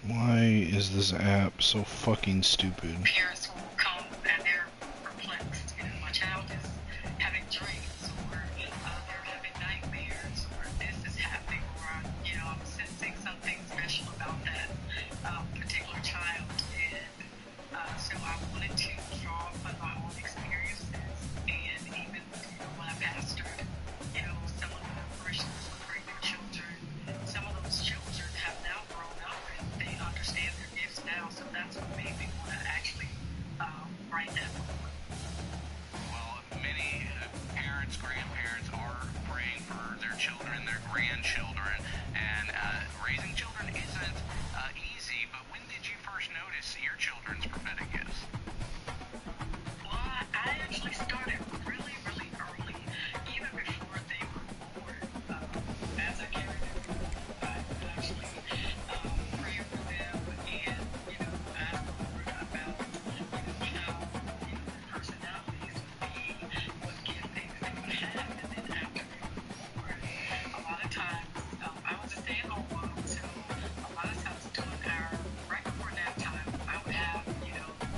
Why is this app so fucking stupid? Parents will come and they're perplexed. You know, my child is having dreams, or they're having nightmares, or this is happening, or you know, I'm sensing something special about that particular child. And so I wanted to draw on my own experiences, and even when I pastored, you know, some of the parishioners would bring their children. Some of those children have now grown up and they understand their gifts now, so that's what made me want to actually write that book. Well, many parents, grandparents are praying for their children, their grandchildren, and raising children isn't easy, but when did you first notice your children's prophetic gifts? Well, I actually started really, really early, even before they were born. As I carried them, I would actually pray for them, and you know, ask the Lord about how their personalities would be, what giftings they would have, and then after they were born, a lot of times I was a stay-at-home mom, so a lot of times during right before nap time, I would have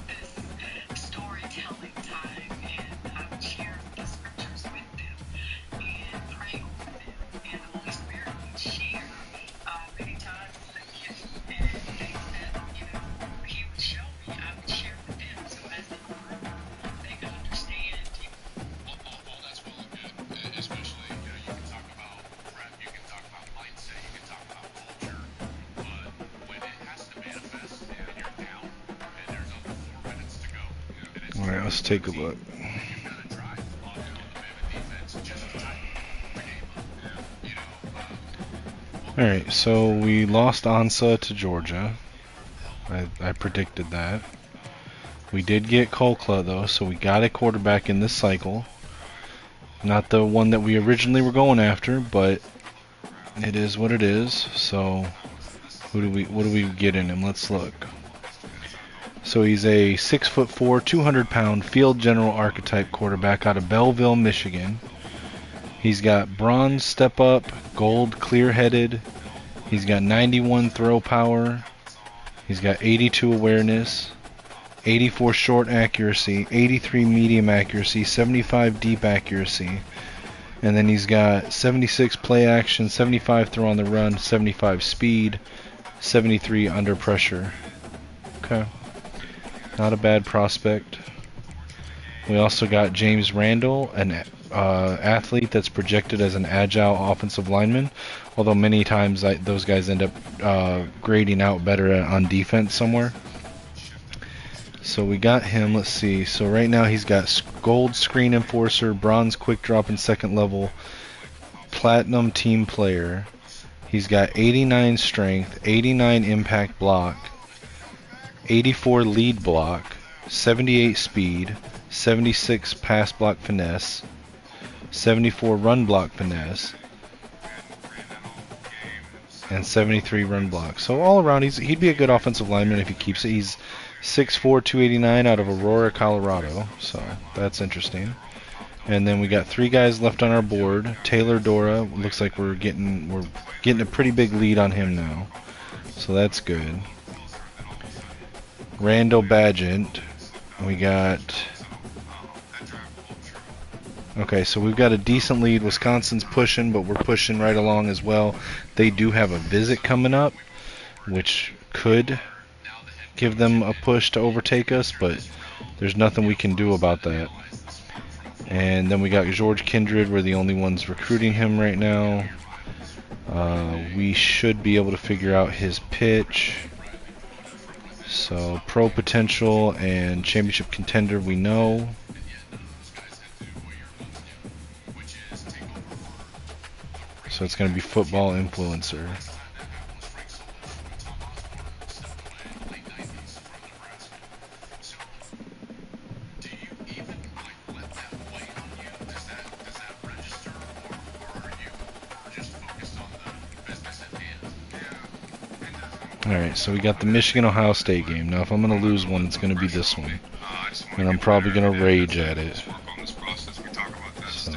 this storytelling time, and I would share the scriptures with them and pray over them, and the Holy Spirit would share many times the gifts and things that He would show me. I would share with them, so as they grew, they could understand. Well, that's well and good. Especially, you can talk about prep, you can talk about mindset, you can talk about culture, but when it has to manifest and you're down and there's only 4 minutes to go, and it's Alright, let's take a look. you've got to try to log in on the Mammoth defense just to tighten the game up. Alright, so we lost Ansa to Georgia. I predicted that. We did get Kolkla though, so we got a quarterback in this cycle. Not the one that we originally were going after, but it is what it is. So what do we get in him? Let's look. So he's a 6'4", 200-pound field general archetype quarterback out of Belleville, Michigan. He's got bronze step up, gold clear-headed. He's got 91 throw power. He's got 82 awareness, 84 short accuracy, 83 medium accuracy, 75 deep accuracy. And then he's got 76 play action, 75 throw on the run, 75 speed, 73 under pressure. Okay. Not a bad prospect. We also got James Randall, an athlete that's projected as an agile offensive lineman, although many times those guys end up grading out better on defense somewhere. So we got him. Let's see. So right now he's got gold screen enforcer, bronze quick drop in second level, platinum team player. He's got 89 strength, 89 impact block, 84 lead block, 78 speed, 76 pass block finesse, 74 run block finesse, and 73 run blocks. So all around, he'd be a good offensive lineman if he keeps it. He's 6'4", 289 out of Aurora, Colorado. So that's interesting. And then we got 3 guys left on our board. Taylor Dora, looks like we're getting a pretty big lead on him now. So that's good. Randall Badgett. We got... Okay, so we've got a decent lead. Wisconsin's pushing, but we're pushing right along as well. They do have a visit coming up, which could give them a push to overtake us, but there's nothing we can do about that. And then we got George Kindred. We're the only ones recruiting him right now. We should be able to figure out his pitch. So pro potential and championship contender we know. So it's going to be football influencer. Alright, so we got the Michigan-Ohio State game. Now, if I'm going to lose one, it's going to be this one. And I'm probably going to rage at it. So.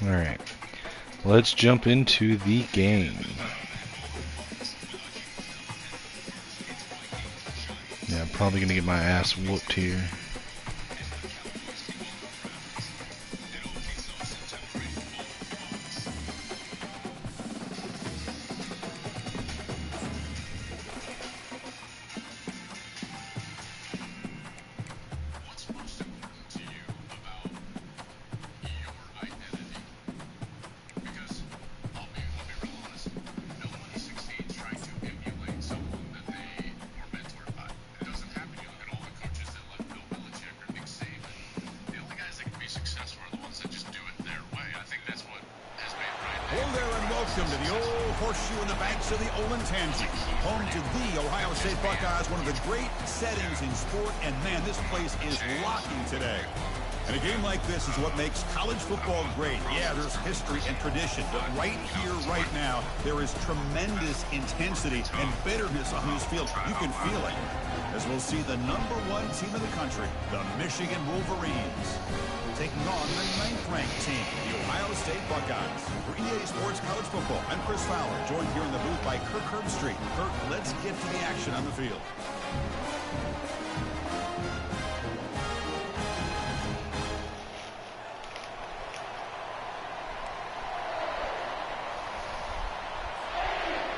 Alright. Let's jump into the game. Yeah, I'm probably going to get my ass whooped here. Welcome to the old horseshoe in the banks of the Olentangy, home to the Ohio State Buckeyes, one of the great settings in sport, and man, this place is rocking today. And a game like this is what makes college football great. Yeah, there's history and tradition, but right here, right now, there is tremendous intensity and bitterness on this field. You can feel it, as we'll see the #1 team in the country, the Michigan Wolverines, taking on the 9th-ranked team, the Ohio State Buckeyes. For EA Sports College Football, I'm Chris Fowler, joined here in the booth by Kirk Herbstreit. Kirk, let's get to the action on the field.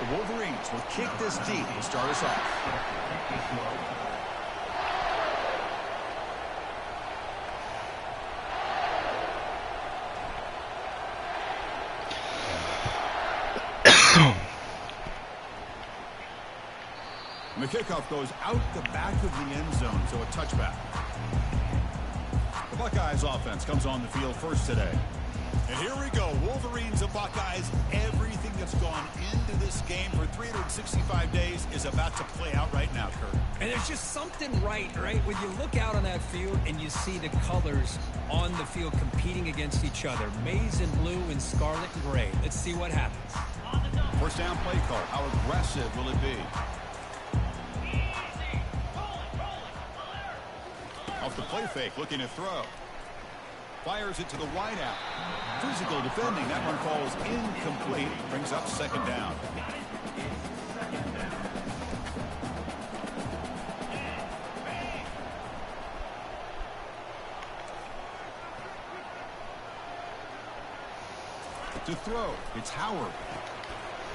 The Wolverines will kick this deep to start us off. And the kickoff goes out the back of the end zone, so a touchback. The Buckeyes offense comes on the field first today. And here we go, Wolverines and Buckeyes. Everything that's gone into this game for 365 days is about to play out right now, Kurt. And there's just something right? When you look out on that field and you see the colors on the field competing against each other. Maize and blue and scarlet and gray. Let's see what happens. First down play call. How aggressive will it be? Off the play fake, looking to throw. Fires it to the wideout. Physical defending. That one falls incomplete. Brings up second down. To throw, it's Howard.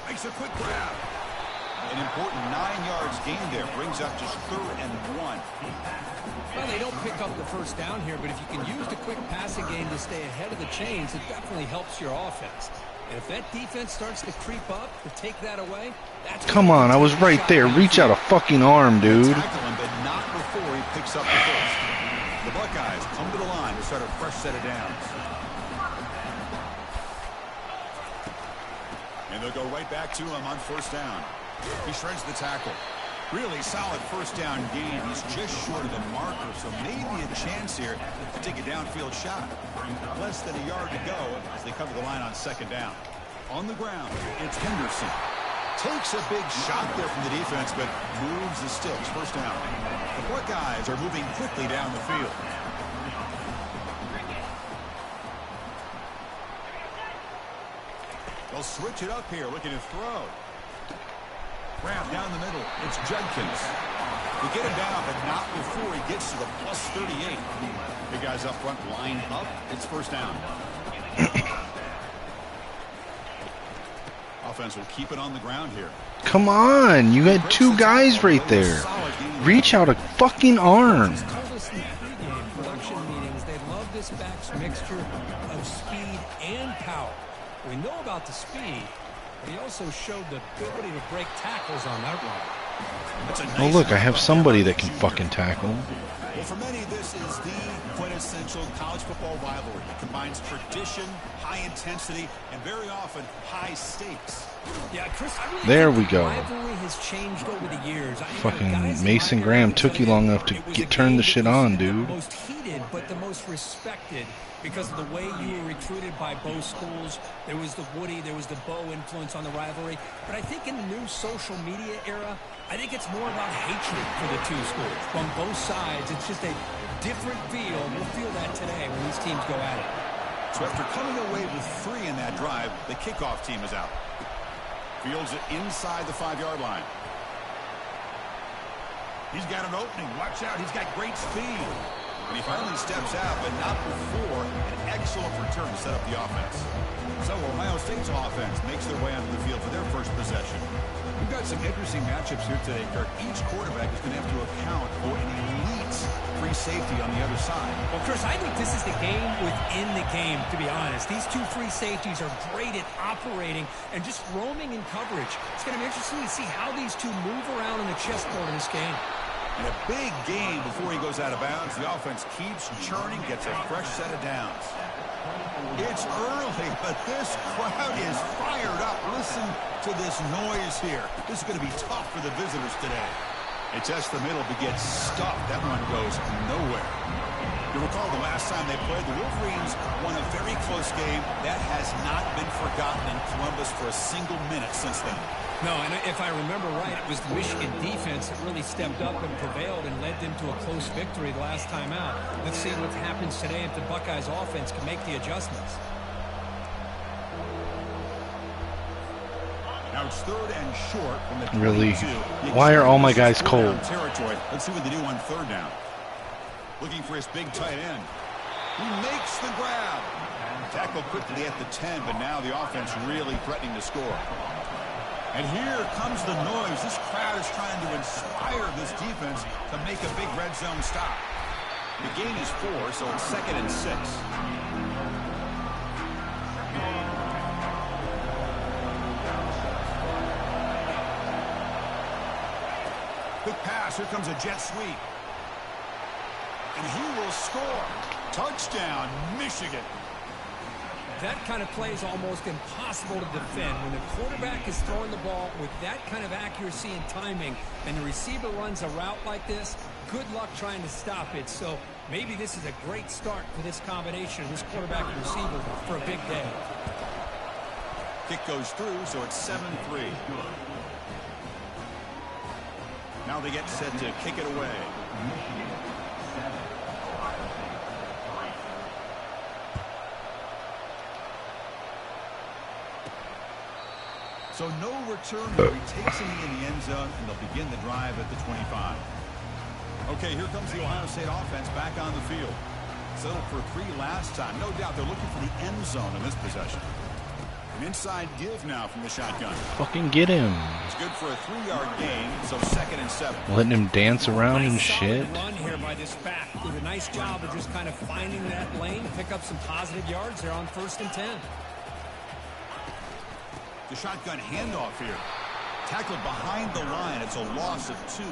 Makes a quick grab. An important 9 yards gain there. Brings up just 3rd and 1. Well, they don't pick up the first down here, but if you can use the quick passing game to stay ahead of the chains, it definitely helps your offense. And if that defense starts to creep up to take that away, that's... Come on, I was right there. Reach out a fucking arm, dude. Tackle him, but not before he picks up the first. The Buckeyes come to the line to start a fresh set of downs. And they'll go right back to him on first down. He shreds the tackle. Really solid first down gain. He's just short of the marker, so maybe a chance here to take a downfield shot. Less than a yard to go as they cover the line on second down. On the ground, it's Henderson. Takes a big shot there from the defense, but moves the sticks. First down. The Buckeyes are moving quickly down the field. They'll switch it up here, looking to throw. Grab down the middle. It's Judkins. They get him down, but not before he gets to the plus 38. Big guys up front line up. It's first down. Offense will keep it on the ground here. Come on, you had two guys right there. Reach out a fucking arm. Told us in the pregame production meetings they love this back's mixture of speed and power. We know about the speed, but he also showed the ability to break tackles on that run. Oh look, I have somebody that can fucking tackle. Well, for many, this is the quintessential college football rivalry. It combines tradition, high intensity, and very often high stakes. Yeah, Chris, I really there think we the go. rivalry has changed over the years. Fucking Mason Graham took you long enough to turn the shit on, dude. The most heated, but the most respected because of the way you were recruited by both schools. There was the Woody, there was the Bo influence on the rivalry. But I think in the new social media era, I think it's more about hatred for the two schools. From both sides, it's just a different feel. We'll feel that today when these teams go at it. So after coming away with 3 in that drive, the kickoff team is out. Fields it inside the 5-yard line. He's got an opening. Watch out. He's got great speed. And he finally steps out, but not before an excellent return to set up the offense. So Ohio State's offense makes their way onto the field for their first possession. We've got some interesting matchups here today, Kirk. Each quarterback is going to have to account for an elite free safety on the other side. Well, Chris, I think this is the game within the game, to be honest. These two free safeties are great at operating and just roaming in coverage. It's going to be interesting to see how these two move around on the chessboard in this game. And a big game before he goes out of bounds. The offense keeps churning, gets a fresh set of downs. It's early, but this crowd is fired up. Listen to this noise here. This is going to be tough for the visitors today. They test the middle, but gets stuffed. That one goes nowhere. You recall the last time they played, the Wolverines won a very close game. That has not been forgotten in Columbus for a single minute since then. No, and if I remember right, it was the Michigan defense that really stepped up and prevailed and led them to a close victory the last time out. Let's see what happens today if the Buckeyes offense can make the adjustments. Now it's 3rd and short from the 22. Really? Why are all my guys cold? Territory. Let's see what they do on 3rd down. Looking for his big tight end. He makes the grab. Tackle quickly at the 10, but now the offense really threatening to score. And here comes the noise. This crowd is trying to inspire this defense to make a big red zone stop. The gain is 4, so it's 2nd and 6. Quick pass. Here comes a jet sweep. And he will score. Touchdown, Michigan. That kind of play is almost impossible to defend. When the quarterback is throwing the ball with that kind of accuracy and timing, and the receiver runs a route like this, good luck trying to stop it. So maybe this is a great start for this combination, this quarterback and receiver, for a big day. Kick goes through, so it's 7-3. Now they get set to kick it away. So no return here. He takes him in the end zone, and they'll begin the drive at the 25. Okay, here comes the Ohio State offense back on the field. Settled for 3 last time. No doubt they're looking for the end zone in this possession. An inside give now from the shotgun. Fucking get him. It's good for a 3-yard gain, so 2nd and 7. Letting him dance around and shit. Run here by this back. Did a nice job of just kind of finding that lane, pick up some positive yards there on 1st and 10. The shotgun handoff here. Tackled behind the line. It's a loss of 2.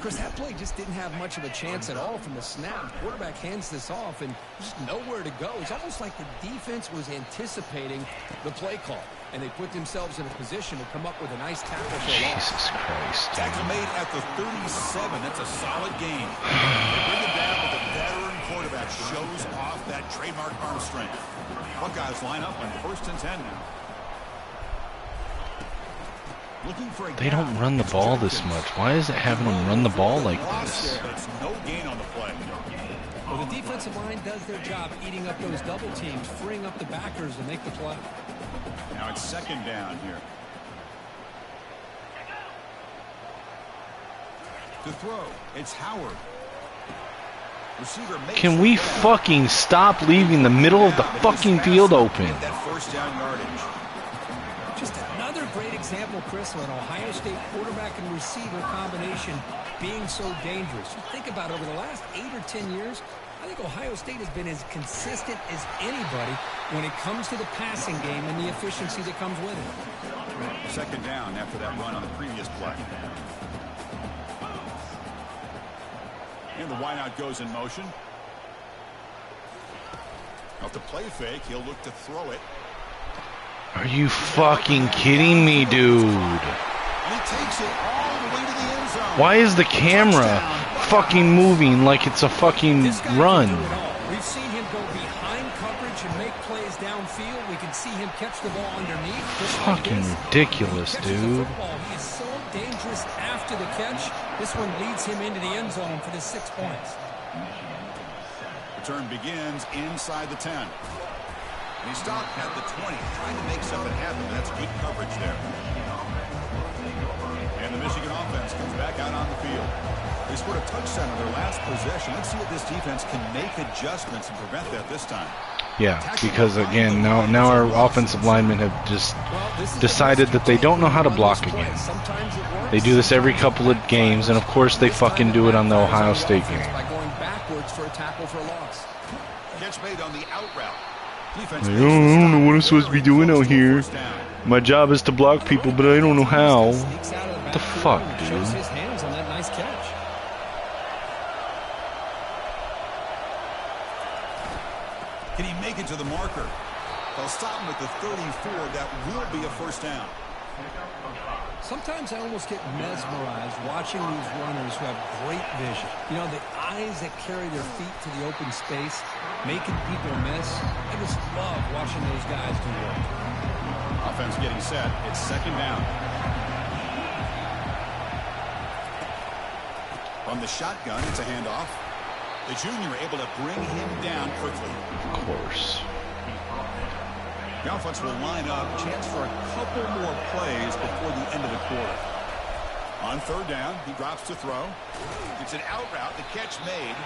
Chris, that play just didn't have much of a chance at all from the snap. The quarterback hands this off and just nowhere to go. It's almost like the defense was anticipating the play call. and they put themselves in a position to come up with a nice tackle for a loss. Jesus Christ. Tackle made at the 37. That's a solid gain. They bring it down, but the veteran quarterback shows off that trademark arm strength. Buckeyes line up on 1st and 10 now. Looking for a They don't run the ball this much. Why is it having them run the ball like this? That's no gain on the play. Well, the defensive line does their job eating up those double teams, freeing up the backers to make the play. Now it's 2nd down here. To throw, it's Howard. Receiver makes Can we fucking stop leaving the middle of the fucking field open? Get that 1st down yardage. Just another great example, Chris, of an Ohio State quarterback and receiver combination being so dangerous. You think about it, over the last 8 or 10 years, I think Ohio State has been as consistent as anybody when it comes to the passing game and the efficiency that comes with it. 2nd down after that run on the previous play. And the wideout goes in motion. Off the play fake, he'll look to throw it. Are you fucking kidding me, dude? And he takes it all the way to the end zone. Why is the camera fucking moving like it's a fucking run? We've seen him go behind coverage and make plays downfield. We can see him catch the ball underneath. Fucking ridiculous, dude. He is so dangerous after the catch. This one leads him into the end zone for the 6 points. Return begins inside the 10. And he stopped at the 20, trying to make something happen. That's good coverage there. And the Michigan offense comes back out on the field. They scored a touchdown on their last possession. Let's see if this defense can make adjustments and prevent that this time. Yeah, because again, now our offensive linemen have just decided that they don't know how to block again. They do this every couple of games, and of course they fucking do it on the Ohio State game. By going backwards for a tackle for a loss. Catch made on the out route. I don't know what I'm supposed to be doing out here. My job is to block people, but I don't know how. What the fuck, dude? Shows his hands on that nice catch. Can he make it to the marker? They'll stop him at the 34. That will be a 1st down. Sometimes I almost get mesmerized watching these runners who have great vision. You know, the eyes that carry their feet to the open space, making people miss. I just love watching those guys do work. Offense getting set. It's 2nd down. From the shotgun, it's a handoff. The junior able to bring him down quickly. Of course. The offense will line up. Chance for a couple more plays before the end of the quarter. On 3rd down, he drops to throw. It's an out route. The catch made.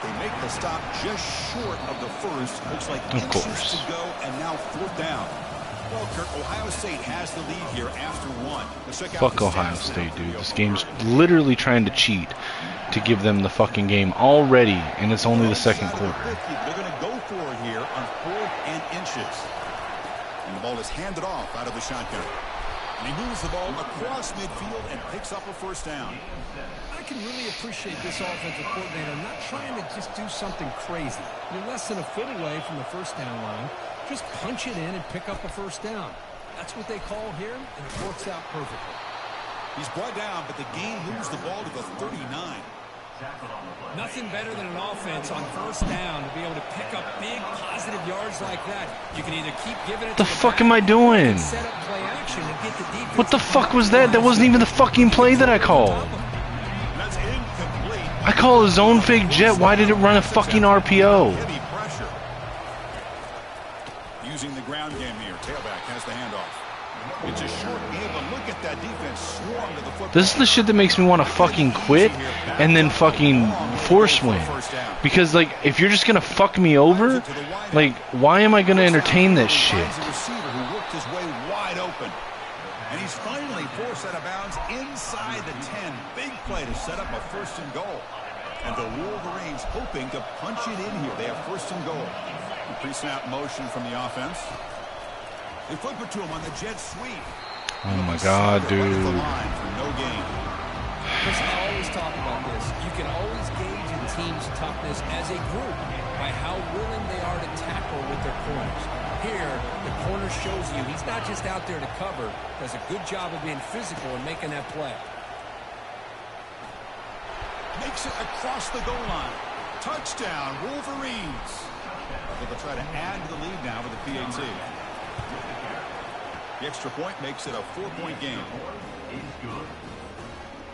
They make the stop just short of the 1st. Looks like inches to go, and now 4th down. Well, Kirk, Ohio State has the lead here after 1. Let's check out Fuck Ohio State, dude. This game's literally trying to cheat to give them the fucking game already, and it's only the 2nd quarter. They're going to go for it here on 4th and inches. And the ball is handed off out of the shotgun. And he moves the ball across midfield and picks up a 1st down. I can really appreciate this offensive coordinator not trying to just do something crazy. You're less than a foot away from the 1st down line. Just punch it in and pick up a 1st down. That's what they call here, and it works out perfectly. He's brought down, but the game moves the ball to the 39. Nothing better than an offense on 1st down to be able to pick up big positive yards like that. You can either keep giving it What the fuck am I doing? set up play action and get the defense. What the fuck was that? That wasn't even the fucking play that I called. That's incomplete. I call a zone fake jet. Why did it run a fucking RPO? Heavy pressure. Using the ground game here. Tailback has the handoff. It's a short game, but look at that defense swarm to the football. This is the shit that makes me want to fucking quit and then fucking force win. Because, like, if you're just going to fuck me over, like, why am I going to entertain this shit? A receiver who worked his way wide open. And he's finally forced out of bounds inside the 10. Big play to set up a 1st and goal. And the Wolverines hoping to punch it in here. They have 1st and goal. Pre-snap motion from the offense. They flip it to him on the jet sweep. Oh my god, dude. No gain. Chris, I always talk about this. You can always gauge a team's toughness as a group by how willing they are to tackle with their corners. Here, the corner shows you he's not just out there to cover. Does a good job of being physical and making that play. Makes it across the goal line. Touchdown, Wolverines. They'll try to add to the lead now with the PAT. The extra point makes it a 4-point game.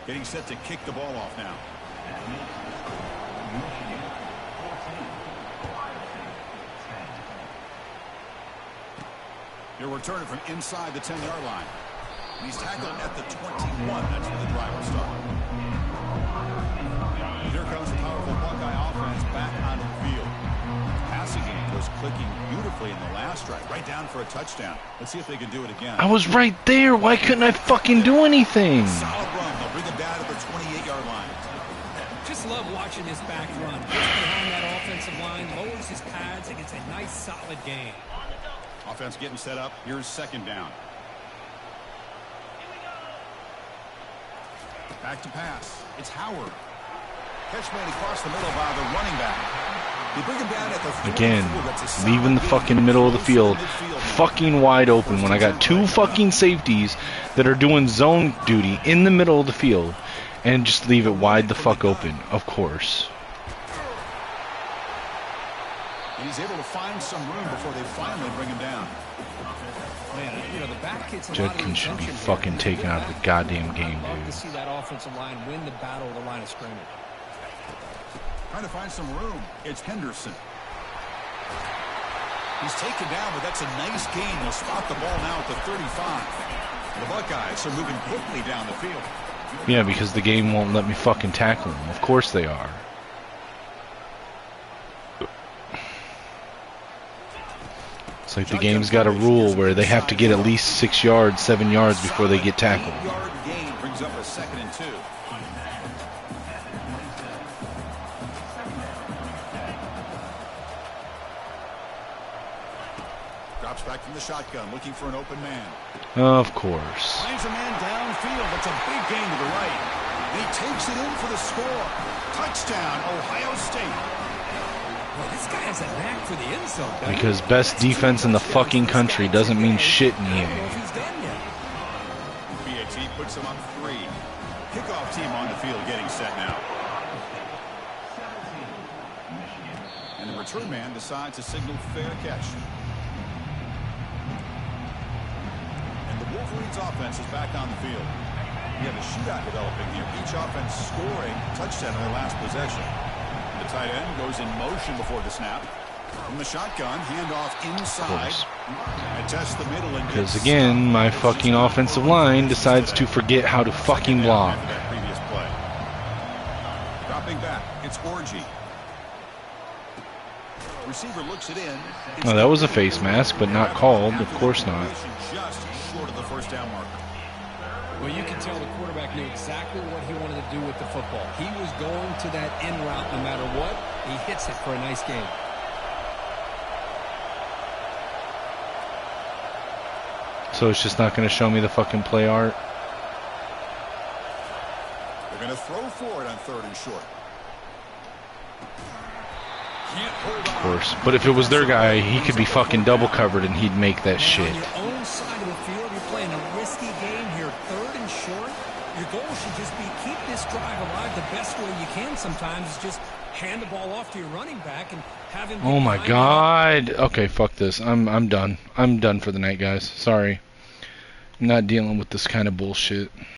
Getting set to kick the ball off now. He'll return it from inside the 10-yard line. He's tackled at the 21. That's where the drive will start. Here comes the powerful Buckeye offense back onto the field. Passing game was clicking beautifully in the last drive, right down for a touchdown. Let's see if they can do it again. I was right there. Why couldn't I fucking do anything? Solid run. They'll bring it down to the 28-yard line. Just love watching this back run. Gets behind that offensive line, lowers his pads, and gets a nice, solid gain. Offense getting set up. Here's second down. Back to pass. It's Howard. Catch made across the middle by the running back. They bring him down at the again, leaving the fucking middle of the field fucking wide open when I got two fucking safeties that are doing zone duty in the middle of the field and just leave it wide the fuck open, of course. And he's able to find some room before they finally bring him down. Man, you know, the back gets a lot of Judkins should be attention fucking here. taken out of the goddamn game, Love to dude. see that offensive line win the battle of the line of scrimmage. Trying to find some room. It's Henderson. He's taken down, but that's a nice gain. They'll spot the ball now at the 35. The Buckeyes are moving quickly down the field. Yeah, because the game won't let me fucking tackle them. Of course they are. It's like the game's got a rule where they have to get at least 6 yards, 7 yards before they get tackled. 8-yard gain brings up a 2nd and 2. Drops back from the shotgun, looking for an open man. Of course. Finds a man downfield. That's a big gain to the right. And he takes it in for the score. Touchdown, Ohio State. Well, this guy has a knack for the end zone. doesn't he? Because best defense in the fucking country doesn't mean shit in I don't know EA. if he's done yet. PAT puts him up 3. Kickoff team on the field getting set now. And the return man decides to signal fair catch. And the Wolverines offense is back on the field. We have a shootout developing here. Each offense scoring touchdown in their last possession. The tight end goes in motion before the snap. From the shotgun, handoff inside. And test the middle and Because again, my fucking offensive line decides to forget how to fucking block. After that previous play. Dropping back, it's Orgy. Receiver looks it in. Oh, that was a face mask, but not called. Of course not. Just short of the first down marker. Well, you can tell the quarterback knew exactly what he wanted to do with the football. He was going to that end route no matter what. He hits it for a nice gain. So it's just not going to show me the fucking play art? They're going to throw for it on 3rd and short. Can't hold on. Of course. But if it was their guy, he could be fucking double covered and he'd make that shit. On your own side of the field, you're playing a risky game here, 3rd and short. Your goal should just be keep this drive alive the best way you can sometimes is just hand the ball off to your running back and have him. Oh my god. Okay, fuck this. I'm done. I'm done for the night, guys. Sorry. I'm not dealing with this kind of bullshit.